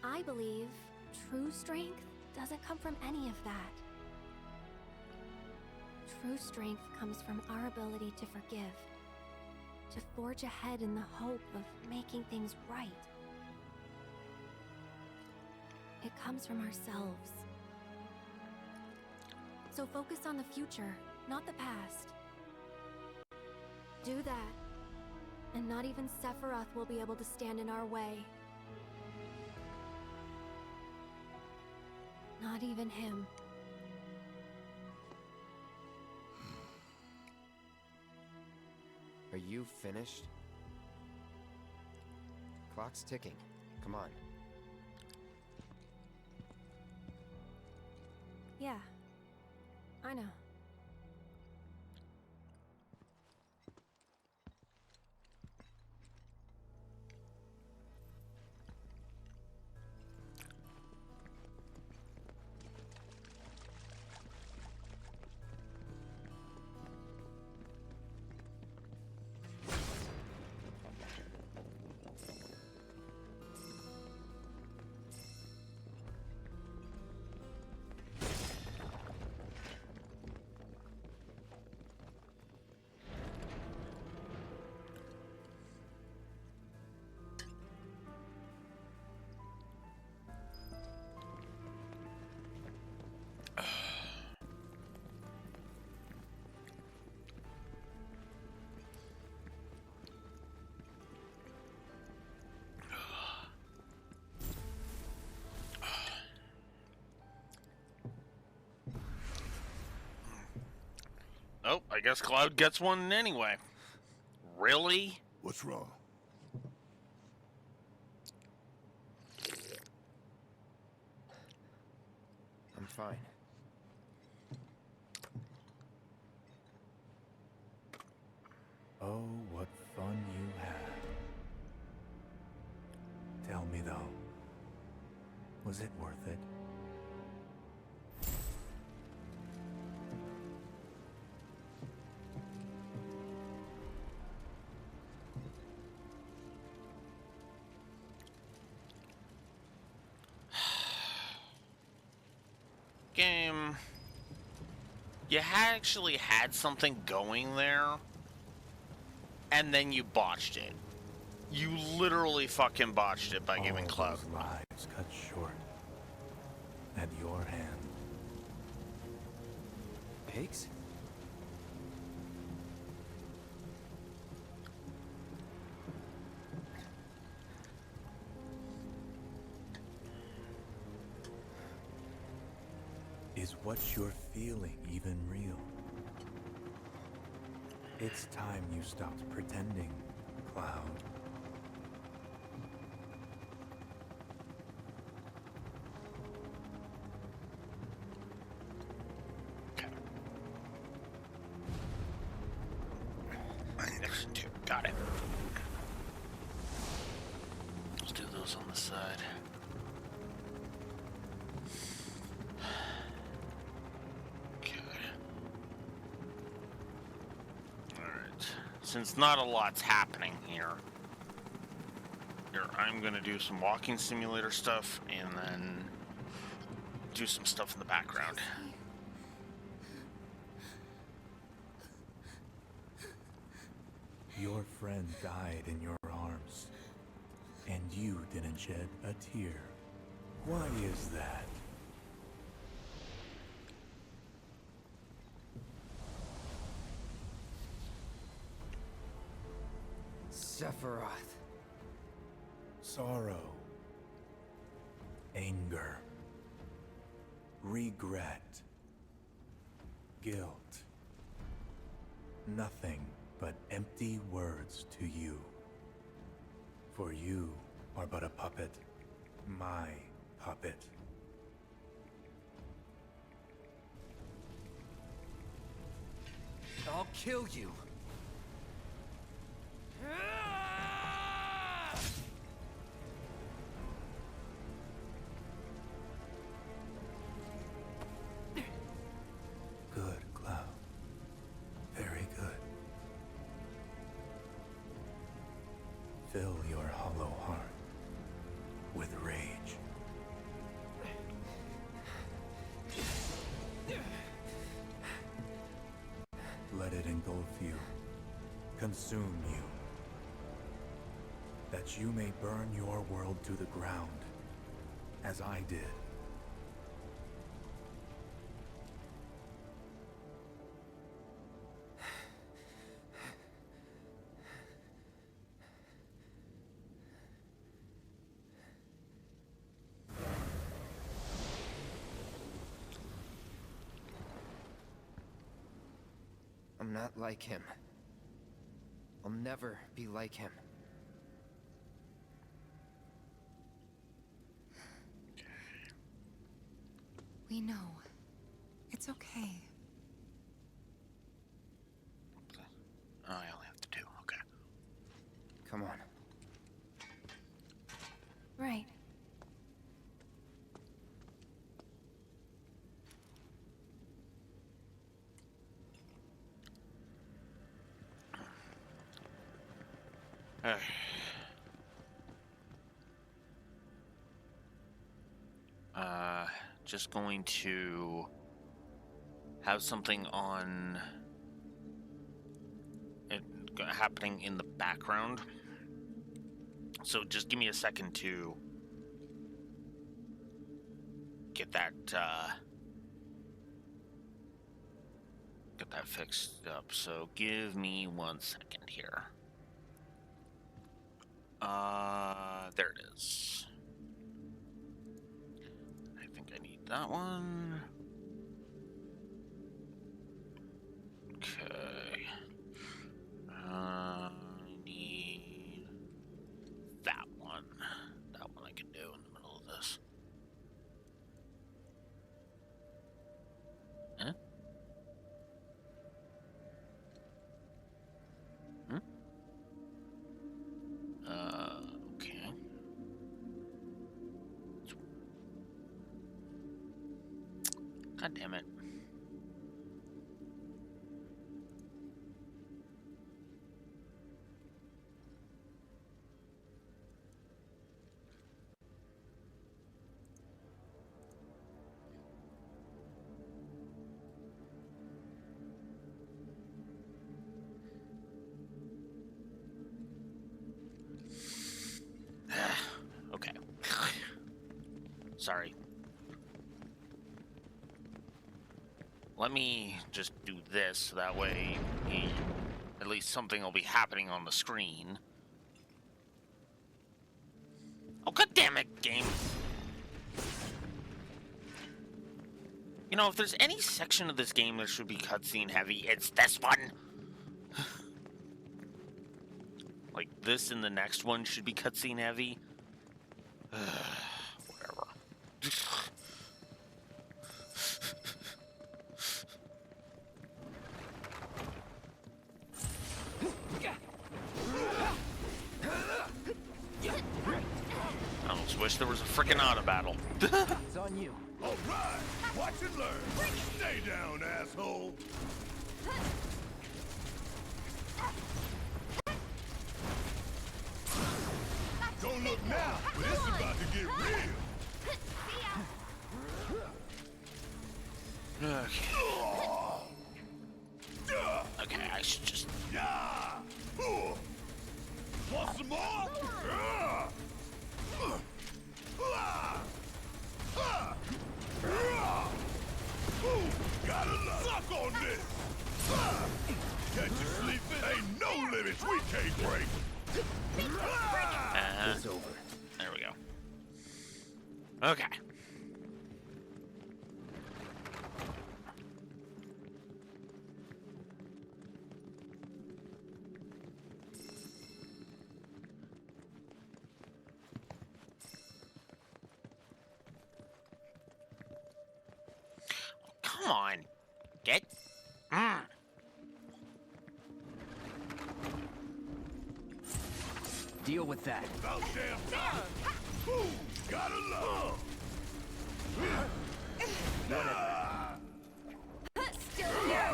I believe true strength doesn't come from any of that. True strength comes from our ability to forgive, to forge ahead in the hope of making things right. It comes from ourselves. So focus on the future, not the past. Do that, and not even Sephiroth will be able to stand in our way. Not even him. Are you finished? Clock's ticking. Come on. Yeah, I know. Oh, I guess Cloud gets one anyway. Really? What's wrong? I'm fine. Oh, what fun you had. Tell me though, was it worth it? Game. You actually had something going there, and then you botched it. You literally fucking botched it by giving Cloud. Those lives cut short at your hand. Pigs? Is what you're feeling even real? It's time you stopped pretending, Cloud. Got it. Let's do those on the side. since not a lot's happening here, I'm gonna do some walking simulator stuff and then do some stuff in the background. Your friend died in your arms, and you didn't shed a tear. Why is that? Sephiroth. Sorrow. Anger. Regret. Guilt. Nothing but empty words to you. For you are but a puppet. My puppet. I'll kill you. Good, Cloud. Very good. Fill your hollow heart with rage. Let it engulf you, consume you, that you may burn your world to the ground, as I did. I'm not like him. I'll never be like him. We know. It's okay. Oh, I only have to do. Okay. Come on. Right. Just going to have something on it happening in the background. So just give me a second to get that fixed up. So give me 1 second here. There it is. I think I need that one. Okay. I need that one. That one I can do in the middle of this. Huh? Okay. God damn it. Okay. Sorry. Let me just do this so that way at least something will be happening on the screen. Oh, god damn it, game. You know, if there's any section of this game that should be cutscene heavy, it's this one. Like, this and the next one should be cutscene heavy. Whatever. I almost wish there was a frickin' auto battle. It's on you. All right, watch and learn. Stay down, asshole. Now, this is about to get real. Okay, I should just... Yeah. Want some more? Gotta suck on this. Catch you sleeping? Ain't no limits we can't break. It's over. There we go. Okay. Come on. Get. Deal with that. About damn time. Ooh, gotta love. Still here.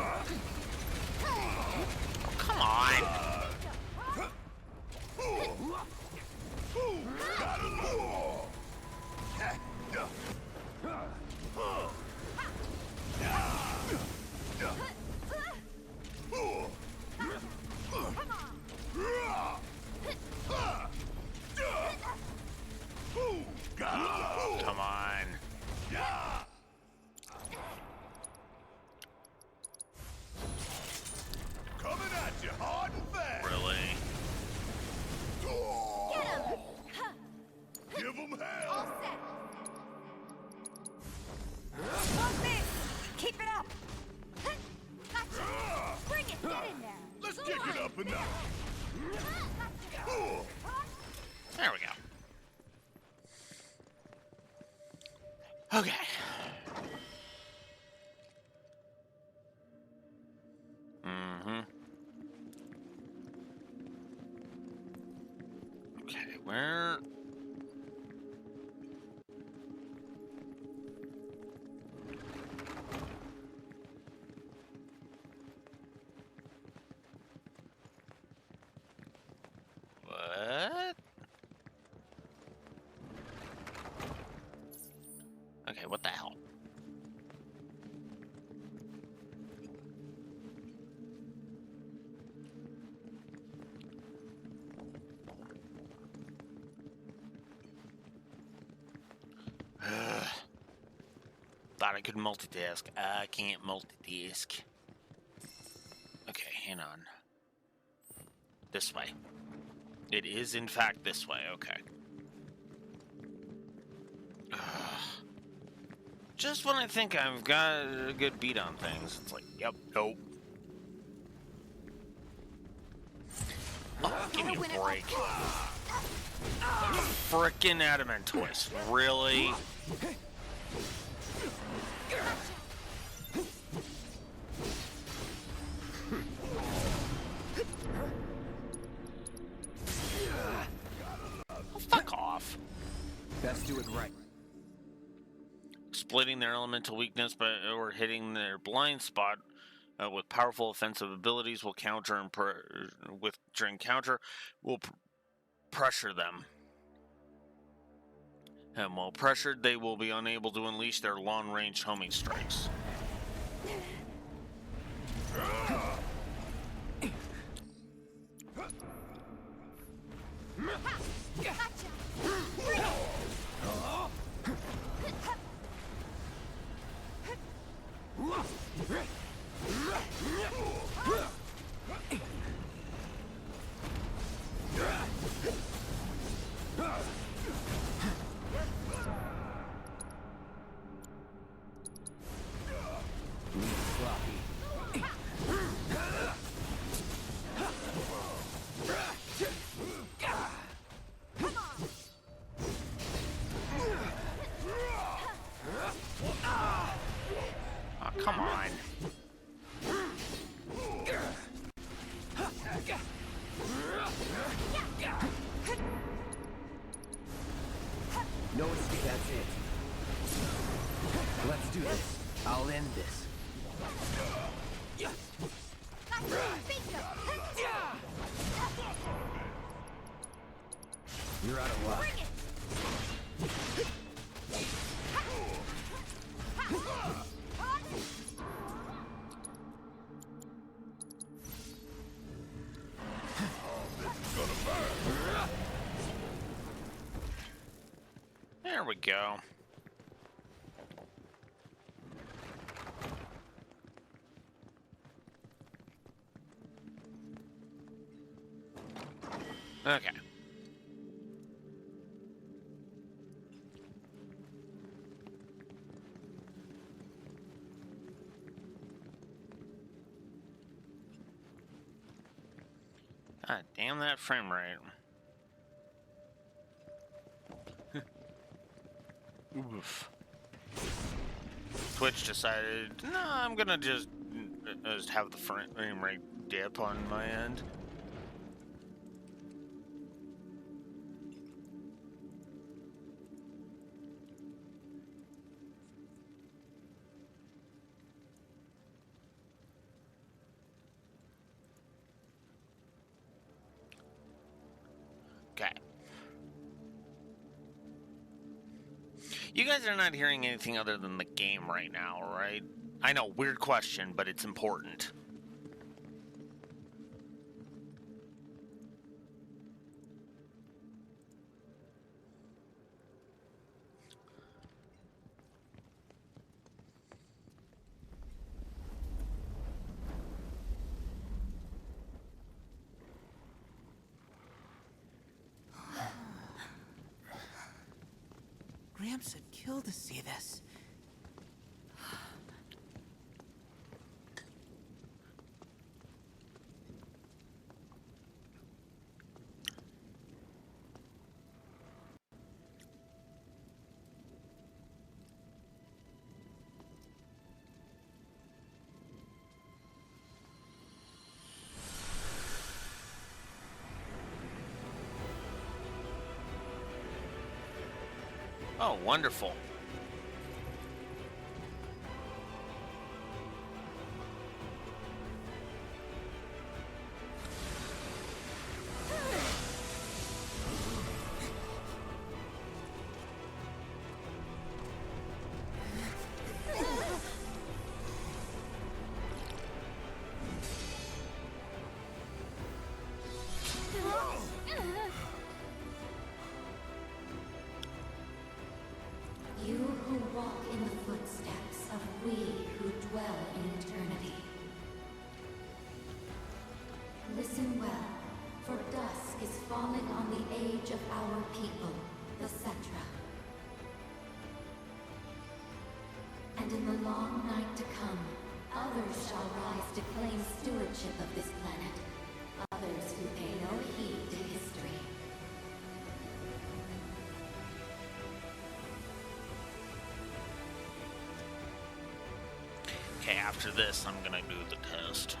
Oh, come on. Gotta love. Come on. Coming at you hard and fast. Really? Give them hell. Love this. Keep it up. Gotcha. Bring it. Get in there. Let's kick it up a notch. There we go. Okay. Okay, where? What? Okay, what the hell? Thought I could multitask. I can't multitask. Okay, hang on. This way. It is, in fact, this way. Okay. Just when I think I've got a good beat on things, it's like, yep, nope. Oh, give me a break. Frickin' adamant twist. Really? Oh, fuck off. Best do it right. Exploiting their elemental weakness or hitting their blind spot with powerful offensive abilities will counter and during counter will pressure them. And while pressured, they will be unable to unleash their long-range homing strikes. Come on. No escape, that's it. Let's do this. I'll end this. You're out of luck. There we go. Okay. God damn that frame rate. Oof. Twitch decided, no, I'm gonna just have the frame rate dip on my end. Okay. You guys are not hearing anything other than the game right now, right? I know, weird question, but it's important. Gramps would kill to see this. Oh, wonderful. You who walk in the footsteps of we who dwell in eternity. Listen well, for dusk is falling on the age of our people, the Cetra. And in the long night to come, others shall rise to claim stewardship of this planet. Others who pay no heed to history. Okay, after this, I'm gonna do the test.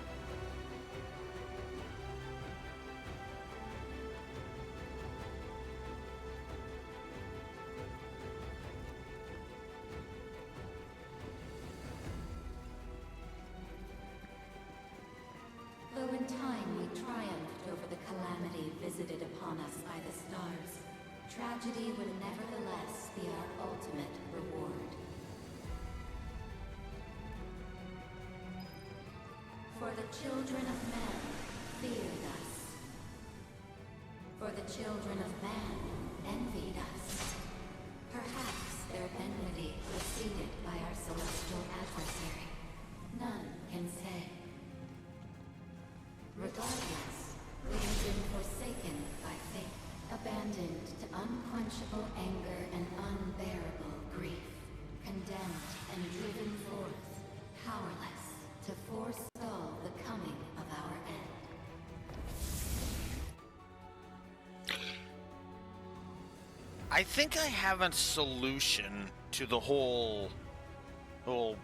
Though in time we triumphed over the calamity visited upon us by the stars, tragedy would nevertheless be our ultimate reward. For the children of man feared us. For the children of man envied us. Perhaps their enmity was seated by our celestial adversary. None can say. Regardless, we have been forsaken by fate, abandoned to unquenchable anger and unbearable grief, condemned and driven forth, powerless to forestall the coming of our end. I think I have a solution to the whole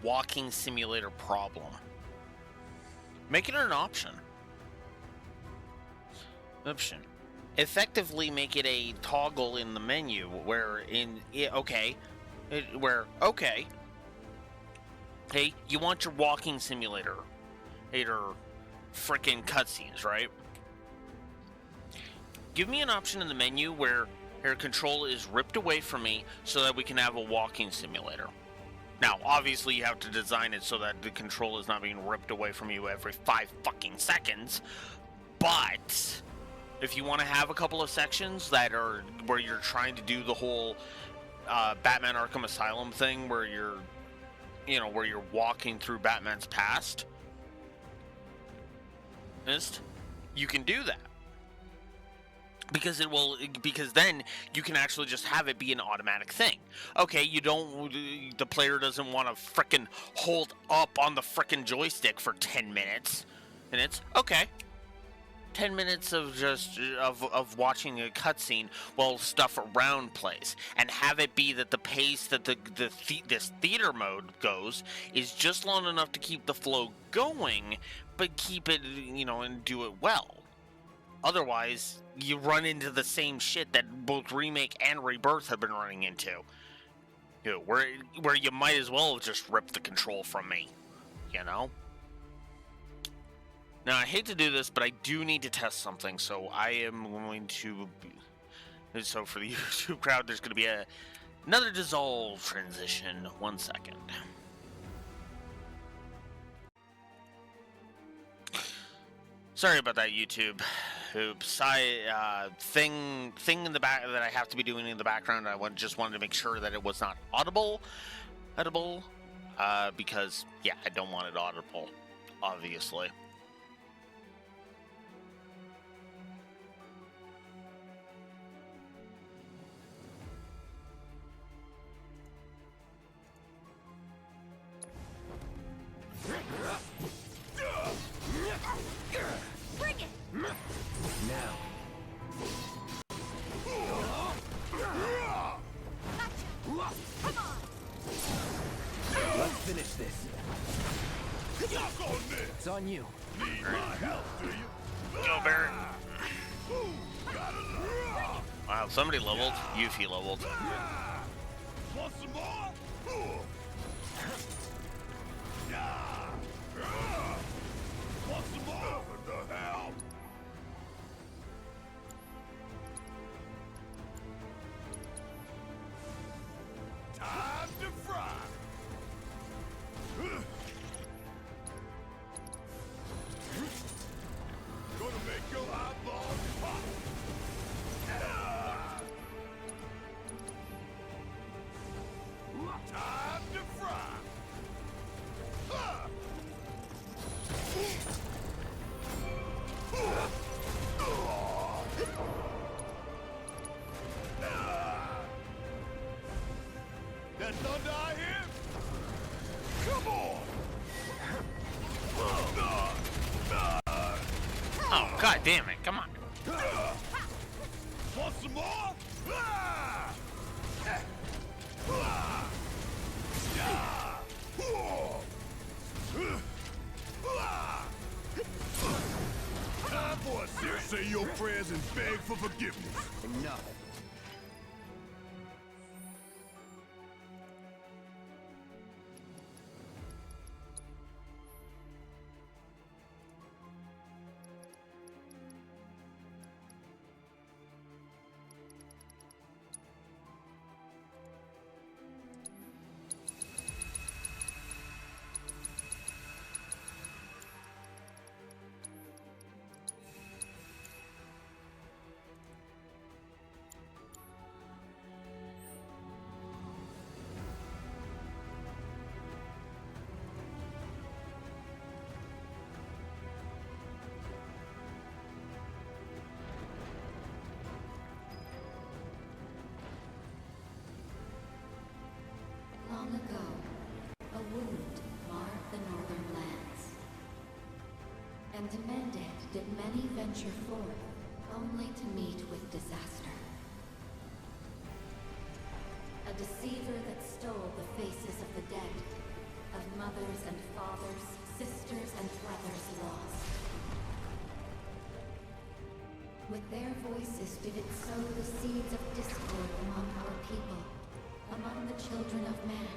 walking simulator problem. Make it an option. Effectively make it a toggle in the menu where hey, you want your walking simulator frickin' cutscenes, right? Give me an option in the menu where Her control is ripped away from me so that we can have a walking simulator. Now, obviously, you have to design it so that the control is not being ripped away from you every 5 fucking seconds. But if you want to have a couple of sections that are where you're trying to do the whole Batman Arkham Asylum thing, where you're walking through Batman's past, you can do that. Because then you can actually just have it be an automatic thing. Okay, the player doesn't want to frickin' hold up on the frickin' joystick for 10 minutes. And it's, okay, 10 minutes of just, of watching a cutscene while stuff around plays. And have it be that the pace that this theater mode goes is just long enough to keep the flow going, but keep it, and do it well. Otherwise, you run into the same shit that both Remake and Rebirth have been running into. Where you might as well have just ripped the control from me, Now, I hate to do this, but I do need to test something, so I am going to... So for the YouTube crowd, there's going to be another dissolve transition. 1 second. Sorry about that, YouTube. Oops. Thing in the back that I have to be doing in the background. I just wanted to make sure that it was not audible, because I don't want it audible, obviously. Bring it! Now. Come on! Let's finish this. It's on you. Need my help, do you? Go, Barrett. Wow, somebody leveled. Yuffie leveled. Want some more? Want some more? What the hell? Time to fry. Gonna make your eyeballs pop. Time to fry. That thunder I hear? Come on! Oh, god damn it, come on. Want some more? Time for a sit, say your prayers and beg for forgiveness. Enough. Long ago, a wound marred the northern lands. And to mend it did many venture forth, only to meet with disaster. A deceiver that stole the faces of the dead, of mothers and fathers, sisters and brothers lost. With their voices did it sow the seeds of discord among our people, among the children of man.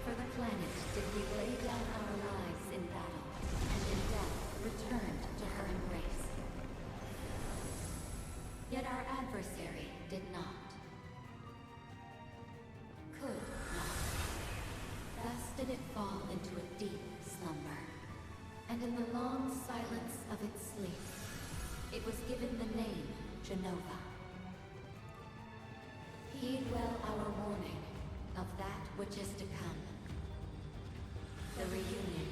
For the planet did we lay down our lives in battle, and in death returned to her embrace. Yet our adversary did not. Could not. Thus did it fall into a deep slumber. And in the long silence of its sleep, it was given the name Genova. Heed well our warning of that which is to come. The reunion.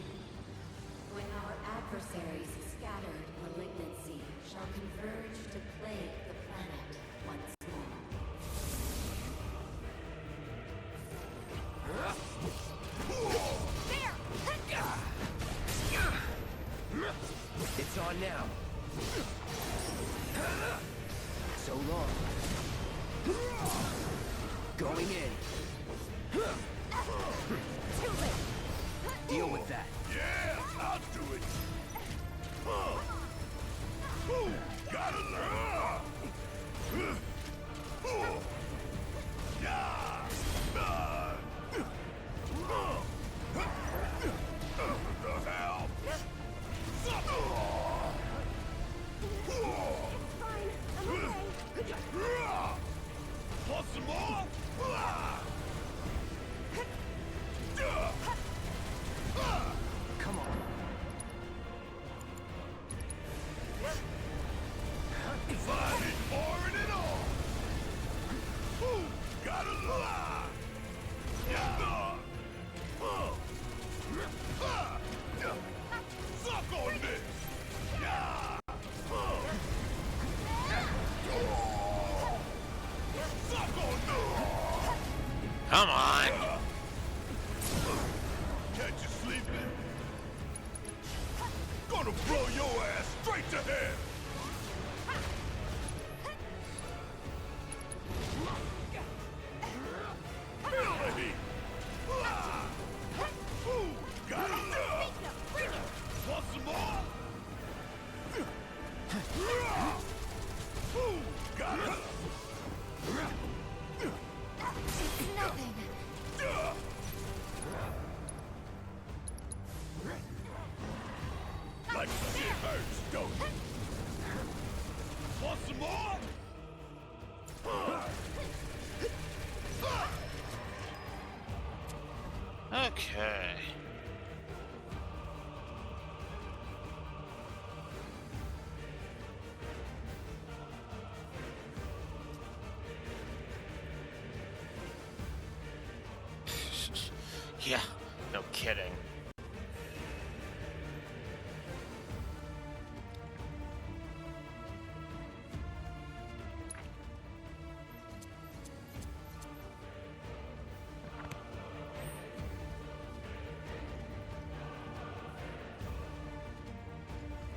When our adversaries scattered malignancy shall converge to plague the planet once more. It's on now. So long. Going in. Too late. Deal with that. Yeah, I'll do it. Gotta learn. Yeah. What the hell? Want some more? Come on. Fighting, pouring it on. Gotta lie. Suck on this. Suck on this. Come on. Catch you sleeping. Gonna blow your ass straight to hell. Feel the heat. Got enough. Want some more? Got enough. It's nothing. Like shit hurts, don't it? Want some more? Okay. Yeah, no kidding.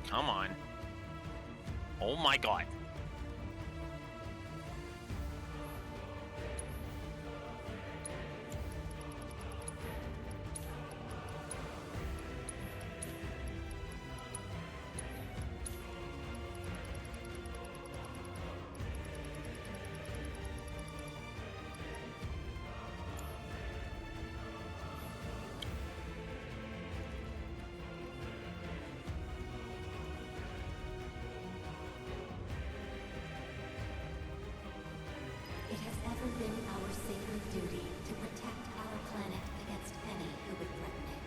Come on. Oh my god. It has ever been our sacred duty to protect our planet against any who would threaten it.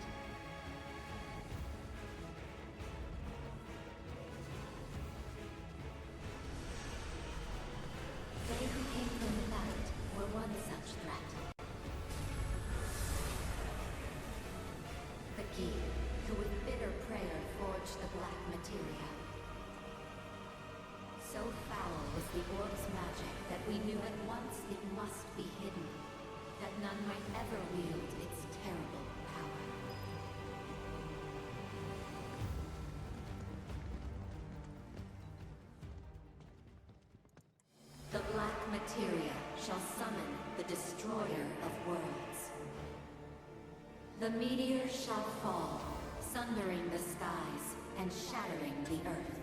They who came from without were one such threat. The Key, who with bitter prayer forged the black materia. So foul was the orb's magic that we knew at once it must be hidden, that none might ever wield its terrible power. The black materia shall summon the destroyer of worlds. The meteor shall fall, sundering the skies and shattering the earth.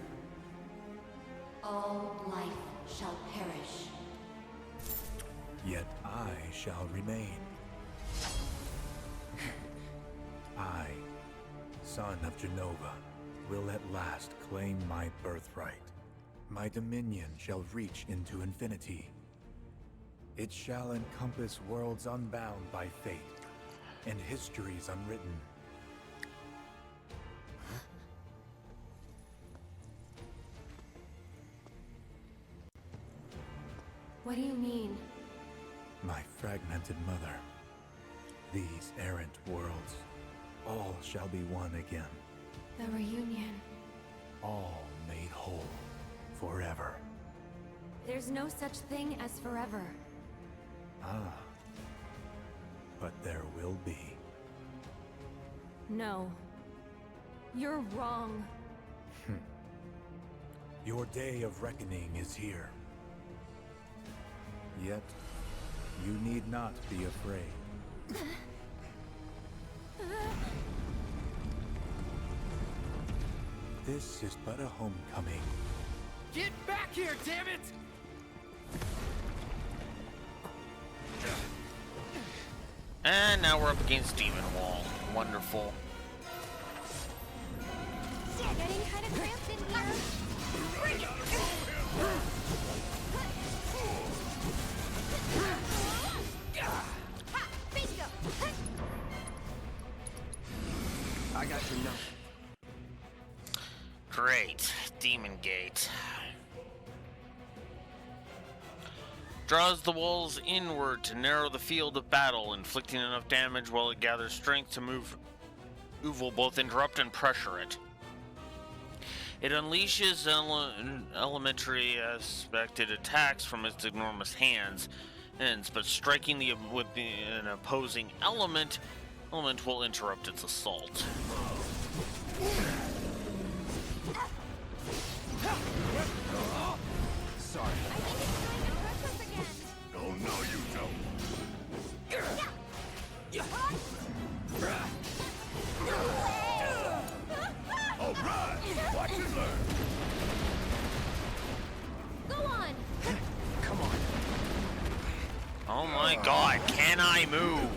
All life shall perish. Yet I shall remain. I, son of Genova, will at last claim my birthright. My dominion shall reach into infinity. It shall encompass worlds unbound by fate, and histories unwritten. What do you mean? My fragmented mother. These errant worlds, all shall be one again. The reunion. All made whole, forever. There's no such thing as forever. Ah. But there will be. No. You're wrong. Your day of reckoning is here. Yet, you need not be afraid. This is but a homecoming. Get back here, damn it! And now we're up against Demon Wall. Wonderful. Getting kind of cramped in here. Bring it! Ha! Bingo! I got your number. Great. Demon Gate. Draws the walls inward to narrow the field of battle, inflicting enough damage while it gathers strength to move. Will both interrupt and pressure it. It unleashes elementary aspected attacks from its enormous hands, but striking an opposing element will interrupt its assault. Sorry. Oh, no, you don't. All right, watch and learn. Go on! Come on. Oh my god, can I move?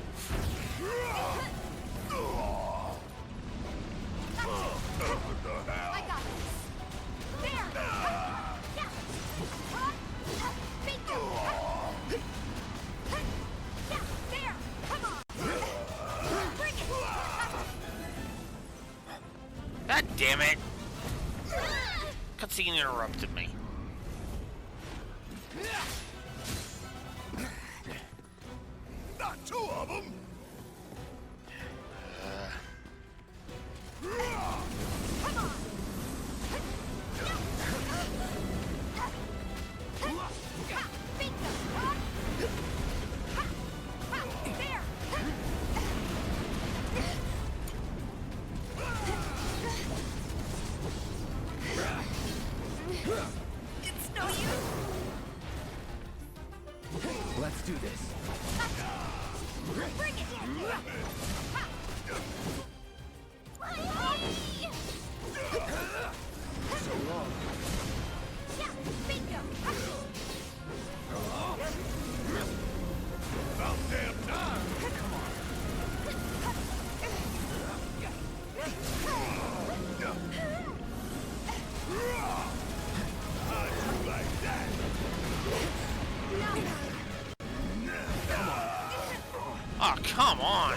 I got this. There! Yeah! Bingo! Yeah, there! Come on! Bring it! God damn it! Cutscene interrupted me. Not two of them. Come on! Bingo! There! It's no use! Let's do this. Bring it! So long. Yeah, bingo! About damn time. Come on. How'd you like that? Oh, come on!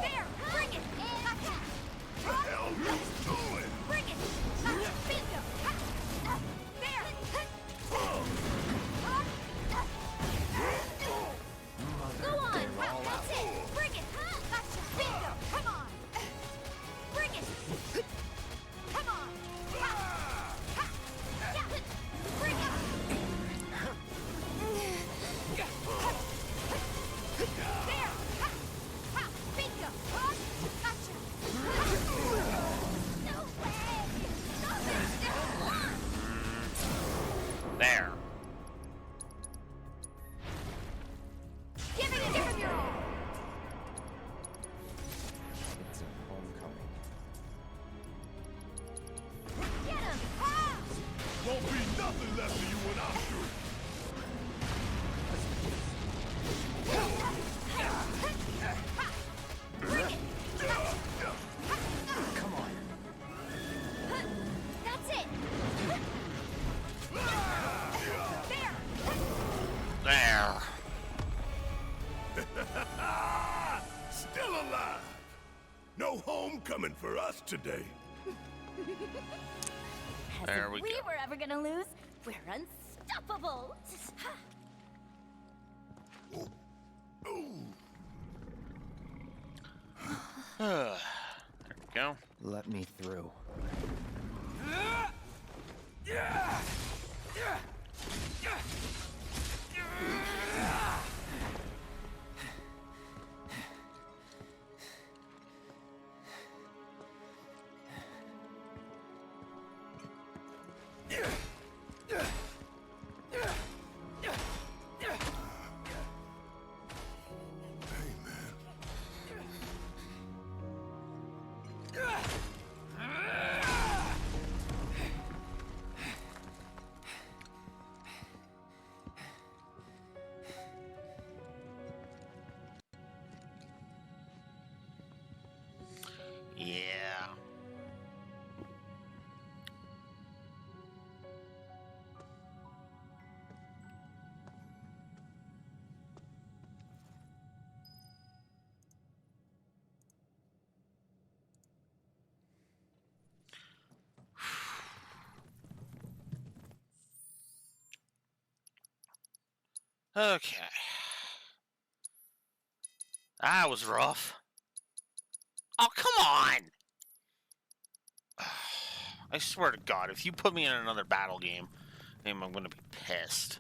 There! Bring it! The hell you doing? Bring it! Bingo! There! Go on! That's it! Bring it! Gotcha! Bingo! Come on! Bring it! Come on! Yeah! Bring it! coming for us today. As There if we we go. were ever gonna lose, we're unstoppable. There we go. Let me through. Yeah. Okay. That was rough. Oh, come on! I swear to God, if you put me in another battle game, I'm gonna be pissed.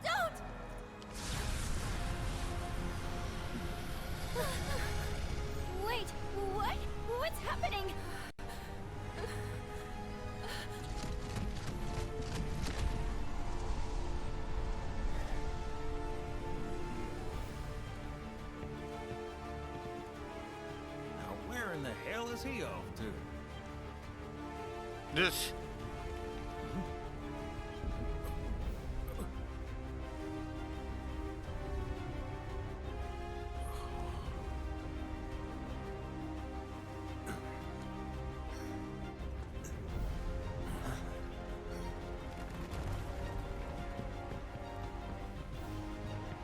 Don't! Wait, what? What's happening? Now where in the hell is he off to? This.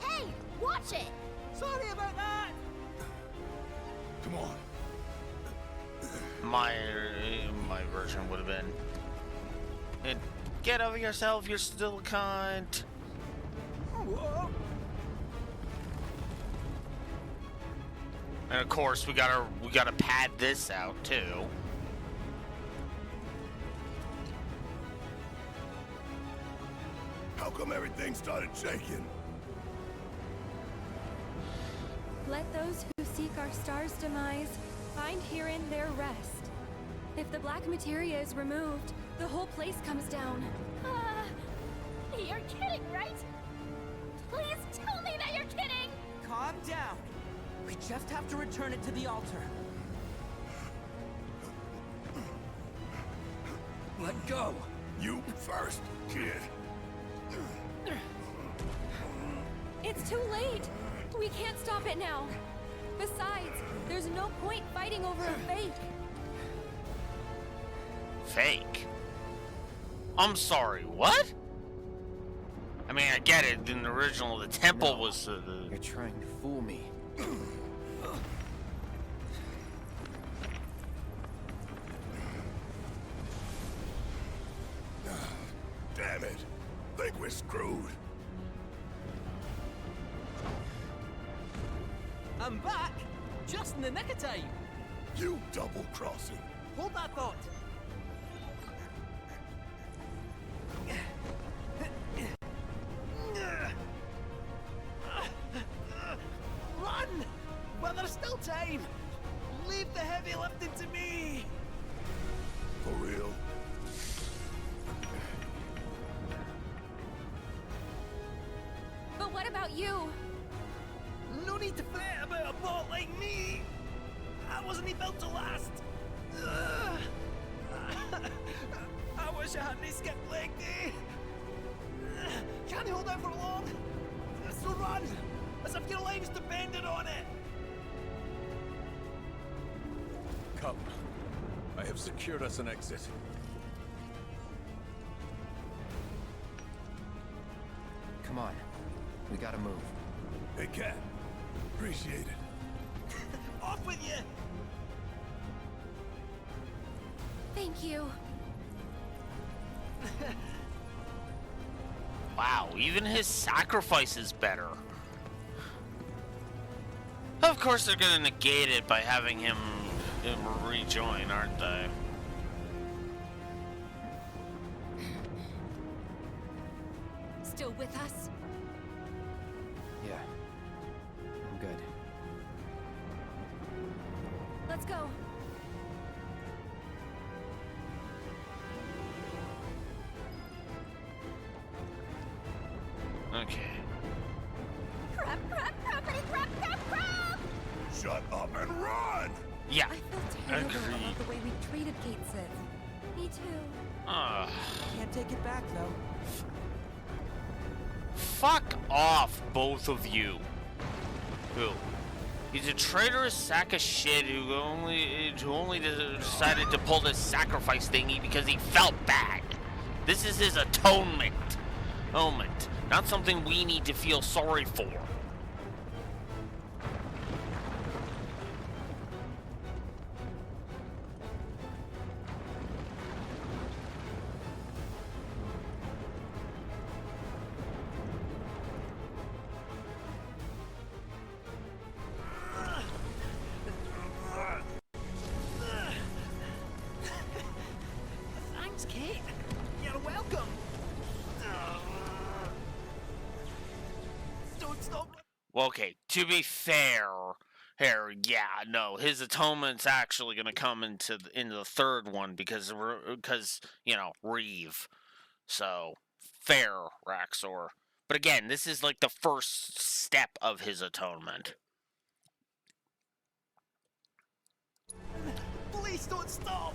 Hey, watch it! Sorry about that! Come on. My version would have been. And get over yourself, you're still a cunt. Whoa. And of course, we gotta pad this out too. How come everything started shaking? Let those who seek our star's demise find herein their rest. If the black materia is removed, the whole place comes down. You're kidding, right? Please tell me that you're kidding! Calm down. We just have to return it to the altar. Let go. You first, kid. It's too late! We can't stop it now. Besides, there's no point fighting over a fake. Fake? I'm sorry, what? I mean, I get it. In the original, the temple was You're trying to fool me. Damn it. Think we're screwed. I'm back! Just in the nick of time! You double-crossing. Hold that thought! Run! While there's still time! Leave the heavy lifting to me! For real? But what about you? No need to fret about a bot like me! I wasn't even built to last! I wish I hadn't skipped leg day! Can't hold out for long! So run! As if your lives depended on it! Come. I have secured us an exit. Come on. We gotta move. Hey, Cat. Appreciate it. Off with you! Thank you. Wow, even his sacrifice is better. Of course they're gonna negate it by having him rejoin, aren't they? Still with us? Yeah. I'm good. Let's go. Okay. Crap, crap, crappity, crap, crap, crap! Shut up and run! Yeah. I feel terrible Agreed. about the way we treated Kate Sith. Me too. Can't take it back, though. Fuck off, both of you. Who? He's a traitorous sack of shit who only decided to pull this sacrifice thingy because he felt bad. This is his atonement. Moment. Not something we need to feel sorry for. Thanks, Kate. You're welcome. Don't stop. Well, okay, to be fair, here, yeah, no, his atonement's actually gonna come into the third one because you know, Reeve. So fair, Raxor. But again, this is like the first step of his atonement. Please don't stop.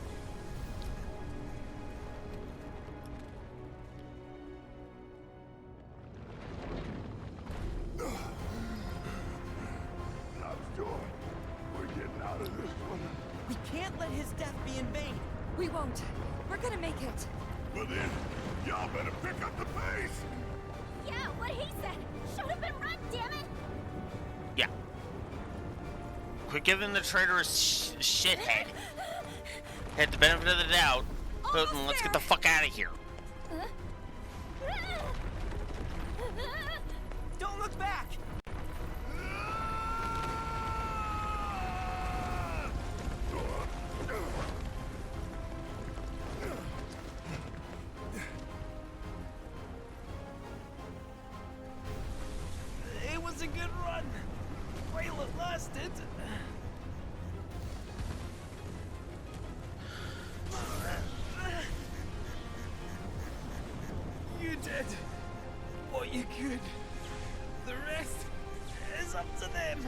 I'm sure we're getting out of this one. We can't let his death be in vain. We won't. We're gonna make it. Well then, y'all better pick up the pace. Yeah, what he said. Shut up and run, damn it! Yeah. Quit giving the traitorous shithead the benefit of the doubt. And let's get the fuck out of here. Don't look back. It was a good run. While it lasted. You did what you could. The rest is up to them.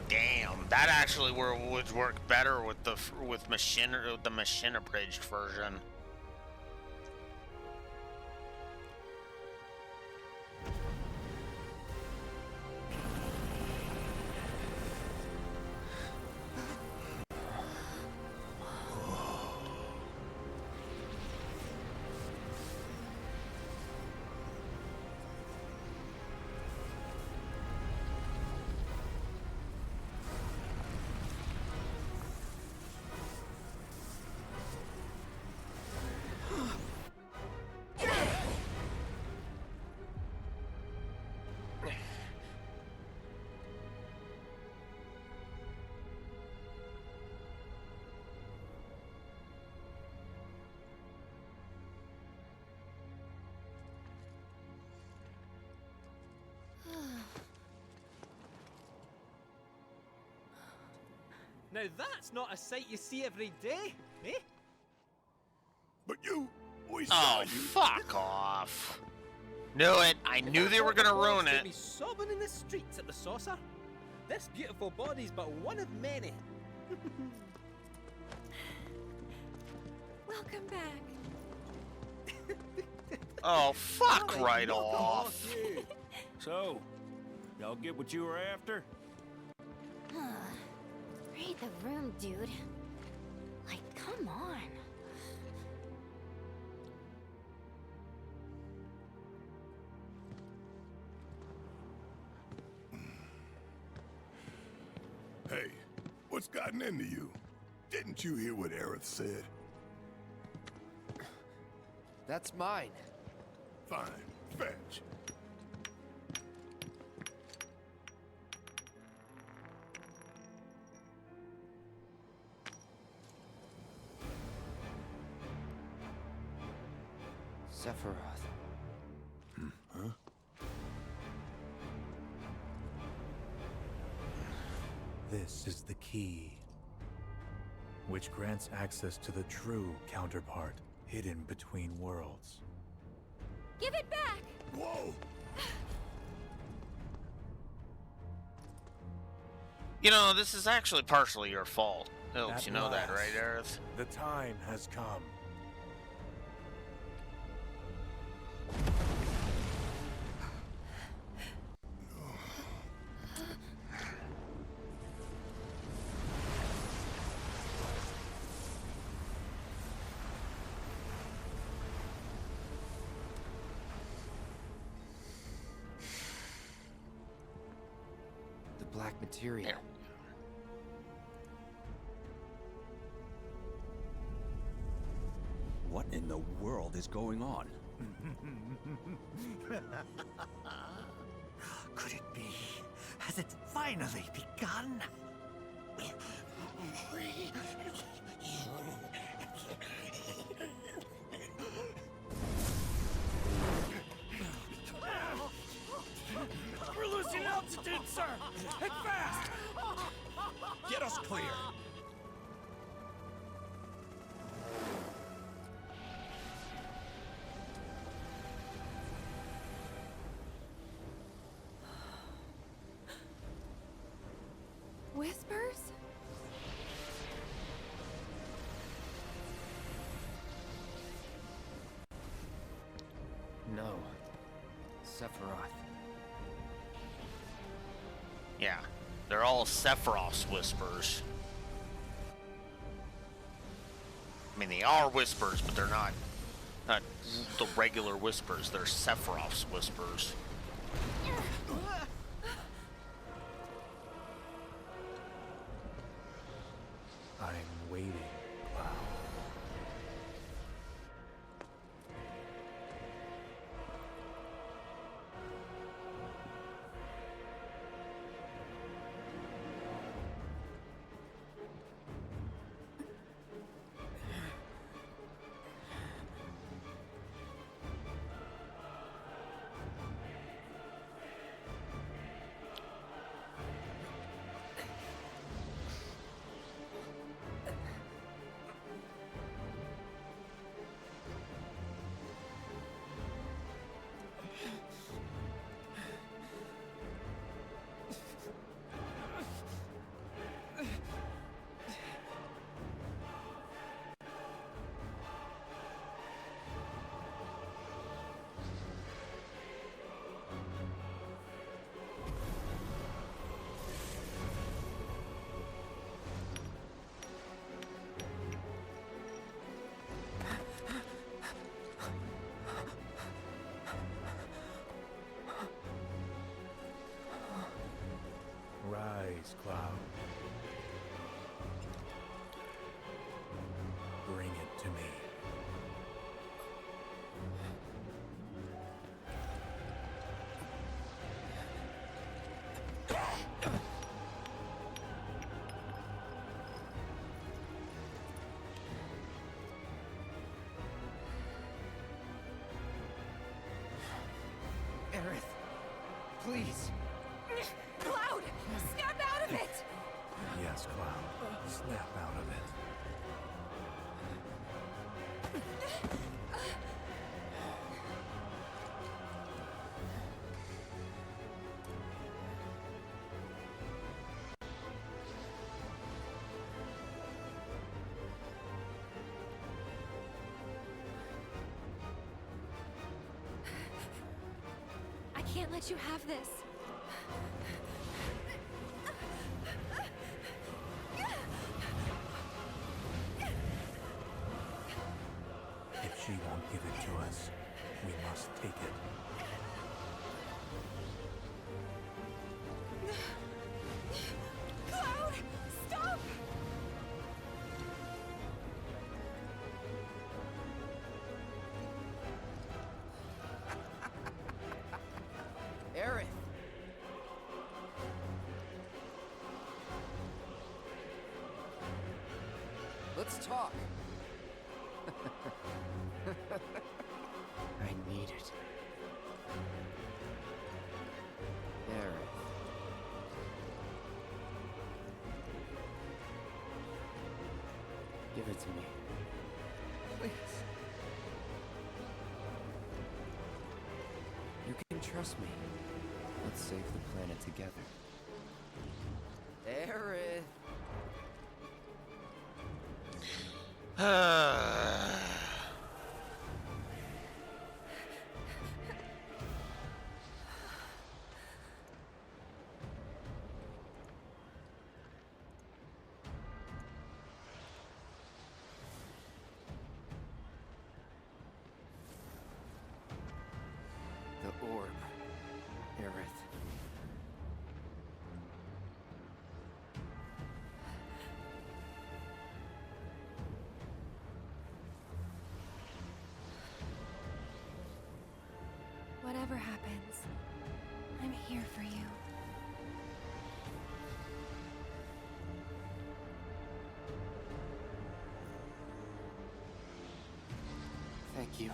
Damn, that actually would work better with the machine abridged version. Now that's not a sight you see every day, eh? But you We saw Oh, you. fuck off. Knew it. I knew they were gonna ruin To it. be sobbing in the streets at the saucer. This beautiful body's but one of many. Welcome back. Oh, fuck Alright, right welcome off. you. So, y'all get what you were after? Read the room, dude. Like, come on. Hey, what's gotten into you? Didn't you hear what Aerith said? That's mine. Fine, fetch. Sephiroth. Huh? This is the key, which grants access to the true counterpart hidden between worlds. Give it back! Whoa! You know, this is actually partially your fault. Ilks, At you know that, right, last, Aerith? The time has come. The black material. What in the world is going on? Could it be? Has it finally begun? We're losing altitude, sir! Head fast! Get us clear. Whispers? No. Sephiroth. Yeah. They're all Sephiroth's whispers. I mean, they are whispers, but they're not the regular whispers. They're Sephiroth's whispers. I'm waiting, Cloud. Rise, Cloud. Bring it to me. Aerith, please. Cloud! Snap out of it! Yes, Cloud. Snap out of it. can't let you have this. If she won't give it to us, we must take it. Cloud! Stop! Aerith! Let's talk. I need it. Aerith. Give it to me. Please. You can trust me. Let's save the planet together. Aerith! The orb. Aerith. Whatever happens, I'm here for you. Thank you.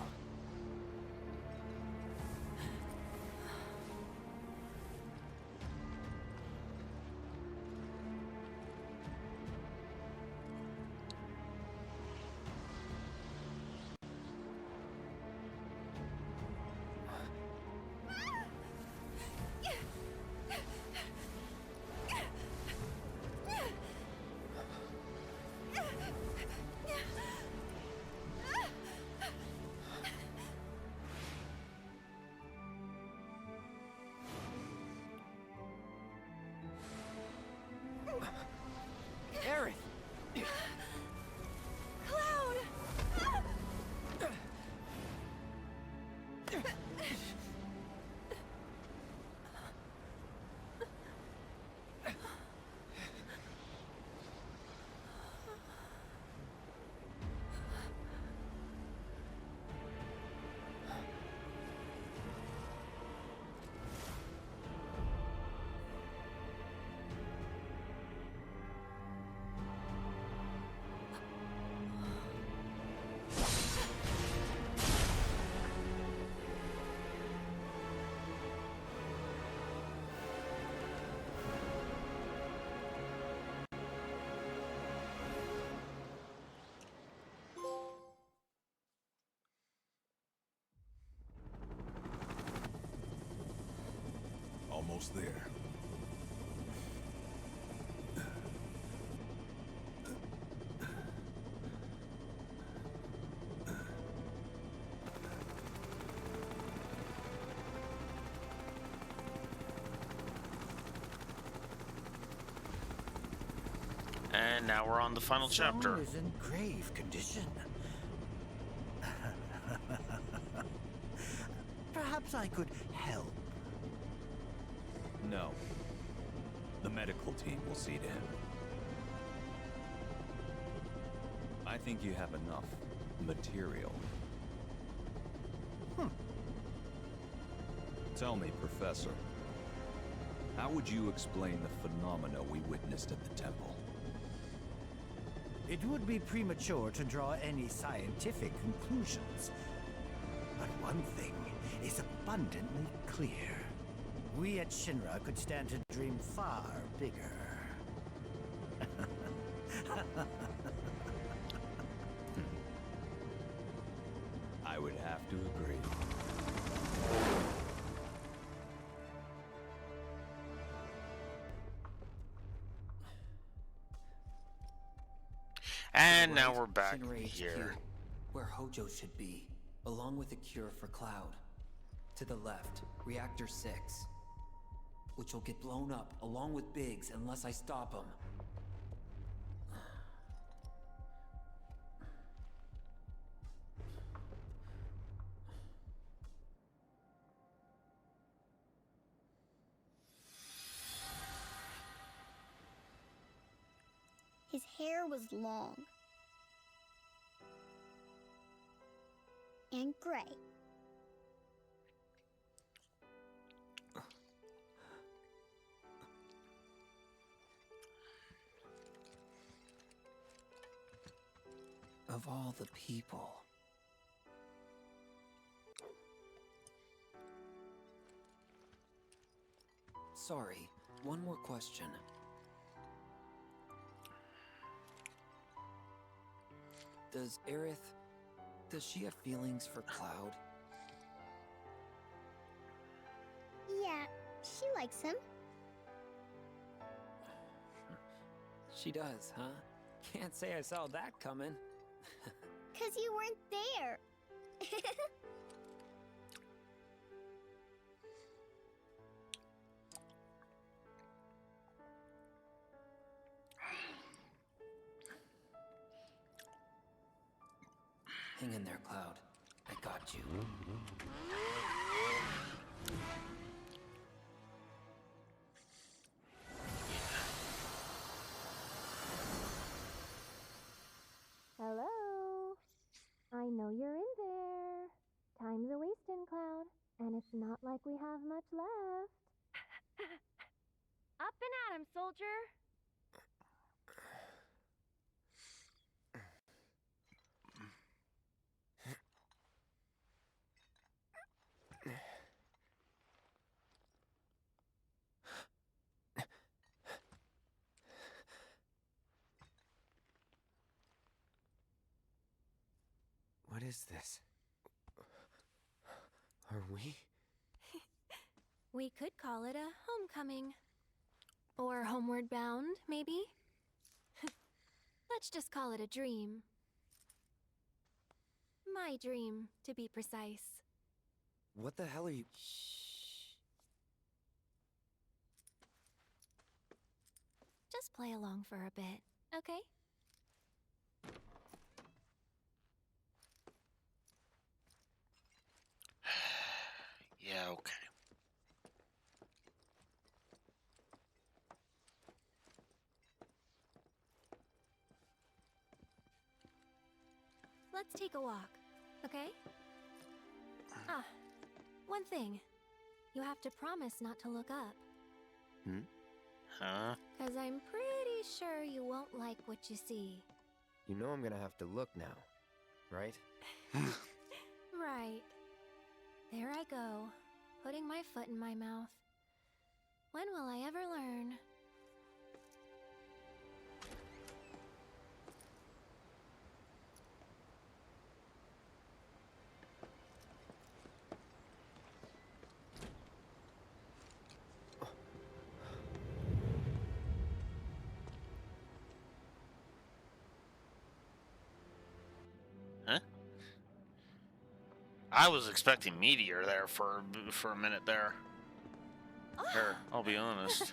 Aerith! Cloud! Almost there. And now we're on the final chapter. Someone is in grave condition. Perhaps I could help. No. The medical team will see to him. I think you have enough material. Tell me, Professor, how would you explain the phenomena we witnessed at the temple? It would be premature to draw any scientific conclusions. But one thing is abundantly clear. We at Shinra could stand to dream far bigger. I would have to agree. And now we're back Shinra HQ, here. where Hojo should be, along with a cure for Cloud. To the left, Reactor 6. Which will get blown up along with Biggs unless I stop him. His hair was long and gray. Of all the people. Sorry, one more question. Does Aerith... does she have feelings for Cloud? Yeah, she likes him. She does, huh? Can't say I saw that coming. 'Cause you weren't there. Hang in there, Cloud. I got you. Hello? I know you're in there. Time's a wasting, Cloud, and it's not like we have much left. Up and at him, soldier! What is this? Are we? We could call it a homecoming. Or homeward bound, maybe? Let's just call it a dream. My dream, to be precise. What the hell are you... Just play along for a bit, okay? Yeah, okay. Let's take a walk, okay? Ah, one thing. You have to promise not to look up. Huh? 'Cause I'm pretty sure you won't like what you see. You know I'm gonna have to look now, right? Right. There I go, putting my foot in my mouth. When will I ever learn? Huh? I was expecting Meteor there for a minute there. Here, I'll be honest.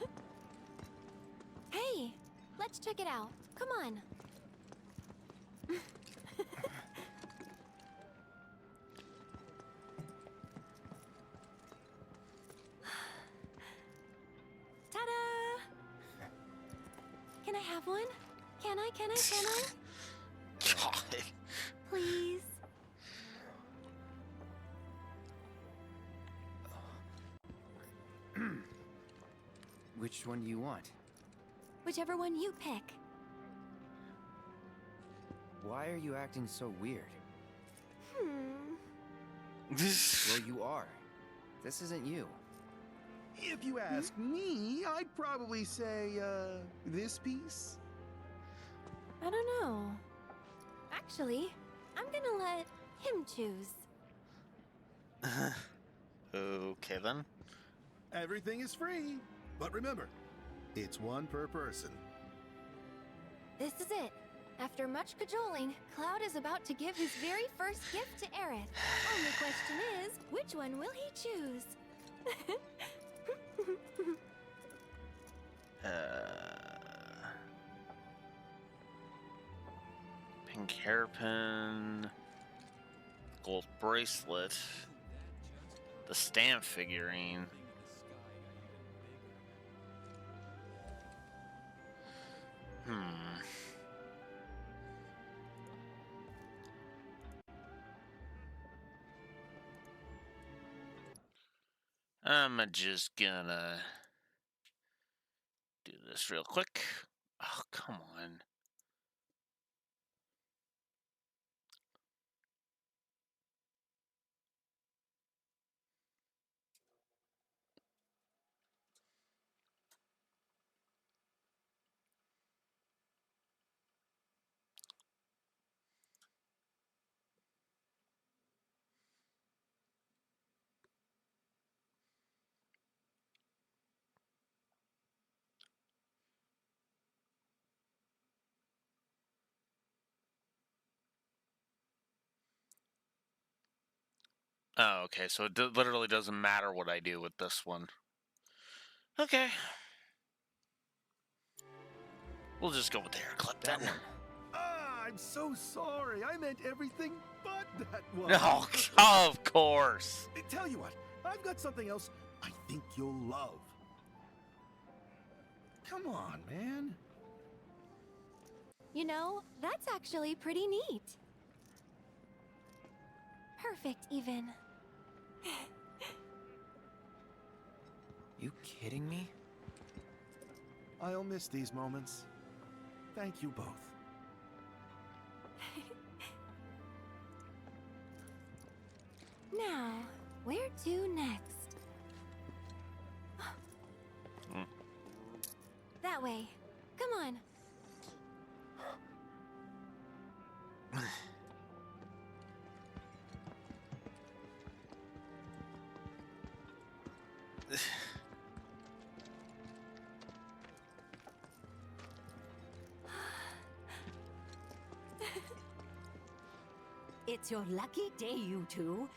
Hey, let's check it out. Come on. Ta-da! Can I have one? Can I? God. Please? Which one do you want? Whichever one you pick. Why are you acting so weird? Well, you are. This isn't you. If you ask me, I'd probably say, this piece? I don't know. Actually, I'm gonna let him choose. Okay, then. Everything is free. But remember, it's one per person. This is it. After much cajoling, Cloud is about to give his very first gift to Aerith. Only question is, which one will he choose? Pink hairpin, gold bracelet, the stamp figurine. I'm just gonna do this real quick. Oh, come on. Oh, okay, so it literally doesn't matter what I do with this one. Okay. We'll just go with the hair clip That then. one. Ah, I'm so sorry. I meant everything but that one. No, of course. Tell you what, I've got something else I think you'll love. Come on, man. You know, that's actually pretty neat. Perfect, even. You kidding me? I'll miss these moments. Thank you both. Now, where to next? That way. Come on. It's your lucky day, you two.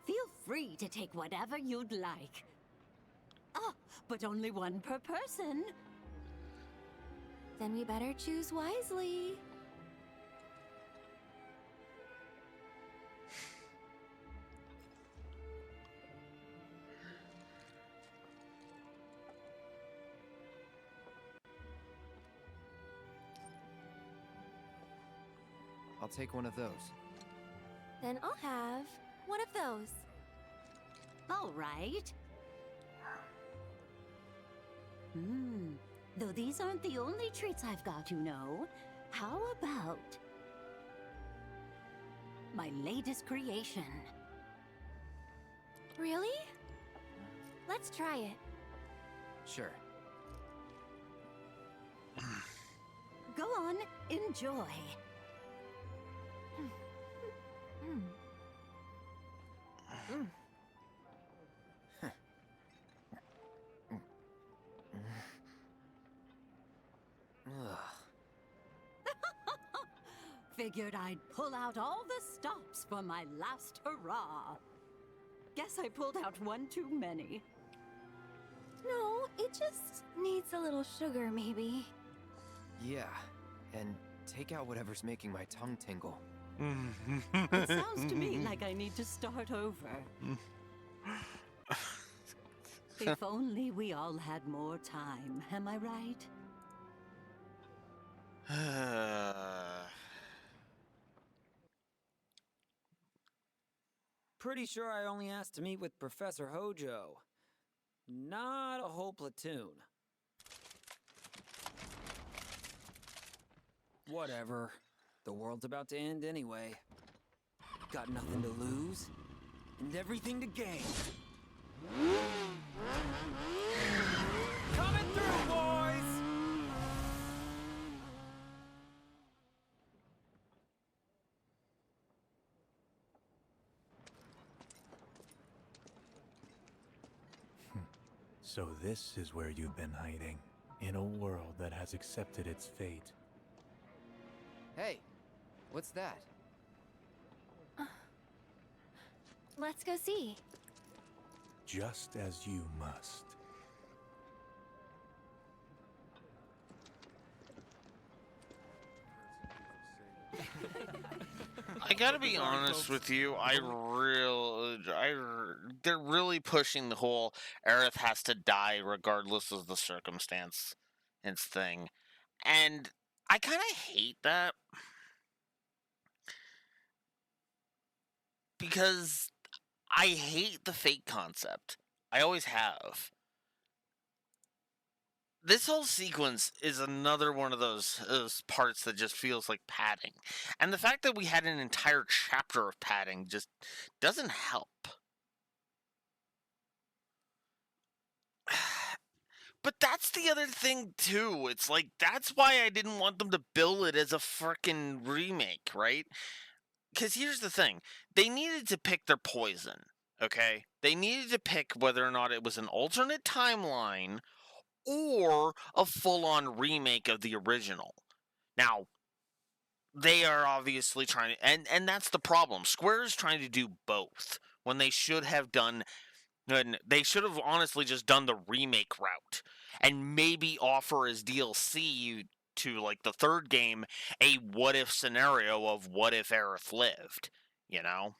Feel free to take whatever you'd like. Ah, but only one per person. Then we better choose wisely. I'll take one of those. Then I'll have one of those. All right. Though these aren't the only treats I've got, you know. How about my latest creation? Really? Let's try it. Sure. Go on, enjoy. Figured I'd pull out all the stops for my last hurrah. Guess I pulled out one too many. No, it just needs a little sugar, maybe. Yeah, and take out whatever's making my tongue tingle. It sounds to me like I need to start over. If only we all had more time, am I right? Pretty sure I only asked to meet with Professor Hojo. Not a whole platoon. Whatever. The world's about to end anyway. Got nothing to lose, and everything to gain. Coming through, boys! So this is where you've been hiding, in a world that has accepted its fate. Hey, what's that? Let's go see. Just as you must. I gotta be honest with you. They're really pushing the whole Aerith has to die regardless of the circumstance and thing, and I kind of hate that because I hate the fate concept. I always have. This whole sequence is another one of those parts that just feels like padding. And the fact that we had an entire chapter of padding just doesn't help. But that's the other thing, too. It's like, that's why I didn't want them to bill it as a frickin' remake, right? Because here's the thing. They needed to pick their poison, okay? They needed to pick whether or not it was an alternate timeline or a full-on remake of the original. Now, they are obviously trying to, and that's the problem. Square is trying to do both when they should have done, and they should have honestly just done the remake route and maybe offer as DLC to like the third game a what if scenario of what if Aerith lived, you know?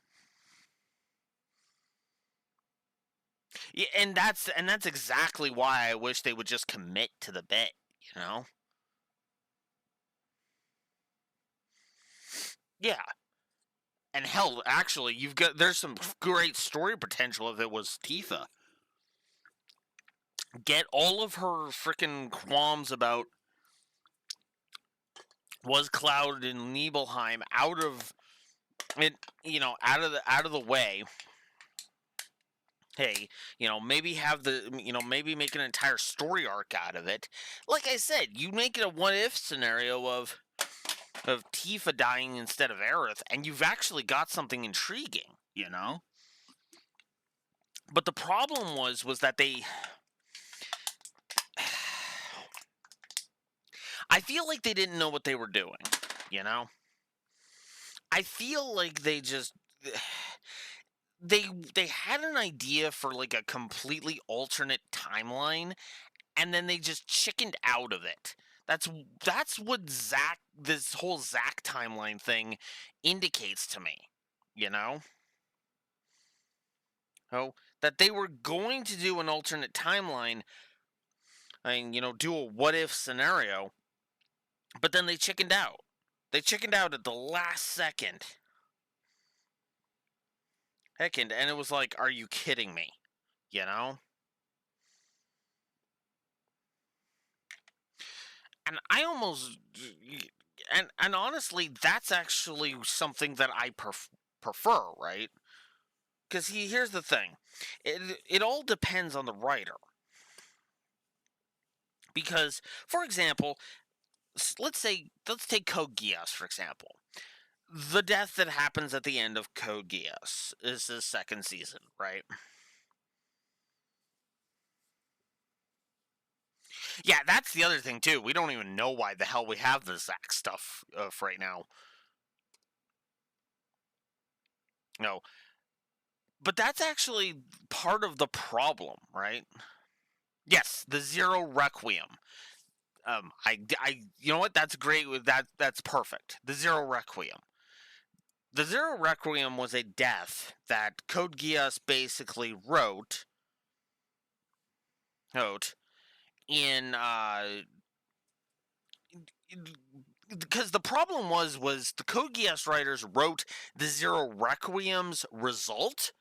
Yeah, and that's exactly why I wish they would just commit to the bit, you know? Yeah. And hell, actually, there's some great story potential if it was Tifa. Get all of her freaking qualms about was Cloud and Nibelheim out of it, out of the way. Hey, maybe maybe make an entire story arc out of it. Like I said, you make it a what if scenario of Tifa dying instead of Aerith, and you've actually got something intriguing, you know? But the problem was that they... I feel like they didn't know what they were doing, you know? I feel like they just... They had an idea for, like, a completely alternate timeline, and then they just chickened out of it. That's what this whole Zack timeline thing indicates to me, you know? Oh, that they were going to do an alternate timeline and, do a what if scenario, but then they chickened out. They chickened out at the last second. And it was like, are you kidding me? You know? And I almost... And honestly, that's actually something that I prefer, right? Because here's the thing. It all depends on the writer. Because, for example, let's take Code Geass, for example. The death that happens at the end of Code Geass is the second season, right? Yeah, that's the other thing, too. We don't even know why the hell we have the Zack stuff right now. No. But that's actually part of the problem, right? Yes, the Zero Requiem. You know what? That's great. That's perfect. The Zero Requiem. The Zero Requiem was a death that Code Geass basically wrote in because the problem was the Code Geass writers wrote the Zero Requiem's result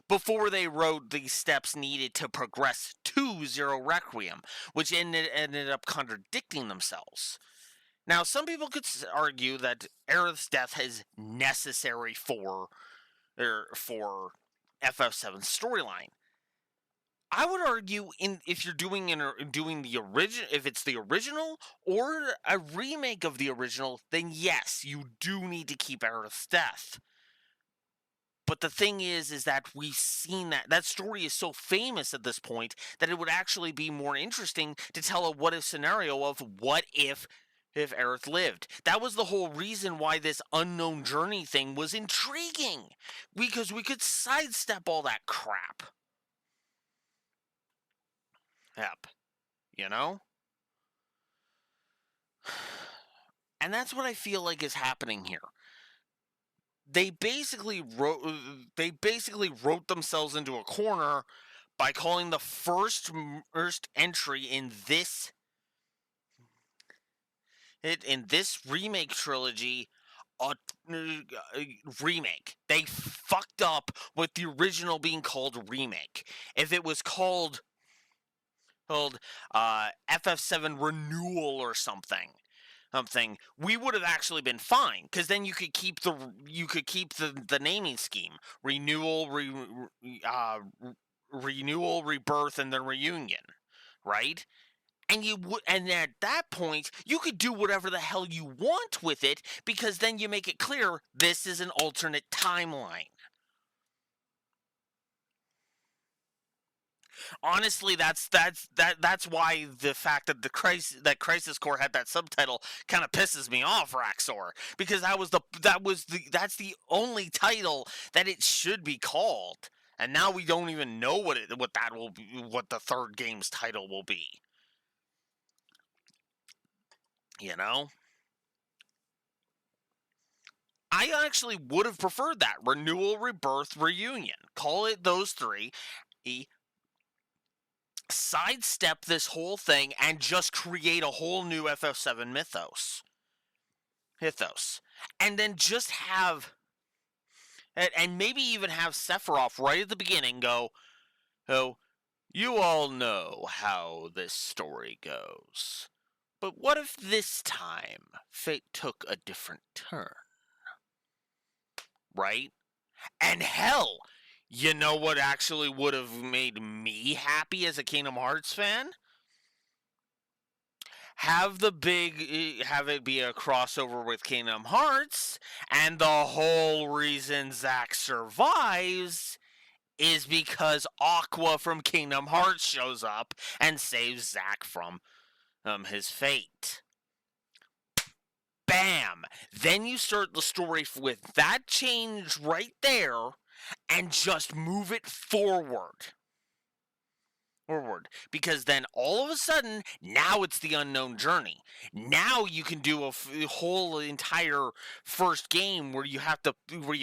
before they wrote the steps needed to progress to Zero Requiem, which ended up contradicting themselves. Now, some people could argue that Aerith's death is necessary for FF7's storyline. I would argue if you're doing the original, if it's the original or a remake of the original, then yes, you do need to keep Aerith's death. But the thing is that we've seen that story is so famous at this point that it would actually be more interesting to tell a what if scenario of what if if Aerith lived. That was the whole reason why this unknown journey thing was intriguing. Because we could sidestep all that crap. Yep. You know? And that's what I feel like is happening here. They basically wrote themselves into a corner by calling the first entry in this remake trilogy a remake. They fucked up with the original being called remake. If it was called FF7 Renewal or something, we would have actually been fine, because then you could keep the naming scheme: renewal, renewal, rebirth, and then reunion, right? And at that point, you could do whatever the hell you want with it, because then you make it clear this is an alternate timeline. Honestly, that's why the fact that Crisis Core had that subtitle kind of pisses me off, Raxor, because that's the only title that it should be called, and now we don't even know what the third game's title will be. You know? I actually would have preferred that. Renewal, Rebirth, Reunion. Call it those three. Sidestep this whole thing and just create a whole new FF7 mythos. And then just have... And maybe even have Sephiroth right at the beginning go, "Oh, you all know how this story goes. But what if this time fate took a different turn?" Right? And hell, you know what actually would have made me happy as a Kingdom Hearts fan? Have it be a crossover with Kingdom Hearts, and the whole reason Zack survives is because Aqua from Kingdom Hearts shows up and saves Zack from his fate. Bam! Then you start the story with that change right there, and just move it forward. Because then all of a sudden, now it's the unknown journey. Now you can do a whole entire first game where you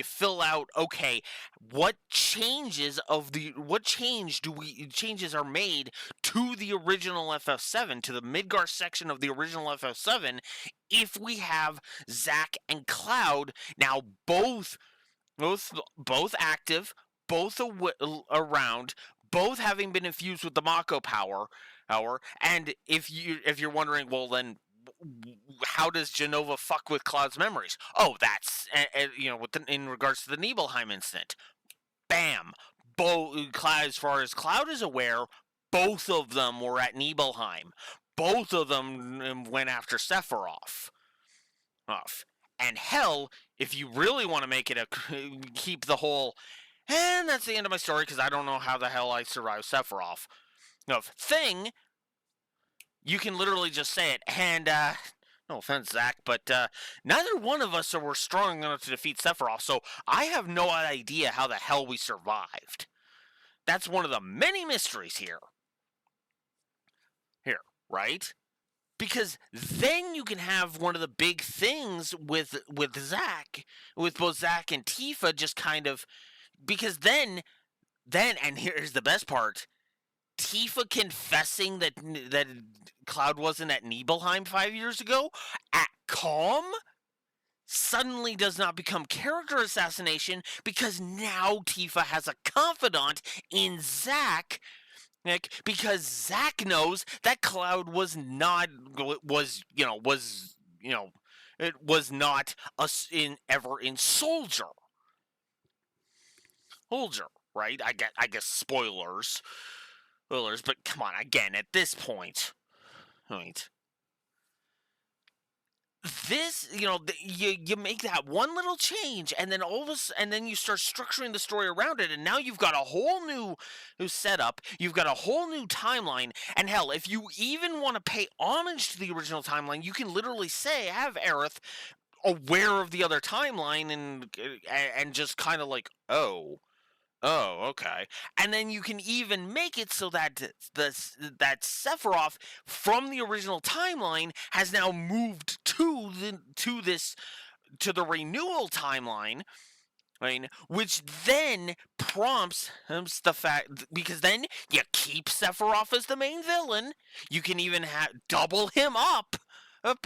fill out, okay, what changes are made to the original FF7, to the Midgar section of the original FF7, if we have Zack and Cloud now both active, both around, both having been infused with the Mako power. And if you're wondering, well, then how does Genova fuck with Cloud's memories? Oh, that's in regards to the Nibelheim incident. Bam! As far as Cloud is aware, both of them were at Nibelheim. Both of them went after Sephiroth. And hell, if you really want to make it keep the whole, and that's the end of my story because I don't know how the hell I survived Sephiroth thing, you can literally just say it. And no offense, Zach, but neither one of us were strong enough to defeat Sephiroth, so I have no idea how the hell we survived. That's one of the many mysteries here. Right? Because then you can have one of the big things with Zack, with both Zack and Tifa, just kind of, because then, and here's the best part, Tifa confessing that Cloud wasn't at Nibelheim 5 years ago, at Calm, suddenly does not become character assassination, because now Tifa has a confidant in Zack, because Zack knows that Cloud was not ever in Soldier. Right? I guess spoilers, but come on, again, at this point, right? this, you make that one little change, and then and then you start structuring the story around it, and now you've got a whole new setup. You've got a whole new timeline, and hell, if you even want to pay homage to the original timeline, you can literally have Aerith aware of the other timeline, and just kind of like, oh, okay. And then you can even make it so that that Sephiroth from the original timeline has now moved to the renewal timeline, right? Which then prompts the fact, because then you keep Sephiroth as the main villain. You can even double him up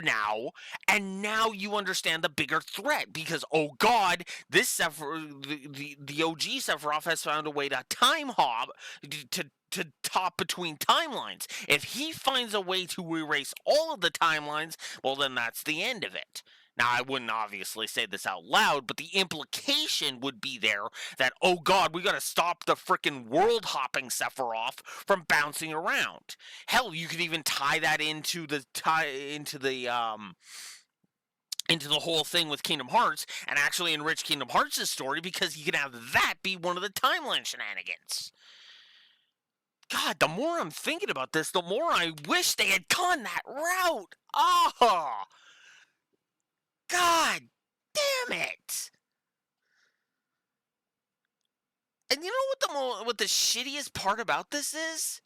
now, and now you understand the bigger threat, because oh god, this the OG Sephiroth has found a way to time hop, to top between timelines. If he finds a way to erase all of the timelines, well, then that's the end of it. Now, I wouldn't obviously say this out loud, but the implication would be there that, oh god, we gotta stop the frickin' world hopping Sephiroth from bouncing around. Hell, you could even tie that into the whole thing with Kingdom Hearts, and actually enrich Kingdom Hearts' story, because you can have that be one of the timeline shenanigans. God, the more I'm thinking about this, the more I wish they had gone that route. Oh! God damn it! And you know what the shittiest part about this is?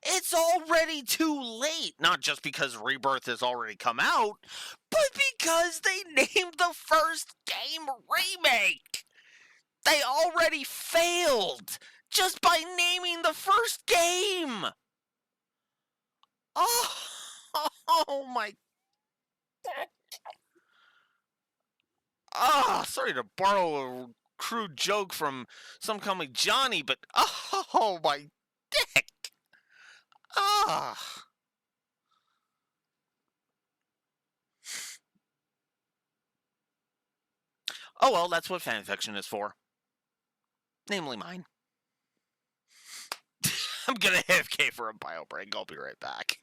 It's already too late. Not just because Rebirth has already come out, but because they named the first game remake. They already failed just by naming the first game. Oh, oh my. Sorry to borrow a crude joke from some comic Johnny, but oh my dick. Ah. Oh well, that's what fanfiction is for. Namely mine. I'm gonna AFK for a bio break. I'll be right back.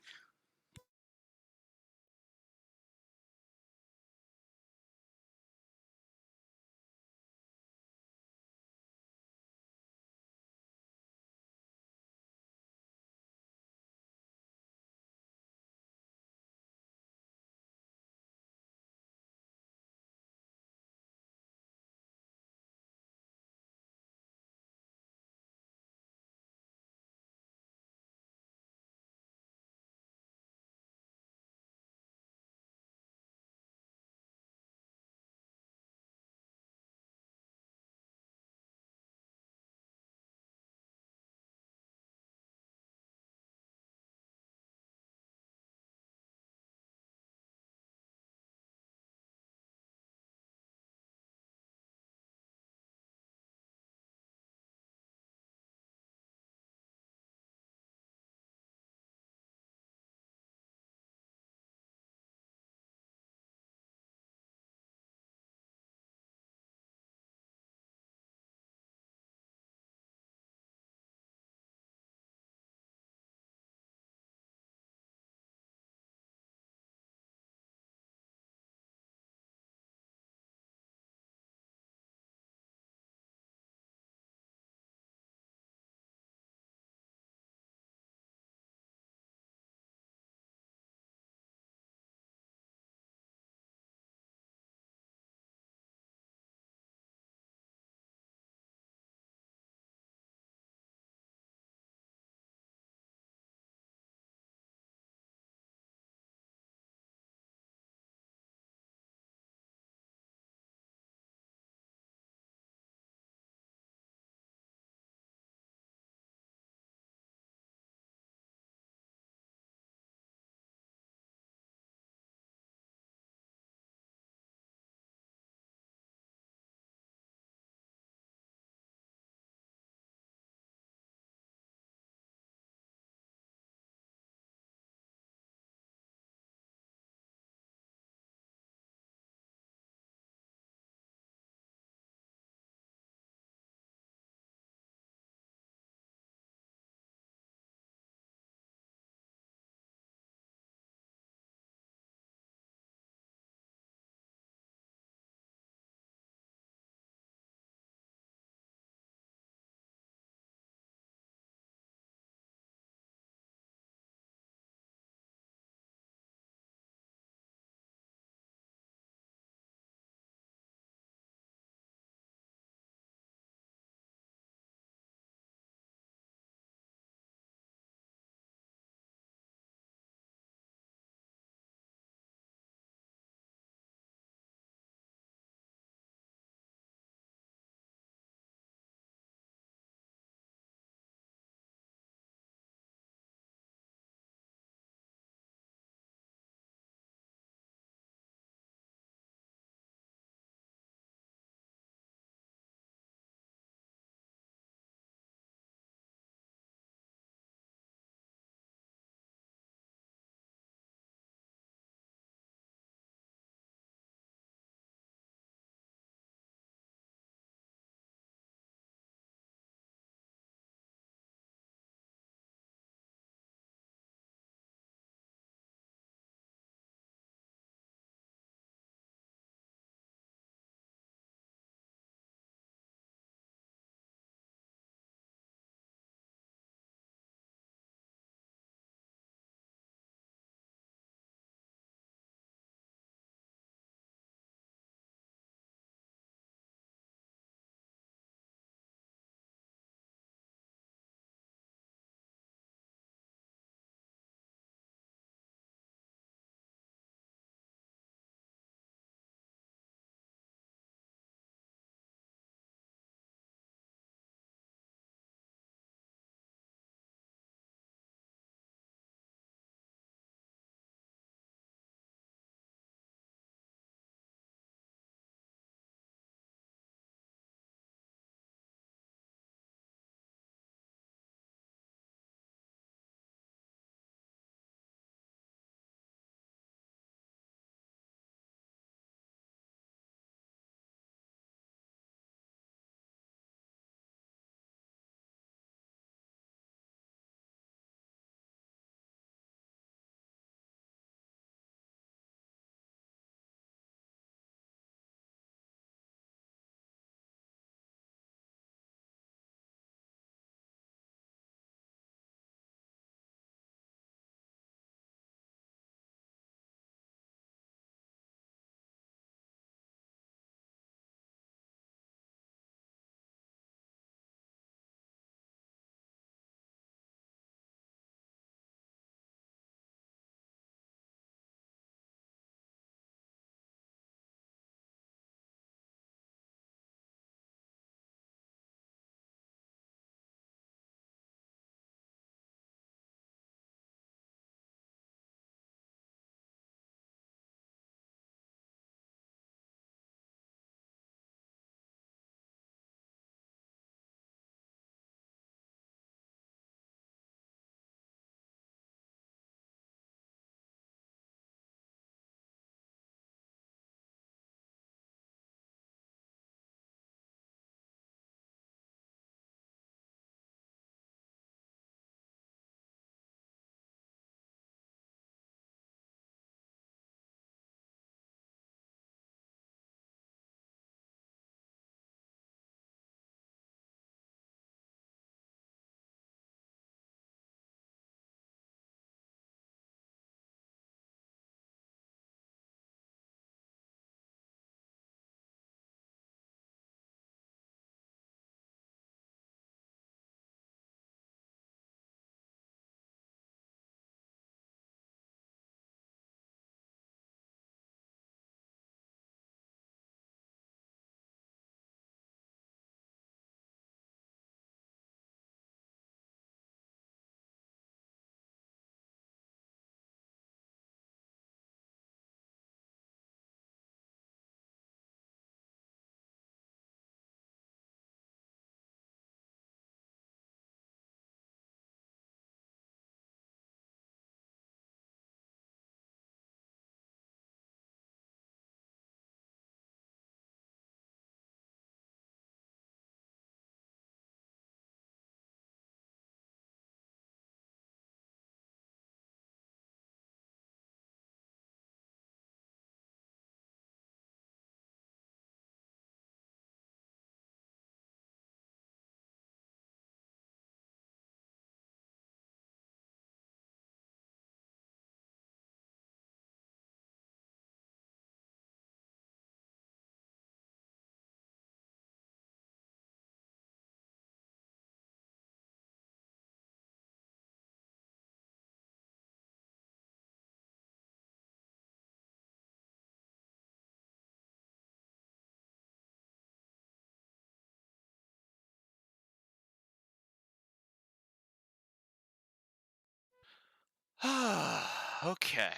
Okay.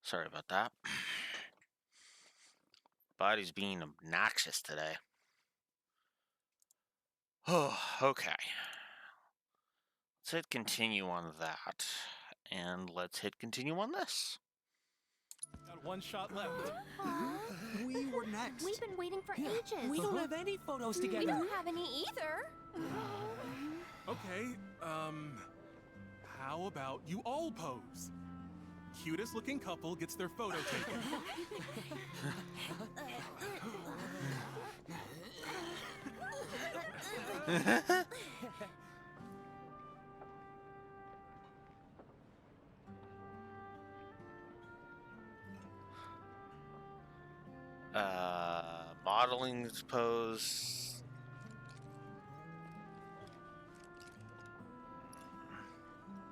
Sorry about that. Body's being obnoxious today. Oh, okay. Let's hit continue on that. And let's hit continue on this. Got one shot left. We were next. We've been waiting for ages. We don't have any photos We together. don't have any either. Okay, how about you all pose? Cutest looking couple gets their photo taken. Modeling pose.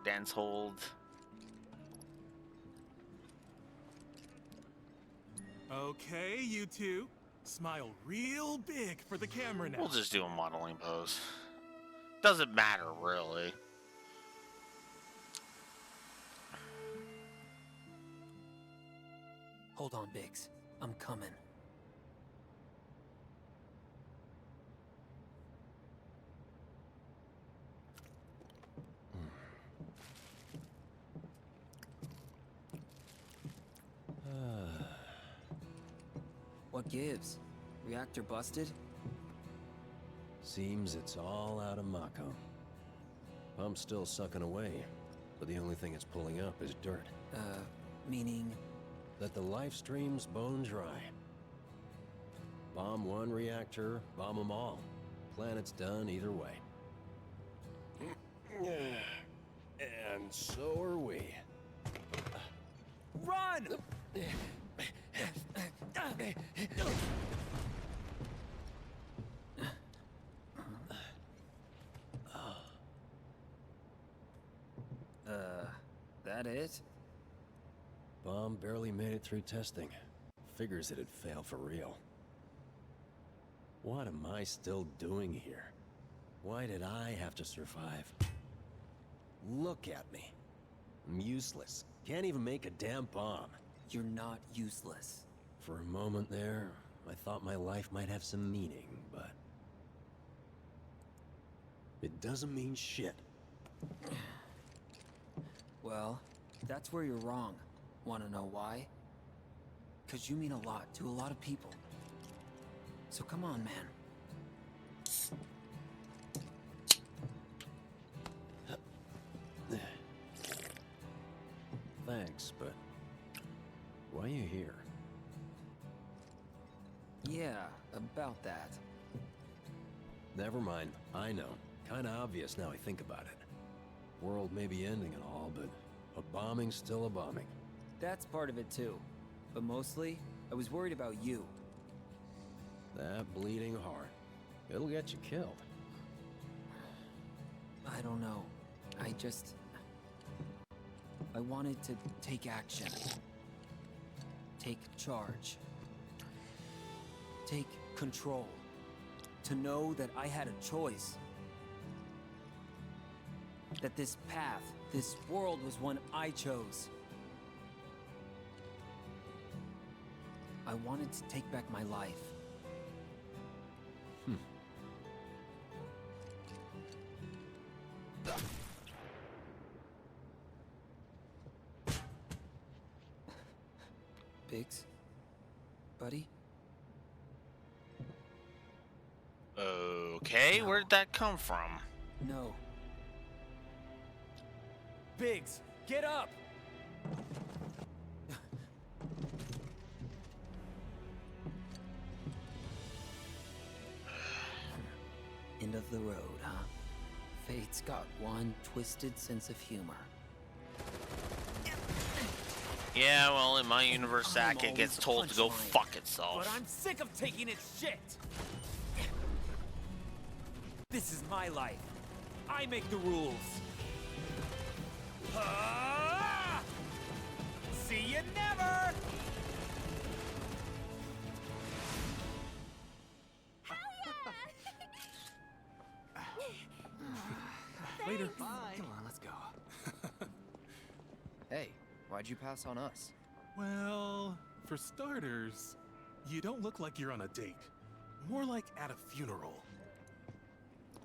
Dance hold. Okay, you two. Smile real big for the camera now. We'll just do a modeling pose. Doesn't matter, really. Hold on, Biggs. I'm coming. What gives? Reactor busted? Seems it's all out of Mako. Pump's still sucking away, but the only thing it's pulling up is dirt. Meaning? That the life stream's bone dry. Bomb one reactor, bomb them all. Planet's done either way. And so are we. Run! That it? Bomb barely made it through testing. Figures it'd fail for real. What am I still doing here? Why did I have to survive? Look at me. I'm useless. Can't even make a damn bomb. You're not useless. For a moment there, I thought my life might have some meaning, but... it doesn't mean shit. Well, that's where you're wrong. Wanna know why? 'Cause you mean a lot to a lot of people. So come on, man. Thanks, but... why are you here? Yeah, about that. Never mind. I know. Kinda obvious now I think about it. World may be ending and all, but a bombing's still a bombing. That's part of it too. But mostly, I was worried about you. That bleeding heart. It'll get you killed. I don't know. I wanted to take action. Take charge. Take control. To know that I had a choice. That this path, this world was one I chose. I wanted to take back my life. Biggs? Buddy? Okay, where did that come from? No. Biggs, get up! End of the road, huh? Fate's got one twisted sense of humor. Yeah, well, in my universe, Saka gets told to go fuck itself. But I'm sick of taking its shit! This is my life. I make the rules. See you never! Later. Bye. Come on, let's go. Hey, why'd you pass on us? Well, for starters, you don't look like you're on a date. More like at a funeral.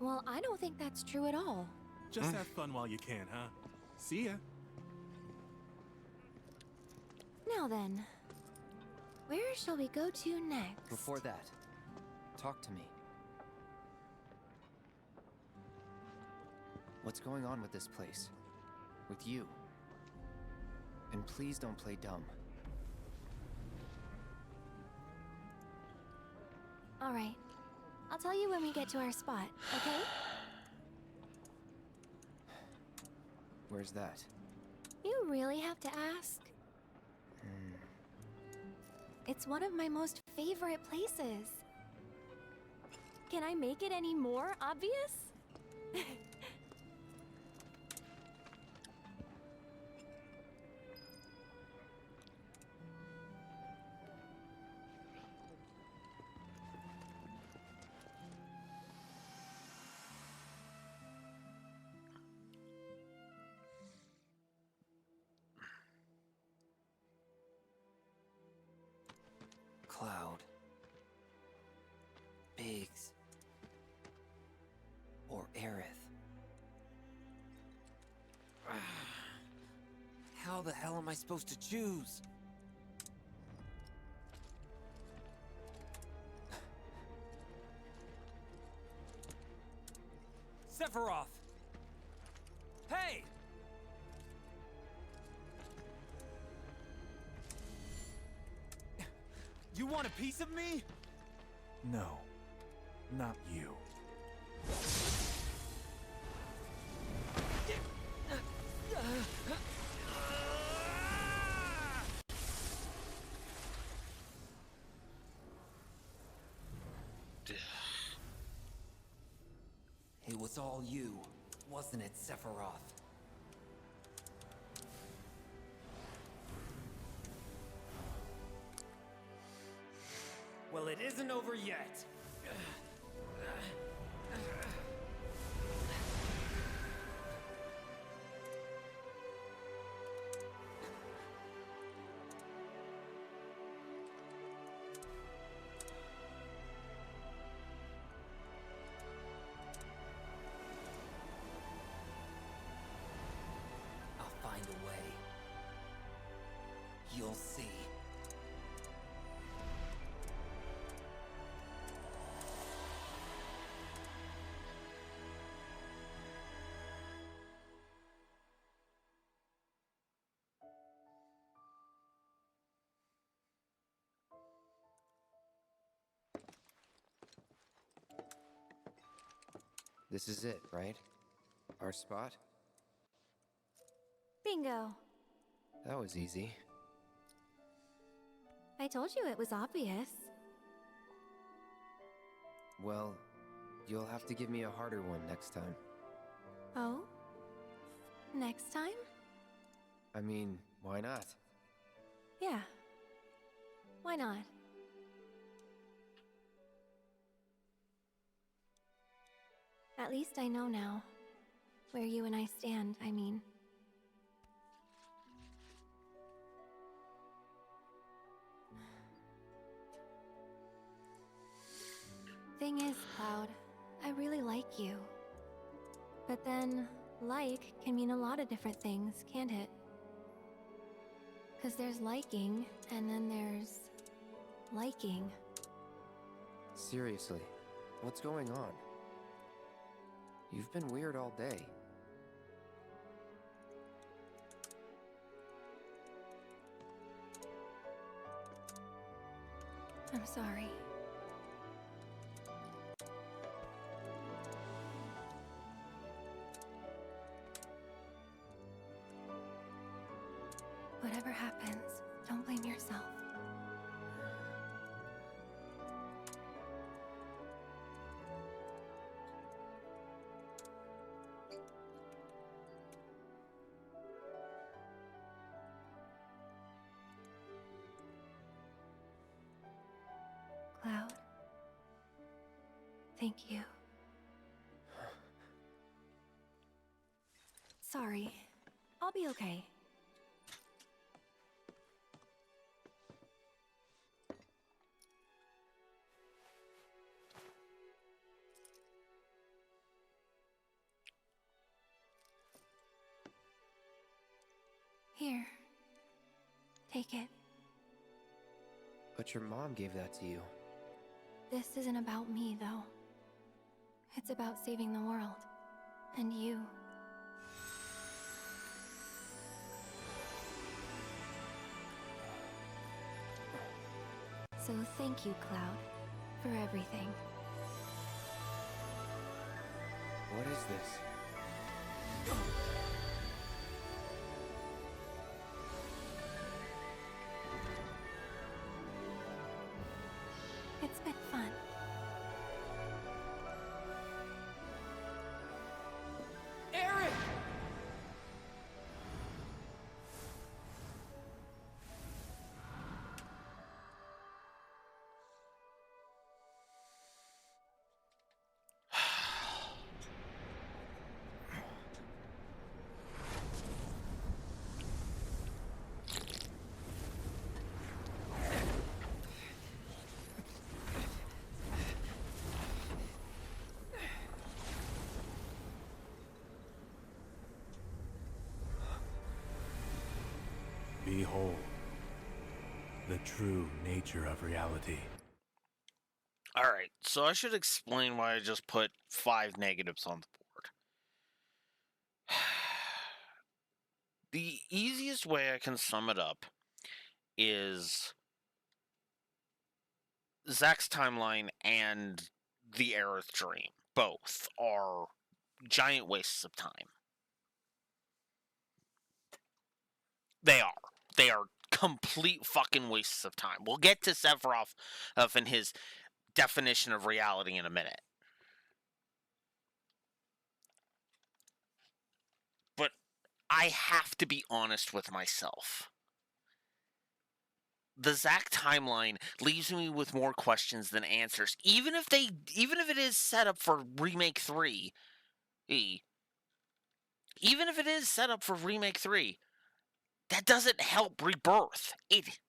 Well, I don't think that's true at all. Just have fun while you can, huh? See ya. Now then, where shall we go to next? Before that, talk to me. What's going on with this place? With you? And please don't play dumb. All right. I'll tell you when we get to our spot, okay? Where's that? You really have to ask? It's one of my most favorite places. Can I make it any more obvious? Cloud. Biggs. Or Aerith. How the hell am I supposed to choose? Sephiroth! Hey! You want a piece of me? No, not you. It was all you, wasn't it, Sephiroth? Well, it isn't over yet. I'll find a way. You'll see. This is it, right? Our spot? Bingo. That was easy. I told you it was obvious. Well, you'll have to give me a harder one next time. Oh? Next time? I mean, why not? Yeah. Why not? At least I know now. Where you and I stand, I mean. Thing is, Cloud, I really like you. But then, like can mean a lot of different things, can't it? 'Cause there's liking, and then there's liking. Seriously, what's going on? You've been weird all day. I'm sorry. Whatever happens, don't blame yourself. Cloud. Thank you. Sorry. I'll be okay. Here. Take it. But your mom gave that to you. This isn't about me, though. It's about saving the world. And you. So thank you, Cloud, for everything. What is this? It's been fun. Eric! Behold, the true nature of reality. Alright, so I should explain why I just put 5 negatives on the board. The easiest way I can sum it up is Zack's timeline and the Aerith Dream. Both are giant wastes of time. They are. They are complete fucking wastes of time. We'll get to Sephiroth and his definition of reality in a minute. But I have to be honest with myself. The Zack timeline leaves me with more questions than answers. Even if it is set up for Remake 3, even if it is set up for Remake 3, that doesn't help Rebirth. It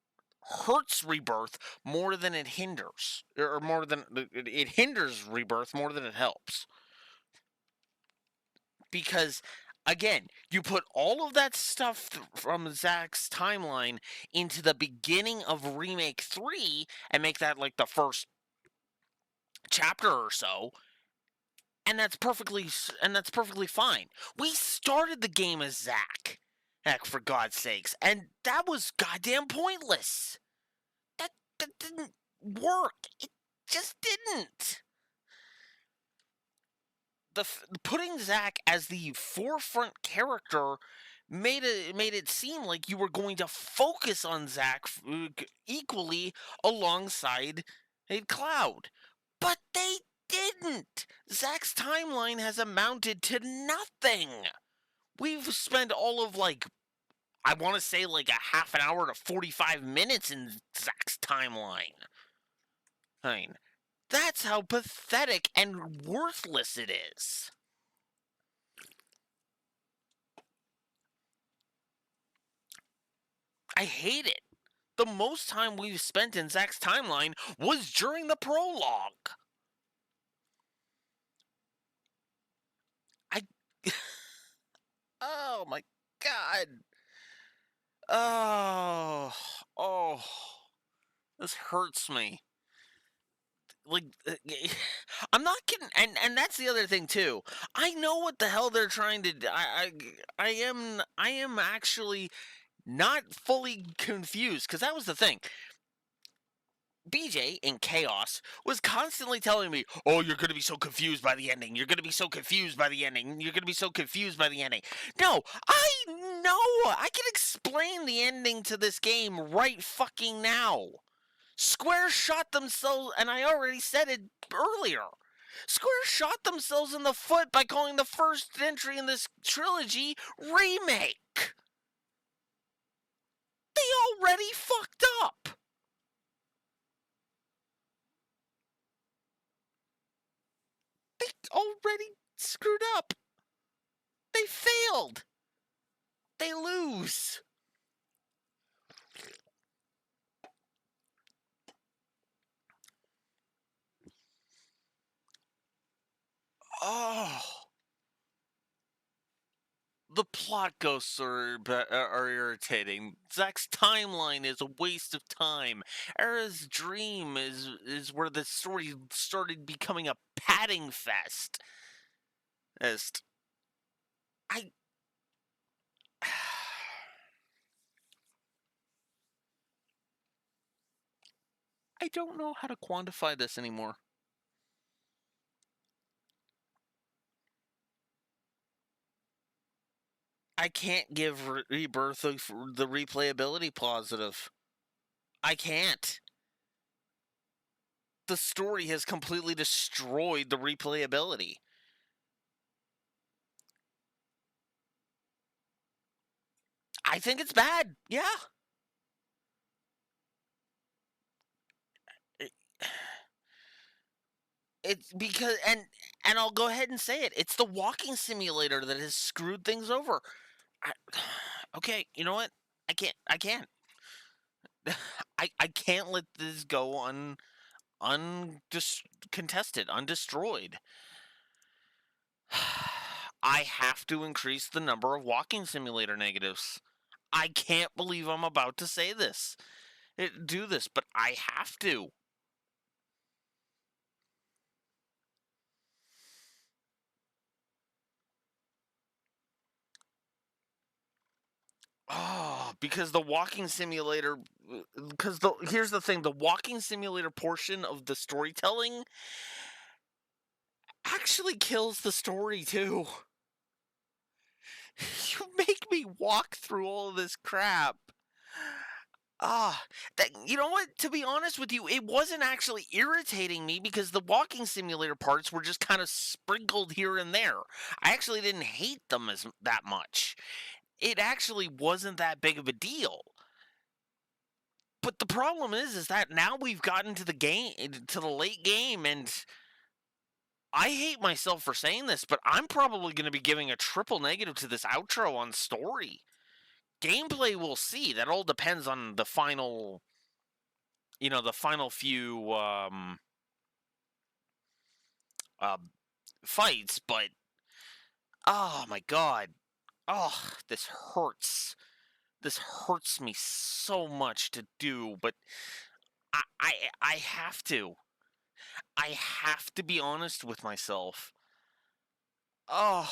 hurts Rebirth more than it hinders. Or more than... It hinders Rebirth more than it helps. Because, again, you put all of that stuff from Zack's timeline into the beginning of Remake 3 and make that like the first chapter or so, and that's perfectly fine. We started the game as Zack. Heck, for God's sakes. And that was goddamn pointless. That didn't work. It just didn't. Putting Zack as the forefront character made it seem like you were going to focus on Zack equally alongside Cloud. But they didn't. Zack's timeline has amounted to nothing. We've spent all of I want to say like a half an hour to 45 minutes in Zack's timeline. I mean, that's how pathetic and worthless it is. I hate it. The most time we've spent in Zack's timeline was during the prologue. Oh my god. Oh. This hurts me. I'm not kidding, and that's the other thing too. I know what the hell they're trying to do. I am actually not fully confused, because that was the thing. BJ in Chaos was constantly telling me, oh, you're going to be so confused by the ending. You're going to be so confused by the ending. You're going to be so confused by the ending. No, I know. I can explain the ending to this game right fucking now. Square shot themselves, and I already said it earlier. Square shot themselves in the foot by calling the first entry in this trilogy Remake. They already fucked up. They already screwed up. They failed. They lose. Oh. The plot ghosts are irritating. Zack's timeline is a waste of time. Era's dream is where the story started becoming a padding fest. I I don't know how to quantify this anymore. I can't give Rebirth the replayability positive. I can't. The story has completely destroyed the replayability. I think it's bad. Yeah. It's because and I'll go ahead and say it. It's the walking simulator that has screwed things over. Okay, you know what? I can't. I can't let this go uncontested, undestroyed. I have to increase the number of walking simulator negatives. I can't believe I'm about to say this. Do this, but I have to. Oh, because the walking simulator. Because here's the thing: the walking simulator portion of the storytelling actually kills the story too. You make me walk through all of this crap. You know what? To be honest with you, it wasn't actually irritating me because the walking simulator parts were just kind of sprinkled here and there. I actually didn't hate them that much. It actually wasn't that big of a deal. But the problem is that now we've gotten to the late game, and I hate myself for saying this, but I'm probably going to be giving a triple negative to this outro on story. Gameplay, we'll see. That all depends on the final, the final few fights. But oh my god, this hurts. This hurts me so much to do, but I have to. I have to be honest with myself. Oh.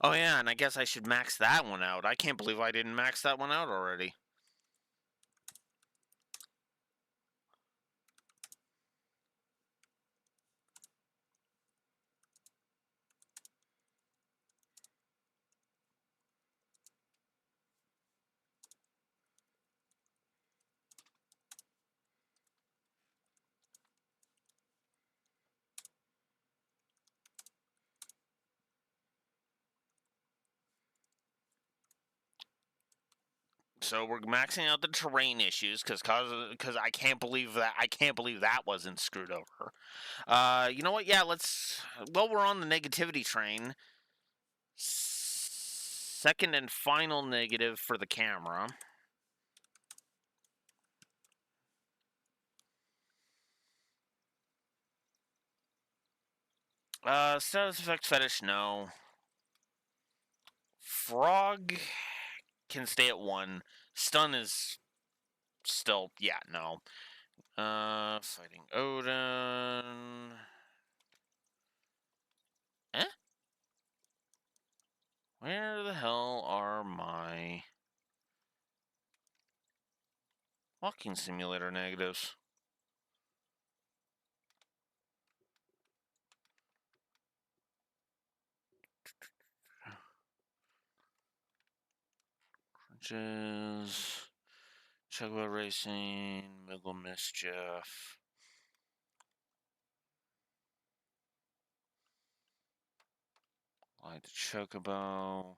Oh yeah, and I guess I should max that one out. I can't believe I didn't max that one out already. So we're maxing out the terrain issues because I can't believe that wasn't screwed over. You know what? Yeah, we're on the negativity train. Second and final negative for the camera. Status effect fetish, no. Frog can stay at 1. Stun is still, yeah, no. Fighting Odin. Eh? Where the hell are my walking simulator negatives? Crunches. Chocobo Racing. Middle Mischief. Light the Chocobo.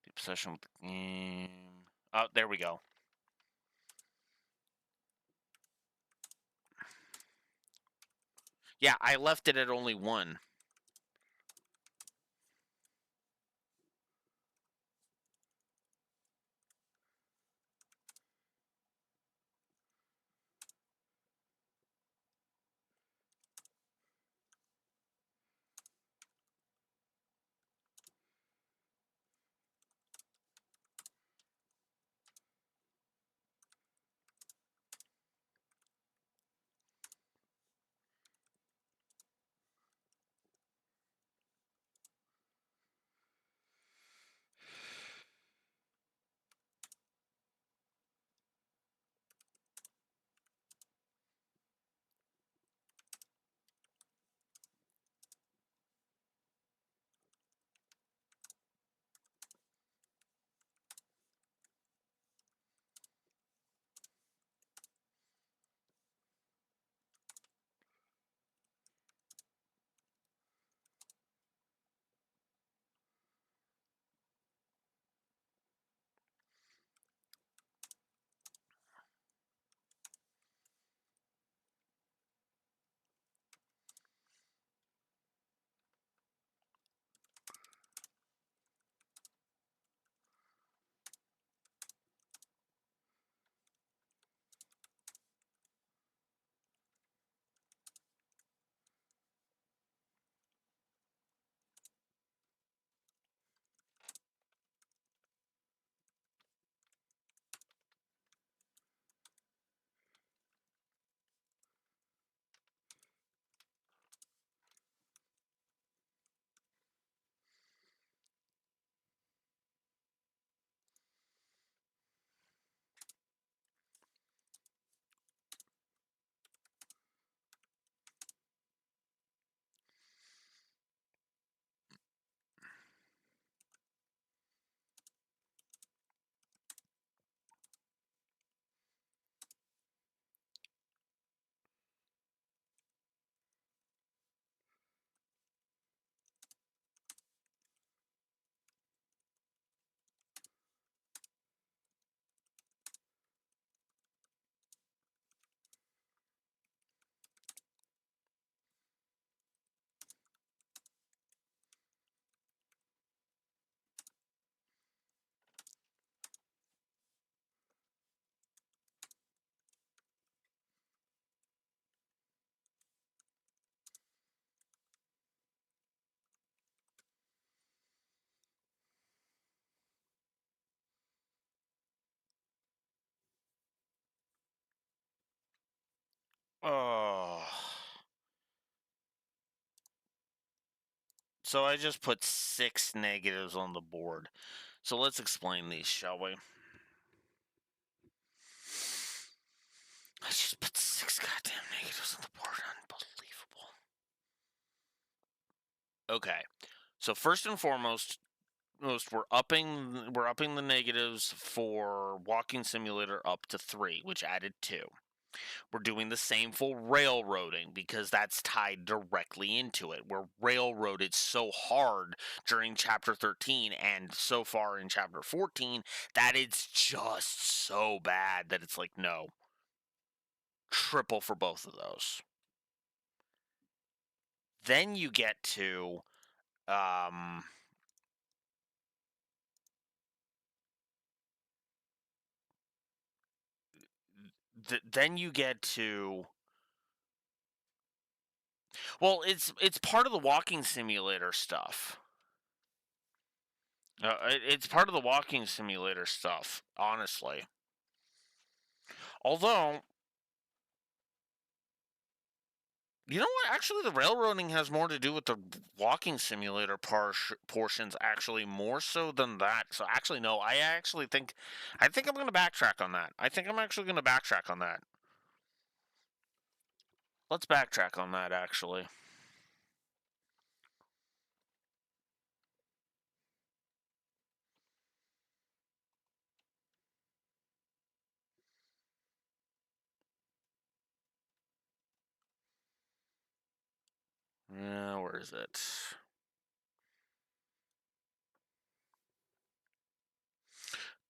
The obsession with the game. Oh, there we go. Yeah, I left it at only 1. Oh. So I just put 6 negatives on the board. So let's explain these, shall we? I just put 6 goddamn negatives on the board. Unbelievable. Okay. So first and foremost, we're upping the negatives for Walking Simulator up to 3, which added 2. We're doing the same for railroading because that's tied directly into it. We're railroaded so hard during chapter 13 and so far in chapter 14 that it's just so bad that it's like, no. Triple for both of those. Then you get to then you get to, well, it's part of the Walking Simulator stuff. It's part of the Walking Simulator stuff, honestly. Although, you know what? Actually, the railroading has more to do with the Walking Simulator portions, actually, more so than that. So, actually, no, I think I'm going to backtrack on that. I think I'm actually going to backtrack on that. Let's backtrack on that, actually. Yeah, where is it?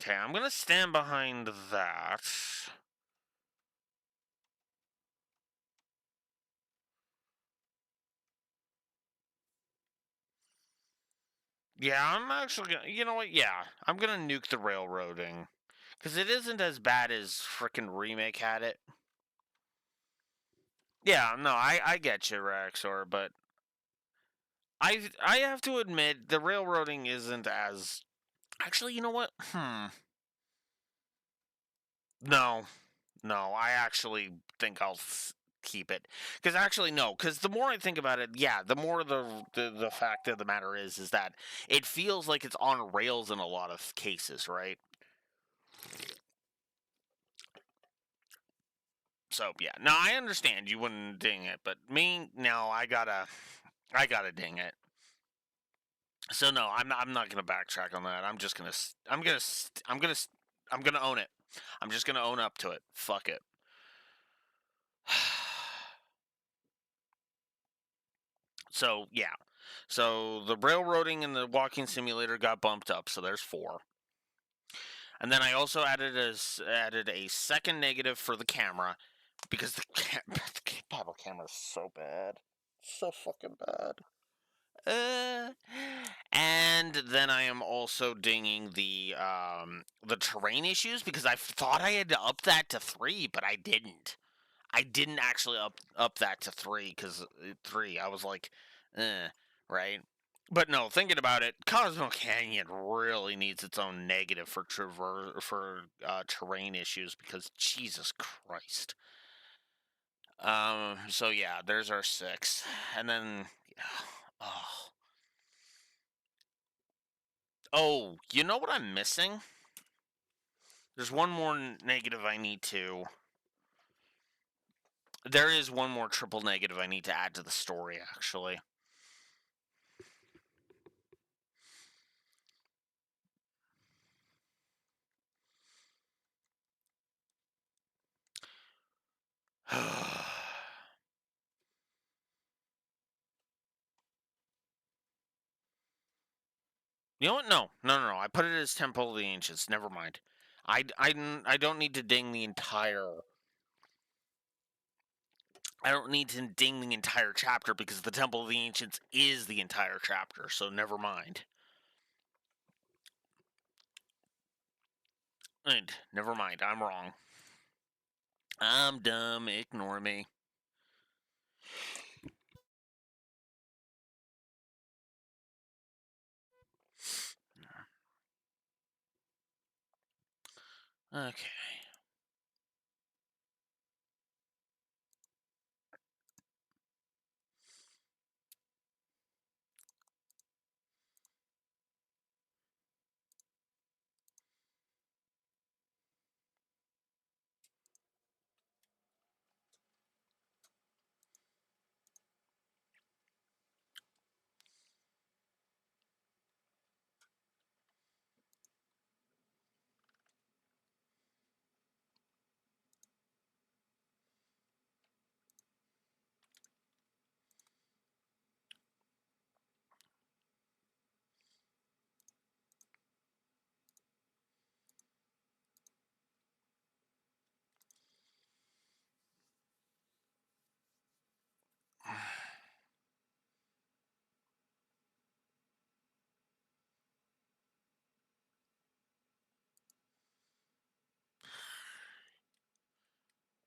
Okay, I'm going to stand behind that. Yeah, I'm actually going to, you know what? Yeah, I'm going to nuke the railroading. Because it isn't as bad as frickin' Remake had it. Yeah, no, I get you, Raxor, but I have to admit, the railroading isn't as... Actually, you know what? No, I actually think I'll keep it. Because actually, no, because the more I think about it, yeah, the more the fact of the matter is that it feels like it's on rails in a lot of cases, right? So, yeah. Now, I understand you wouldn't ding it, but me, no, I gotta ding it. So no, I'm not gonna backtrack on that. I'm just gonna I'm gonna own it. I'm just gonna own up to it. Fuck it. So yeah, so the railroading and the Walking Simulator got bumped up. So there's 4. And then I also added a second negative for the camera because the Bible camera is so bad, so fucking bad. And then I am also dinging the terrain issues because I thought I had to up that to 3, but I didn't. I didn't actually up that to 3 because 3. I was like, right. But no, thinking about it, Cosmo Canyon really needs its own negative for terrain issues because Jesus Christ. So yeah, there's our 6, and then oh, you know what I'm missing? There's one more negative I need to. There is one more triple negative I need to add to the story, actually. You know what? No. I put it as Temple of the Ancients. Never mind. I don't need to ding the entire. I don't need to ding the entire chapter because the Temple of the Ancients is the entire chapter, so never mind. And never mind, I'm wrong. I'm dumb, ignore me. Okay.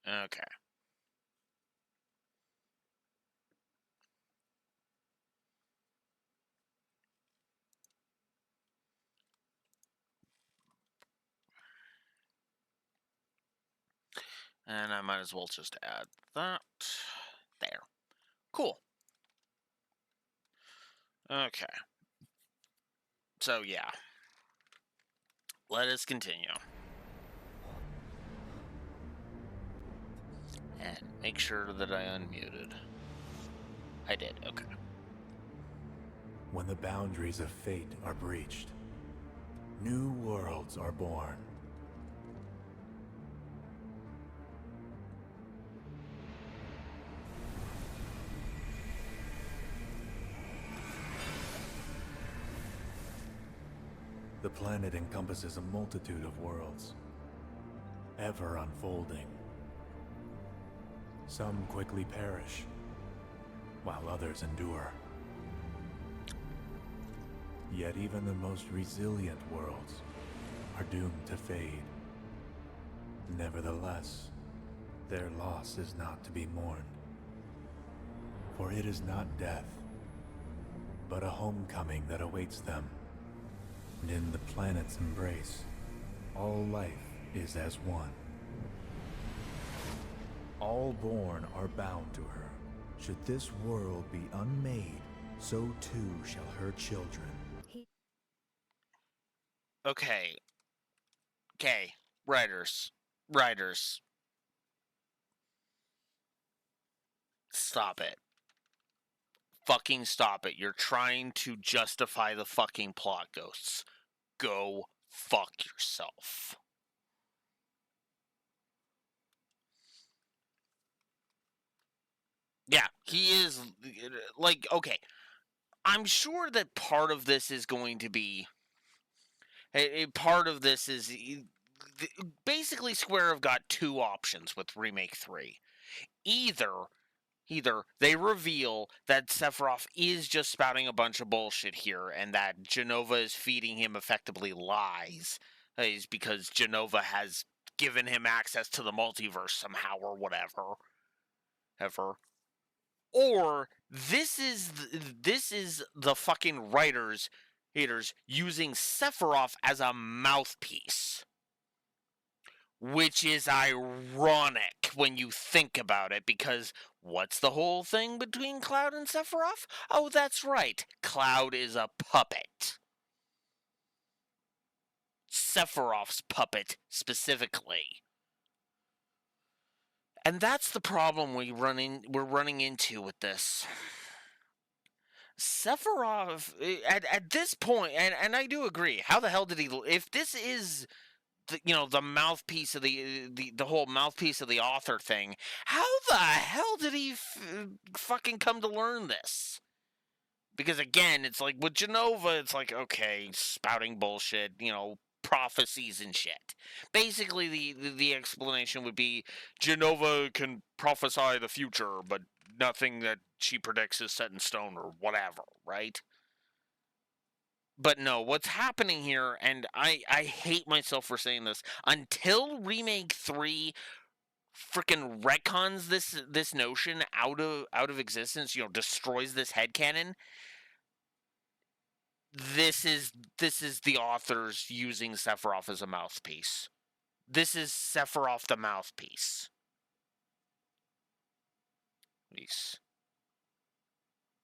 Okay. And I might as well just add that there. Cool. Okay. So, yeah. Let us continue. And make sure that I unmuted. I did, okay. When the boundaries of fate are breached, new worlds are born. The planet encompasses a multitude of worlds, ever unfolding. Some quickly perish, while others endure. Yet even the most resilient worlds are doomed to fade. Nevertheless, their loss is not to be mourned. For it is not death, but a homecoming that awaits them. And in the planet's embrace, all life is as one. All born are bound to her. Should this world be unmade, so too shall her children. Okay. Okay. Writers. Writers. Stop it. Fucking stop it. You're trying to justify the fucking plot ghosts. Go fuck yourself. Yeah, he is, like, okay. I'm sure that part of this is going to be... A part of this is... Basically, Square have got two options with Remake 3. Either they reveal that Sephiroth is just spouting a bunch of bullshit here and that Genova is feeding him effectively lies, is because Genova has given him access to the multiverse somehow or whatever. Or this is the fucking haters using Sephiroth as a mouthpiece. Which is ironic when you think about it, because what's the whole thing between Cloud and Sephiroth? Oh, that's right. Cloud is a puppet. Sephiroth's puppet, specifically. And that's the problem we're running into with this. Sephiroth, at this point, and I do agree, how the hell did he... If this is... the mouthpiece of the whole mouthpiece of the author thing. How the hell did he fucking come to learn this? Because again, it's like with Genova, it's like, okay, spouting bullshit, prophecies and shit. Basically, the explanation would be Genova can prophesy the future, but nothing that she predicts is set in stone or whatever, right? But no, what's happening here, and I hate myself for saying this, until Remake 3 freaking retcons this notion out of existence, destroys this headcanon, this is the authors using Sephiroth as a mouthpiece. This is Sephiroth the mouthpiece.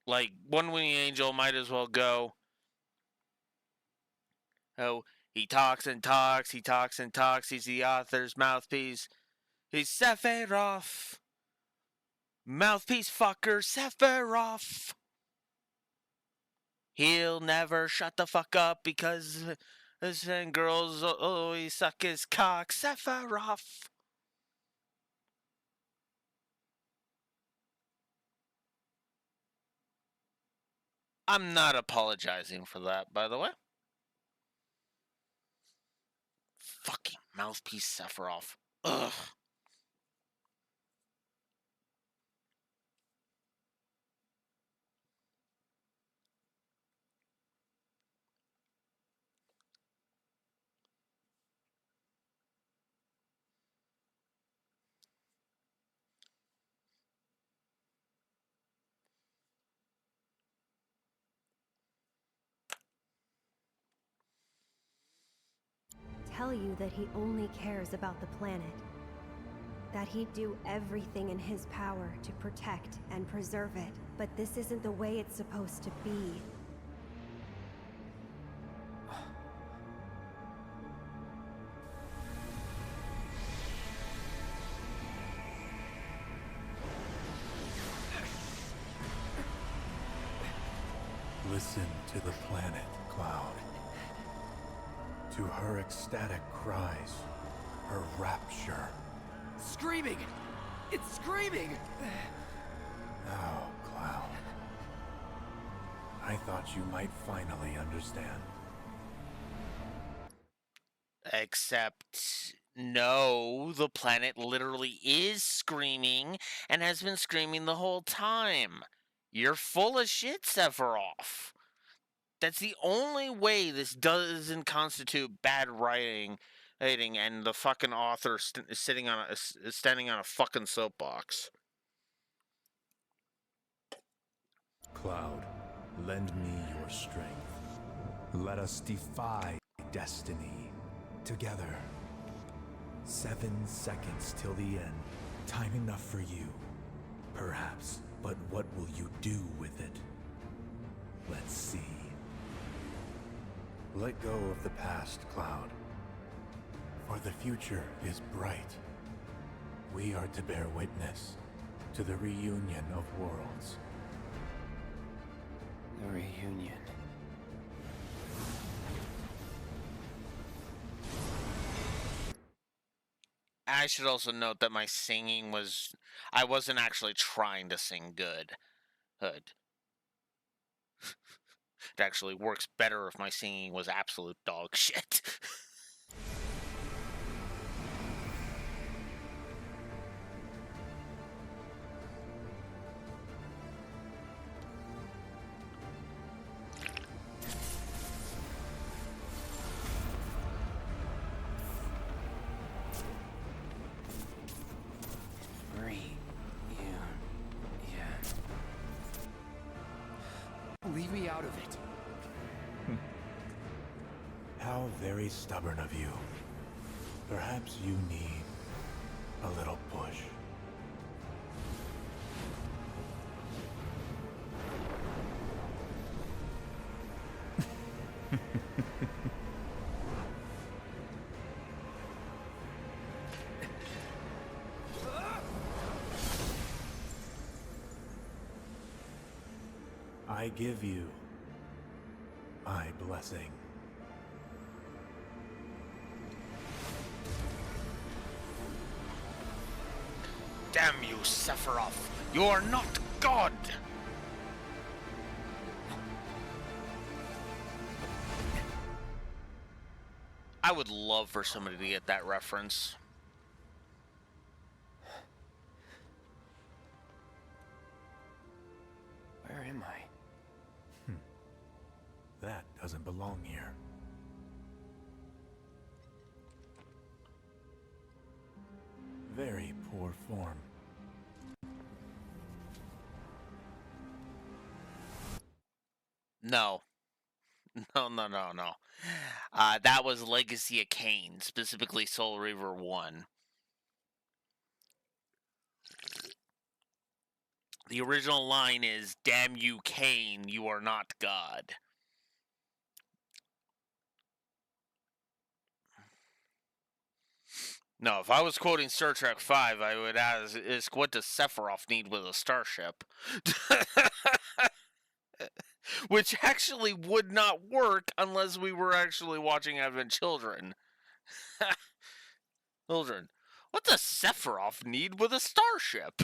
Like, One Winged Angel might as well go... Oh, he talks and talks, he talks and talks, he's the author's mouthpiece. He's Sephiroth. Mouthpiece fucker, Sephiroth. He'll never shut the fuck up because girls always suck his cock, Sephiroth. I'm not apologizing for that, by the way. Fucking mouthpiece Sephiroth. Ugh. tell you that he only cares about the planet. That he'd do everything in his power to protect and preserve it. But this isn't the way it's supposed to be. Listen to the planet, Cloud. To her ecstatic cries, her rapture. Screaming! It's screaming! Oh, Cloud. I thought you might finally understand. Except, no, the planet literally is screaming and has been screaming the whole time. You're full of shit, Sephiroth. That's the only way this doesn't constitute bad writing, and the fucking author standing on a fucking soapbox. Cloud, lend me your strength. Let us defy destiny together. 7 seconds till the end. Time enough for you, perhaps. But what will you do with it? Let's see. Let go of the past, Cloud. For the future is bright. We are to bear witness to the reunion of worlds. The reunion. I should also note that my singing was... I wasn't actually trying to sing good. It actually works better if my singing was absolute dog shit. Leave me out of it. How very stubborn of you. Perhaps you need a little push. I give you my blessing. Damn you, Sephiroth! You are not God! I would love for somebody to get that reference. Where am I? That doesn't belong here. Very poor form. No. No. That was Legacy of Kain, specifically Soul Reaver 1. The original line is, "Damn you, Kain, you are not God." No, if I was quoting Star Trek V, I would ask, what does Sephiroth need with a starship? Which actually would not work unless we were actually watching Advent Children. Children, what does Sephiroth need with a starship?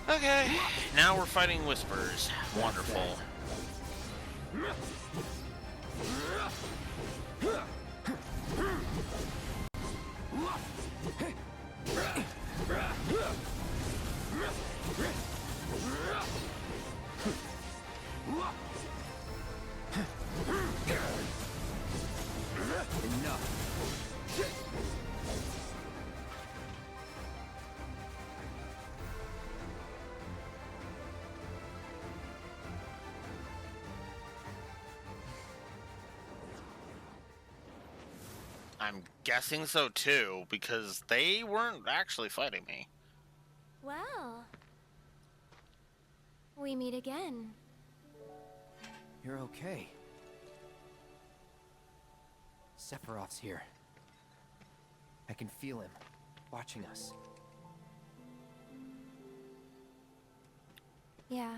Okay, now we're fighting Whispers. Wonderful. Enough. I'm guessing so too, because they weren't actually fighting me. Well, we meet again. You're okay. Sephiroth's here. I can feel him, watching us. Yeah.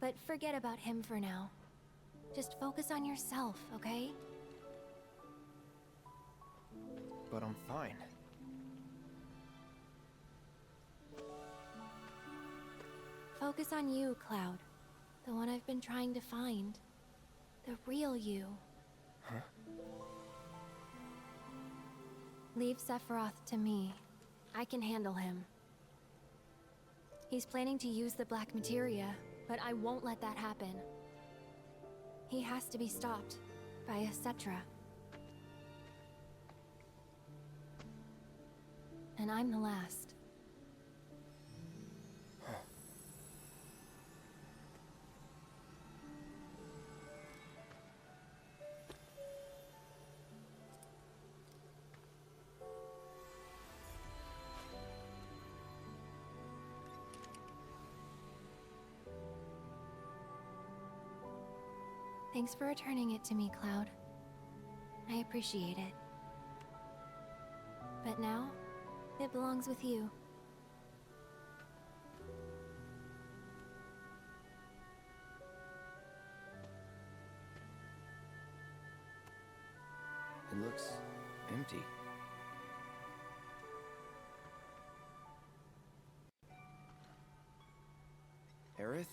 But forget about him for now. Just focus on yourself, okay? But I'm fine. Focus on you, Cloud. The one I've been trying to find. The real you. Huh? Leave Sephiroth to me. I can handle him. He's planning to use the black materia, but I won't let that happen. He has to be stopped by a Cetra. And I'm the last. Thanks for returning it to me, Cloud. I appreciate it. But now, it belongs with you. It looks empty. Aerith?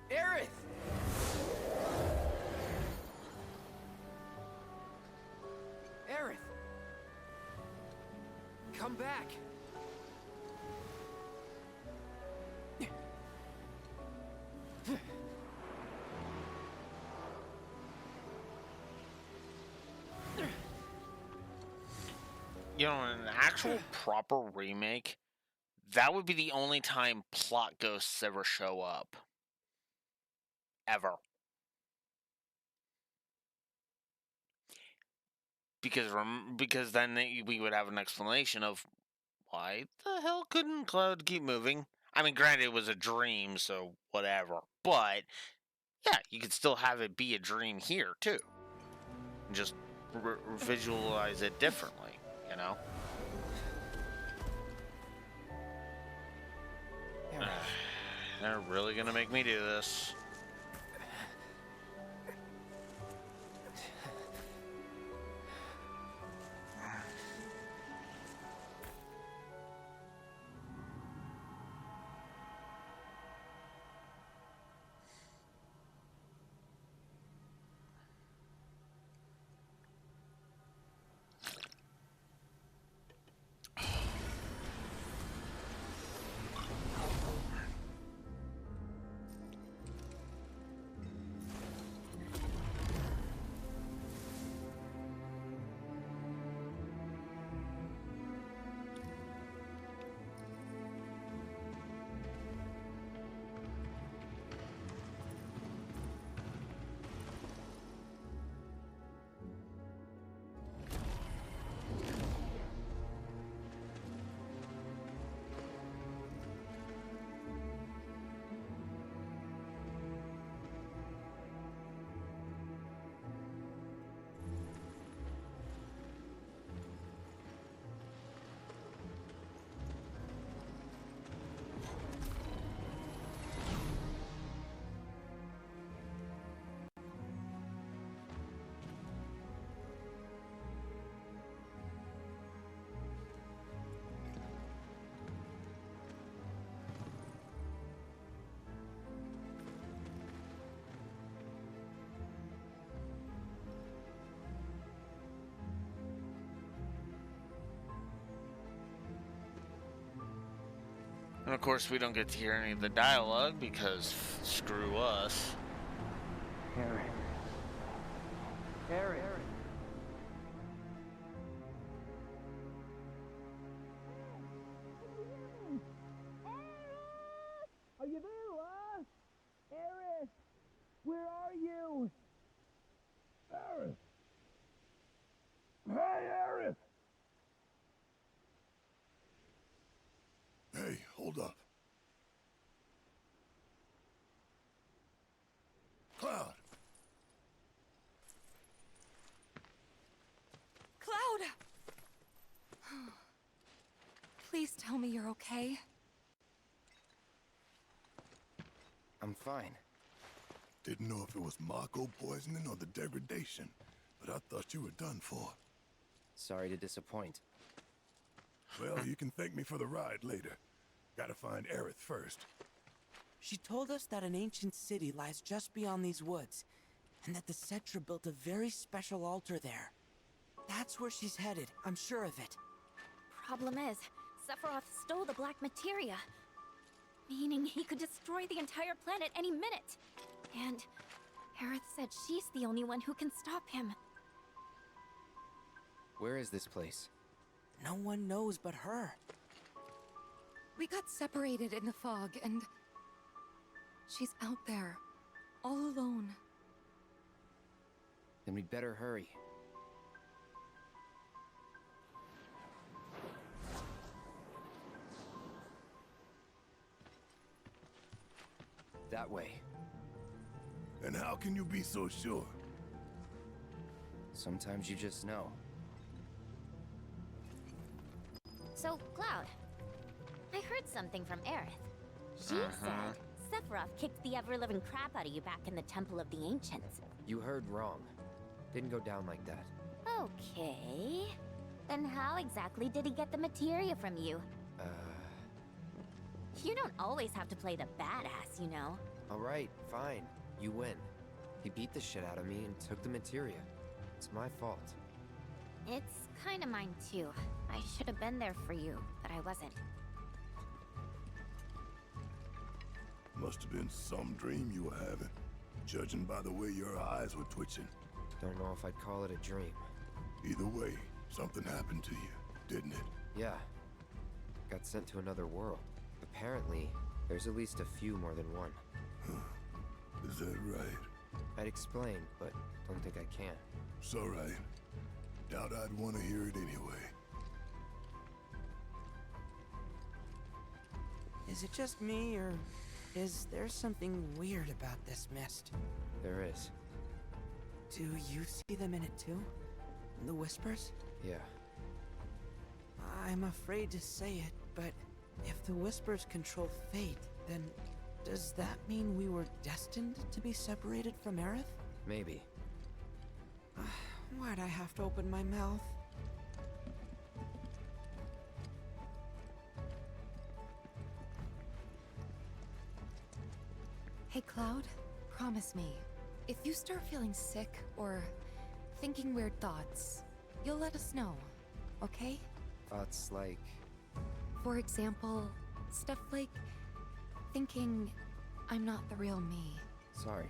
Aerith! Aerith! Come back! You know, in an actual proper remake, that would be the only time plot ghosts ever show up. Ever. Because then we would have an explanation of why the hell couldn't Cloud keep moving? I mean, granted, it was a dream, so whatever. But, yeah, you could still have it be a dream here, too. And just visualize it differently, you know? They're really gonna make me do this. And of course, we don't get to hear any of the dialogue because screw us. Aerith. Aerith. Are you there, lad? Aerith! Where are you? Aerith! Cloud! Cloud! Please tell me you're okay. I'm fine. Didn't know if it was Mako poisoning or the degradation, but I thought you were done for. Sorry to disappoint. Well, you can thank me for the ride later. Gotta find Aerith first. She told us that an ancient city lies just beyond these woods, and that the Cetra built a very special altar there. That's where she's headed, I'm sure of it. Problem is, Sephiroth stole the black materia, meaning he could destroy the entire planet any minute. And Aerith said she's the only one who can stop him. Where is this place? No one knows but her. We got separated in the fog, and she's out there, all alone. Then we'd better hurry. That way. And how can you be so sure? Sometimes you just know. So, Cloud, I heard something from Aerith. She said Sephiroth kicked the ever-living crap out of you back in the Temple of the Ancients. You heard wrong. Didn't go down like that. Okay. Then how exactly did he get the materia from you? You don't always have to play the badass, you know. Alright, fine. You win. He beat the shit out of me and took the materia. It's my fault. It's kinda mine too. I should have been there for you, but I wasn't. Must have been some dream you were having, judging by the way your eyes were twitching. Don't know if I'd call it a dream. Either way, something happened to you, didn't it? Yeah. Got sent to another world. Apparently, there's at least a few more than one. Is that right? I'd explain, but don't think I can. It's alright. Doubt I'd want to hear it anyway. Is it just me, or is there something weird about this mist? There is. Do you see them in it too? The whispers? Yeah. I'm afraid to say it, but if the whispers control fate, then does that mean we were destined to be separated from Aerith? Maybe. Why'd I have to open my mouth? Hey, Cloud, promise me, if you start feeling sick or thinking weird thoughts, you'll let us know, okay? Thoughts like... For example, stuff like thinking I'm not the real me. Sorry.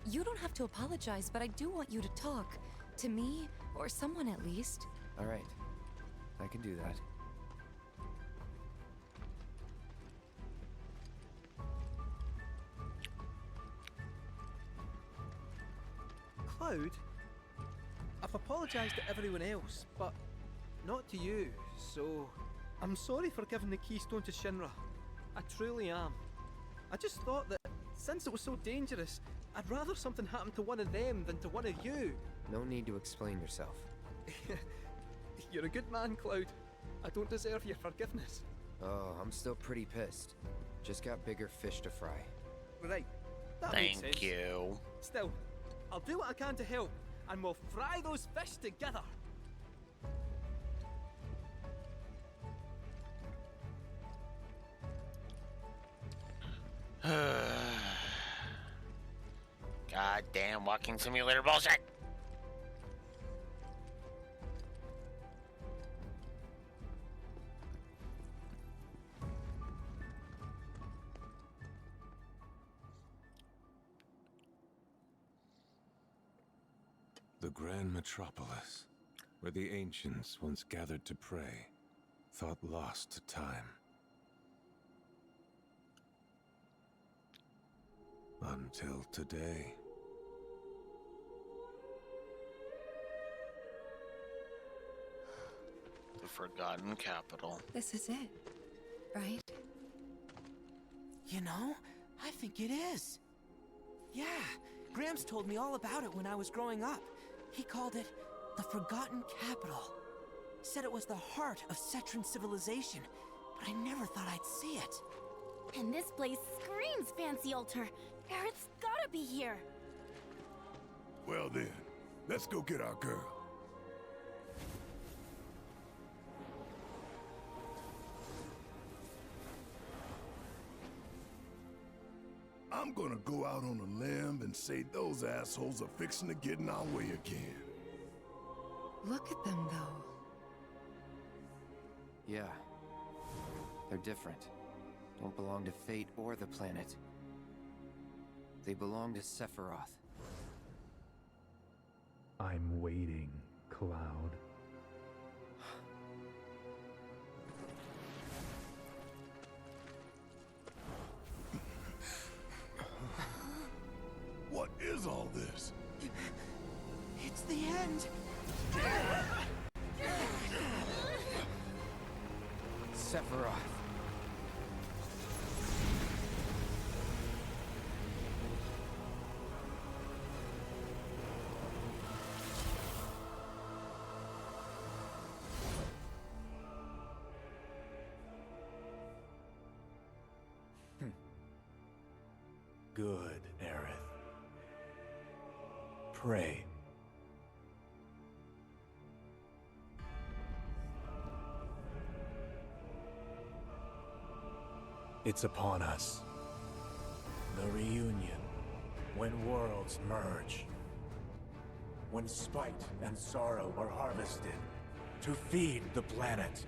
You don't have to apologize, but I do want you to talk. To me, or someone at least. Alright. I can do that. Cloud? I've apologized to everyone else, but not to you, so... I'm sorry for giving the keystone to Shinra. I truly am. I just thought that, since it was so dangerous, I'd rather something happened to one of them than to one of you. No need to explain yourself. You're a good man, Cloud. I don't deserve your forgiveness. Oh, I'm still pretty pissed. Just got bigger fish to fry. Right. That makes sense. Thank you. Still, I'll do what I can to help, and we'll fry those fish together. Goddamn walking simulator bullshit. The grand metropolis, where the ancients once gathered to pray, thought lost to time. Until today. The Forgotten Capital. This is it, right? You know, I think it is. Yeah, Gramps told me all about it when I was growing up. He called it the Forgotten Capital. Said it was the heart of Cetran civilization, but I never thought I'd see it. And this place screams fancy altar. Aerith's gotta be here. Well then, let's go get our girl. I'm gonna go out on a limb and say those assholes are fixing to get in our way again. Look at them, though. Yeah. They're different. Don't belong to fate or the planet. They belong to Sephiroth. I'm waiting, Cloud. What is all this? It's the end! Sephiroth. Good, Aerith. Pray. It's upon us. The reunion, when worlds merge. When spite and sorrow are harvested to feed the planet.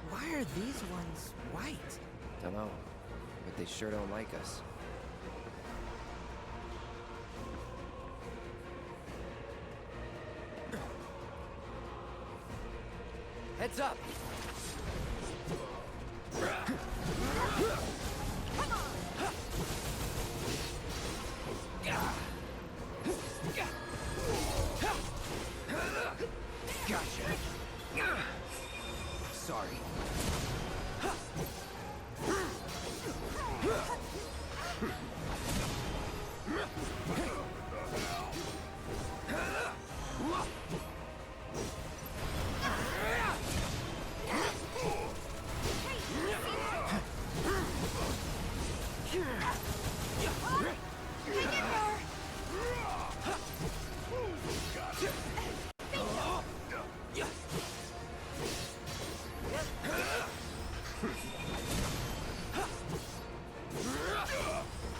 Why are these ones white? Dunno, but they sure don't like us. Heads up! Gotcha. Sorry.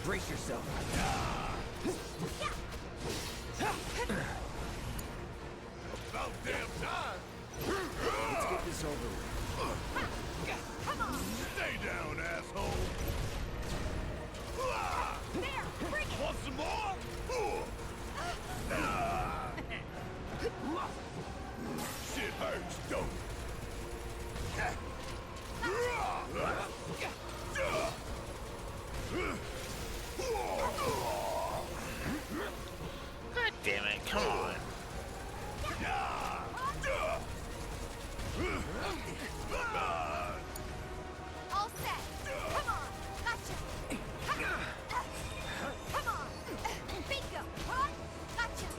Brace yourself. About damn time! Let's get this over with. Come on! Stay down, asshole! There! Bring it! Want some more? Shit hurts, don't it? God damn it, come on. All set! Come on! Gotcha! Come on! Bingo! Huh? Gotcha!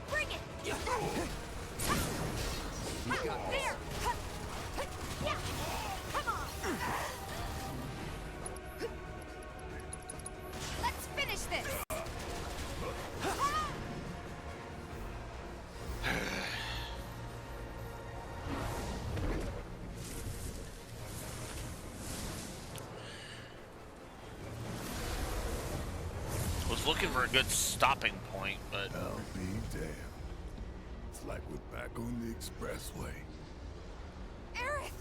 Bring it! You got this. There! Yeah! Come on! Let's finish this! Was looking for a good stopping point, but I'll be damned. like we're back on the expressway. Aerith!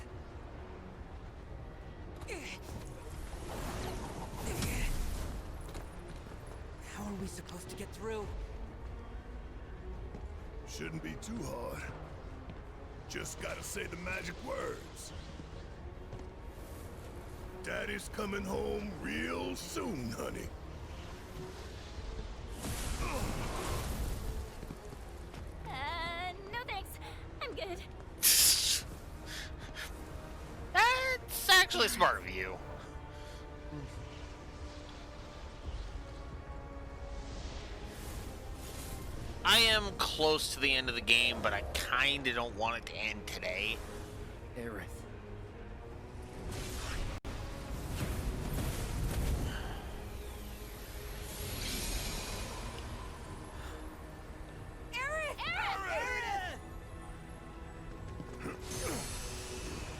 How are we supposed to get through? Shouldn't be too hard. Just gotta say the magic words. Daddy's coming home real soon, honey. No thanks. I'm good. That's actually smart of you. I am close to the end of the game, but I kinda don't want it to end today. Aerith.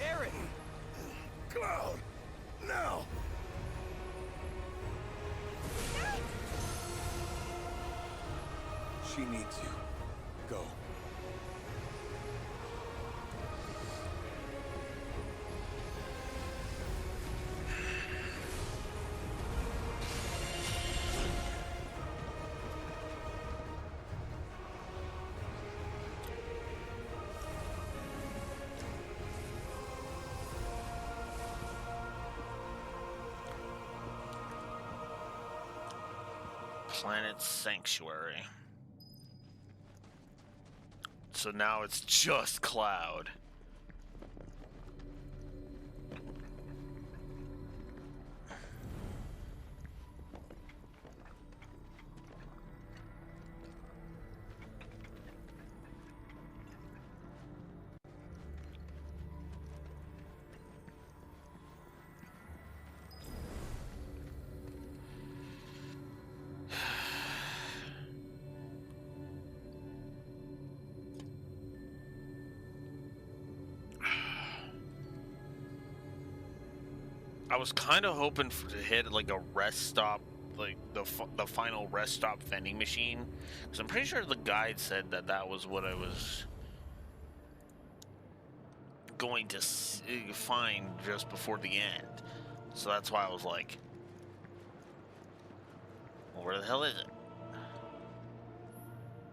Aerith! Cloud! Now! She needs you. Go. Planet Sanctuary. So now it's just Cloud. I was kind of hoping to hit like a rest stop, like the final rest stop vending machine, because I'm pretty sure the guide said that that was what I was going to find just before the end. So that's why I was like, well, where the hell is it?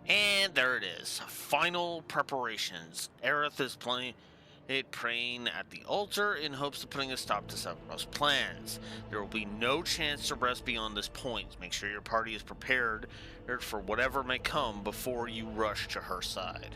And there it is. Final preparations. Aerith is praying at the altar in hopes of putting a stop to Sephiroth's plans. There will be no chance to rest beyond this point. Make sure your party is prepared for whatever may come before you rush to her side.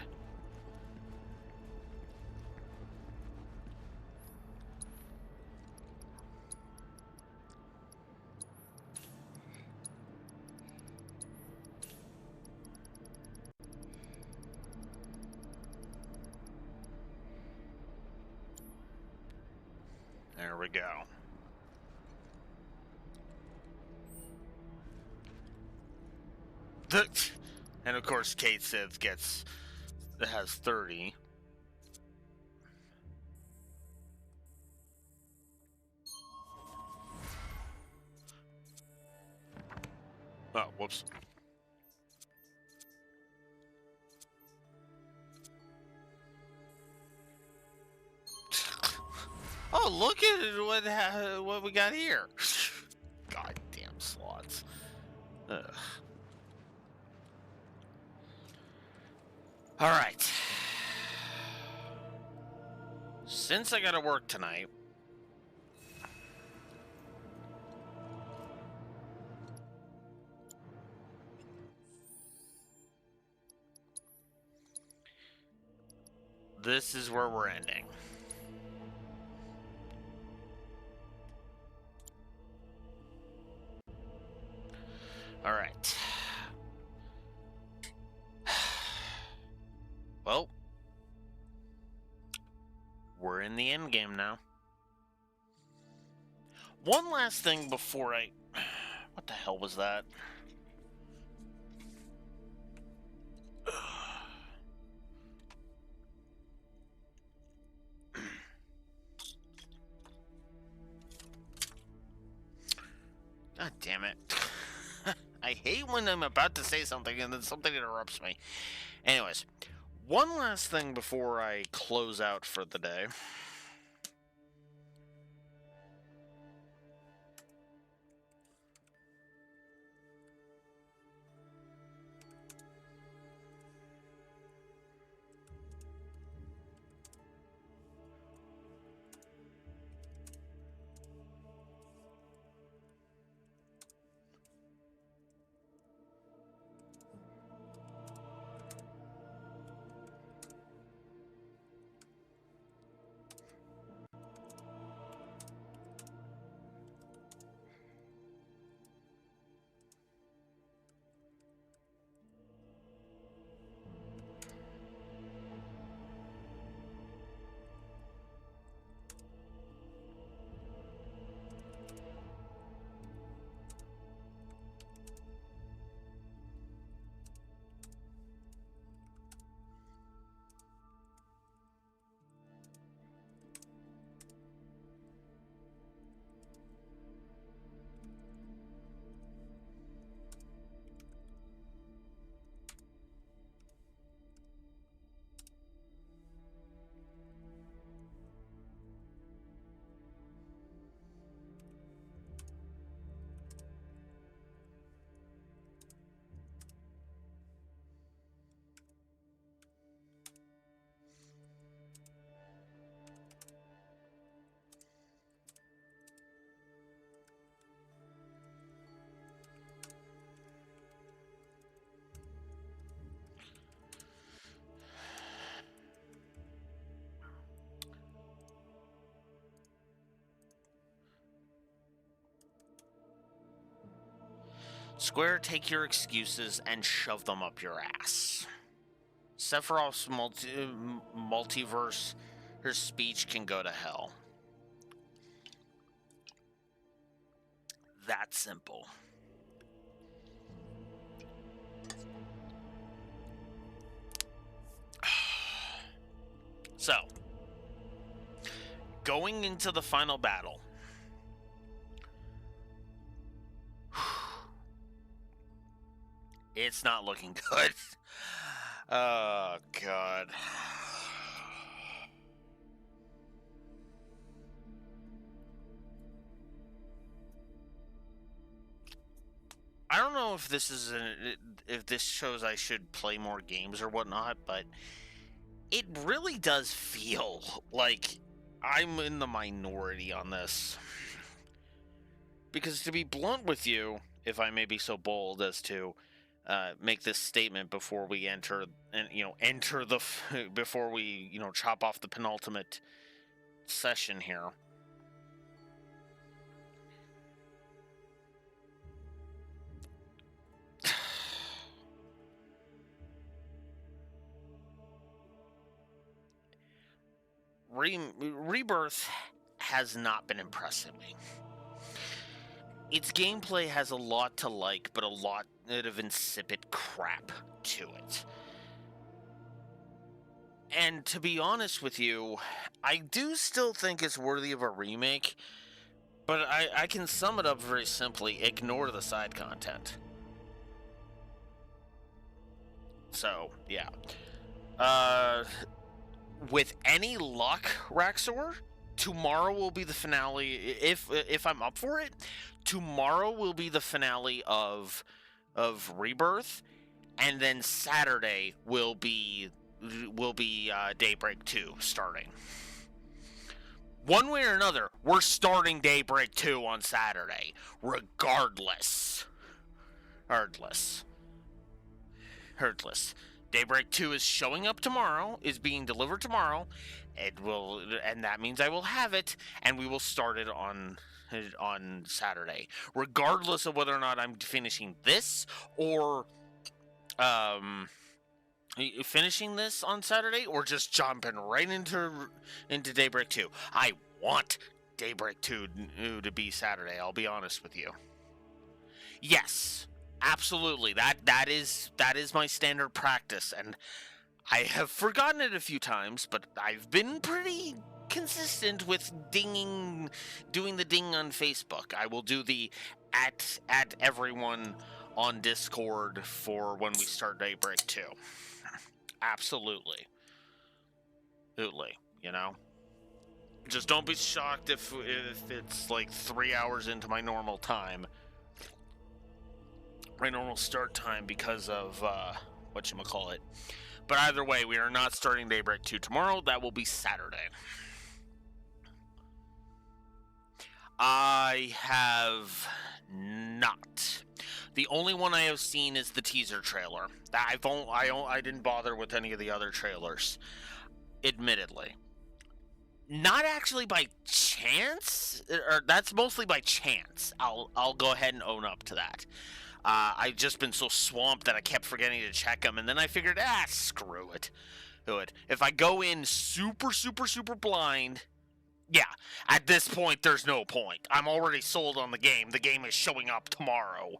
There we go. And of course, Kate Sith has 30. Oh, whoops. Oh, look at what we got here. Goddamn slots. Ugh. All right. Since I gotta work tonight, this is where we're ending. All right. Well, we're in the end game now. One last thing before I... What the hell was that? God damn it. I hate when I'm about to say something and then something interrupts me. Anyways, One last thing before I close out for the day. Square, take your excuses and shove them up your ass. Sephiroth's multiverse, her speech can go to hell. That simple. So, going into the final battle. It's not looking good. Oh, God. I don't know if this is if this shows I should play more games or whatnot, but it really does feel like I'm in the minority on this. Because to be blunt with you, if I may be so bold as to make this statement before we enter before we chop off the penultimate session here. Rebirth has not been impressing me. Its gameplay has a lot to like, but a lot of insipid crap to it. And to be honest with you, I do still think it's worthy of a remake, but I can sum it up very simply: ignore the side content. So, yeah. With any luck, Raxor, tomorrow will be the finale. If I'm up for it, tomorrow will be the finale of Rebirth, and then Saturday will be Daybreak 2 starting. One way or another, we're starting Daybreak 2 on Saturday, regardless. Hurdless. Daybreak 2 is showing up tomorrow, is being delivered tomorrow, and that means I will have it, and we will start it on Saturday, regardless of whether or not I'm finishing this or finishing this on Saturday or just jumping right into Daybreak 2. I want Daybreak 2 to be Saturday, I'll be honest with you. Yes. Absolutely, that is my standard practice, and I have forgotten it a few times, but I've been pretty consistent with doing the ding on Facebook. I will do the at everyone on Discord for when we start Daybreak 2. Absolutely. Absolutely, you know? Just don't be shocked if it's like 3 hours into my normal time. My normal start time because of, whatchamacallit. But either way, we are not starting Daybreak 2 tomorrow. That will be Saturday. I have not. The only one I have seen is the teaser trailer. I didn't bother with any of the other trailers, admittedly. Not actually by chance, or that's mostly by chance. I'll go ahead and own up to that. I've just been so swamped that I kept forgetting to check them, and then I figured, screw it. Do it. If I go in super, super, super blind, yeah, at this point, there's no point. I'm already sold on the game. The game is showing up tomorrow.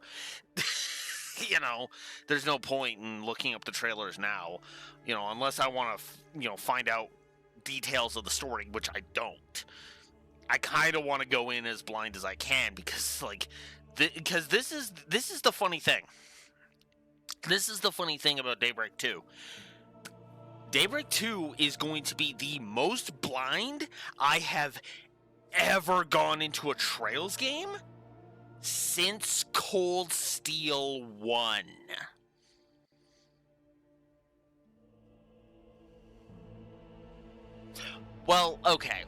You know, there's no point in looking up the trailers now, you know, unless I want to, find out details of the story, which I don't. I kind of want to go in as blind as I can because, because this is the funny thing. This is the funny thing about Daybreak 2. Daybreak 2 is going to be the most blind I have ever gone into a Trails game since Cold Steel 1. Well, okay.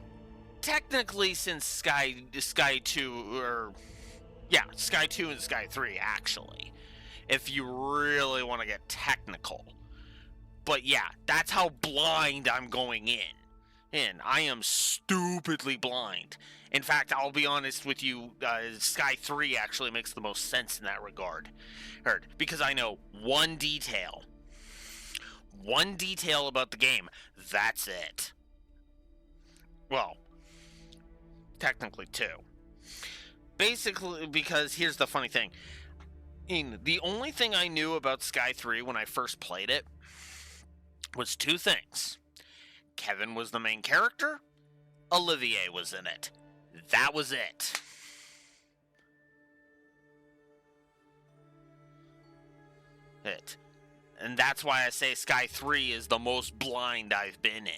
Technically, since Sky 2, Sky 2 and Sky 3, actually. If you really want to get technical. But yeah, that's how blind I'm going in. I am stupidly blind. In fact, I'll be honest with you, Sky 3 actually makes the most sense in that regard. Because I know one detail. One detail about the game. That's it. Well, technically two. Basically, because here's the funny thing. The only thing I knew about Sky 3 when I first played it was two things. Kevin was the main character. Olivier was in it. That was it. And that's why I say Sky 3 is the most blind I've been in.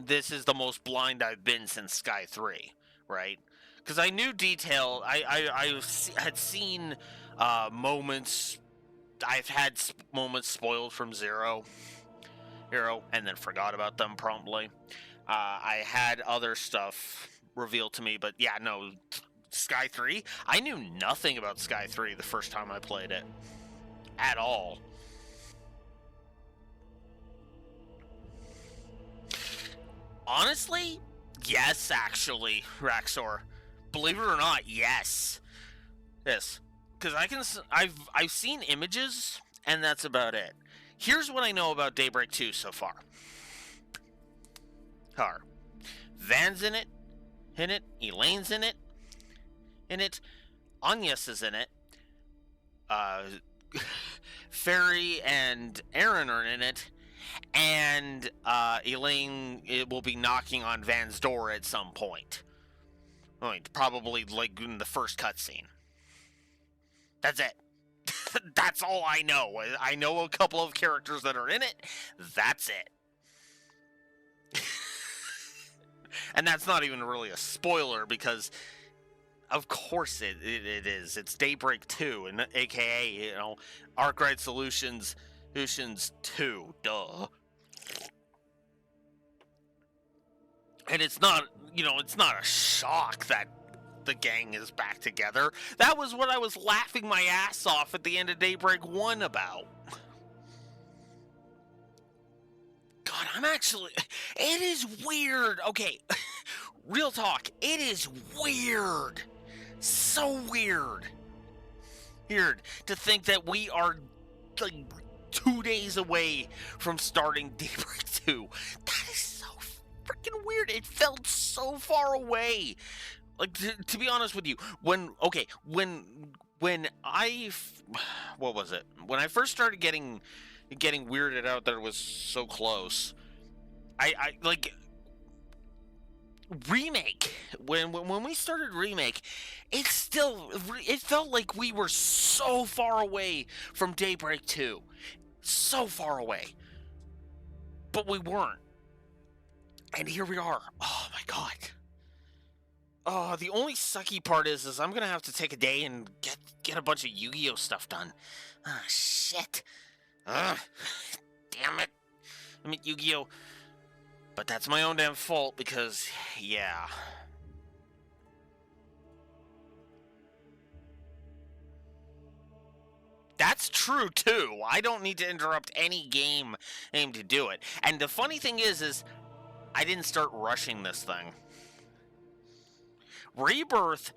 This is the most blind I've been since Sky 3, right? Because I knew detail. I had seen moments. I've had moments spoiled from Zero, and then forgot about them promptly. I had other stuff revealed to me, but yeah, no, Sky 3, I knew nothing about Sky 3 the first time I played it. At all. Honestly, yes, actually, Raxor. Believe it or not, yes. Yes. Because I've seen images, and that's about it. Here's what I know about Daybreak 2 so far. Van's in it. Elaine's in it. Agnes is in it. Ferry and Aaron are in it. And Elaine will be knocking on Van's door at some point. Probably like in the first cutscene. That's it. That's all I know. I know a couple of characters that are in it. That's it. And that's not even really a spoiler because, of course, it is. It's Daybreak 2, and aka, Arkwright Solutions 2. Duh. And it's not, it's not a shock that the gang is back together. That was what I was laughing my ass off at the end of Daybreak 1 about. God, it is weird. Okay, real talk, it is weird. So weird. Weird to think that we are, 2 days away from starting Daybreak 2. That is so freaking weird. It felt so far away. To be honest with you, when I first started getting weirded out that it was so close, I Remake, when we started Remake, it felt like we were so far away from Daybreak 2. So far away. But we weren't. And here we are. Oh my god. Oh, the only sucky part is I'm gonna have to take a day and get a bunch of Yu-Gi-Oh stuff done. Ah, shit. Ugh. Damn it. I mean, Yu-Gi-Oh! But that's my own damn fault because, yeah. That's true, too. I don't need to interrupt any game aim to do it. And the funny thing is I didn't start rushing this thing. Rebirth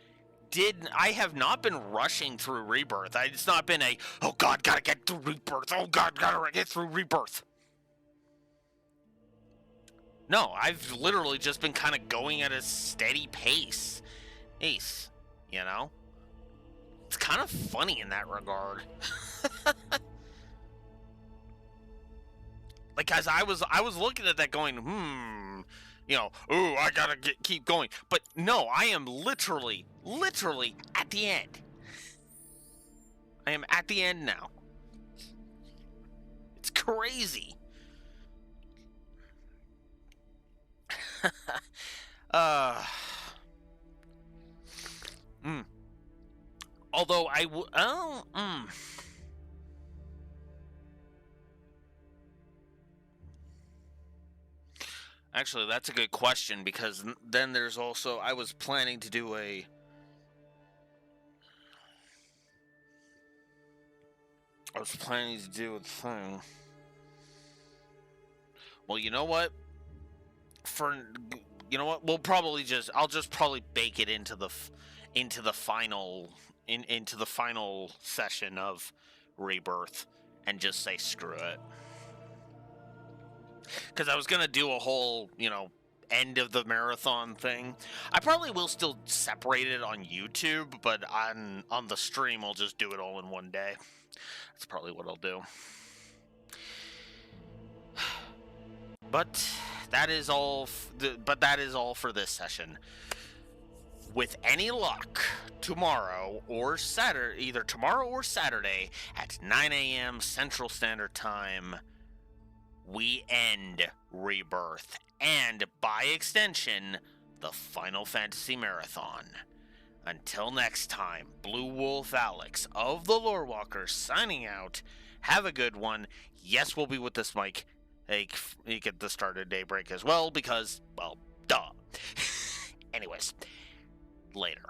I have not been rushing through Rebirth. It's not been oh god, gotta get through Rebirth. Oh god, gotta get through Rebirth. No, I've literally just been kind of going at a steady pace. Ace, you know? It's kind of funny in that regard. Like, as I was looking at that going, you know, ooh, I gotta keep going. But no, I am literally at the end. I am at the end now. It's crazy. Although Actually, that's a good question, because then there's also, I was planning to do a thing. Well, you know what? We'll probably I'll just probably bake it into the final session of Rebirth and just say screw it. Because I was gonna do a whole, end of the marathon thing. I probably will still separate it on YouTube, but on the stream I'll just do it all in one day. That's probably what I'll do. But that is all. That is all for this session. With any luck, tomorrow or Saturday, either tomorrow or Saturday at 9 a.m. Central Standard Time, we end Rebirth, and by extension, the Final Fantasy Marathon. Until next time, Blue Wolf Alex of the Lorewalkers signing out. Have a good one. Yes, we'll be with this mic. He get the start of Daybreak as well, because, well, duh. Anyways, later.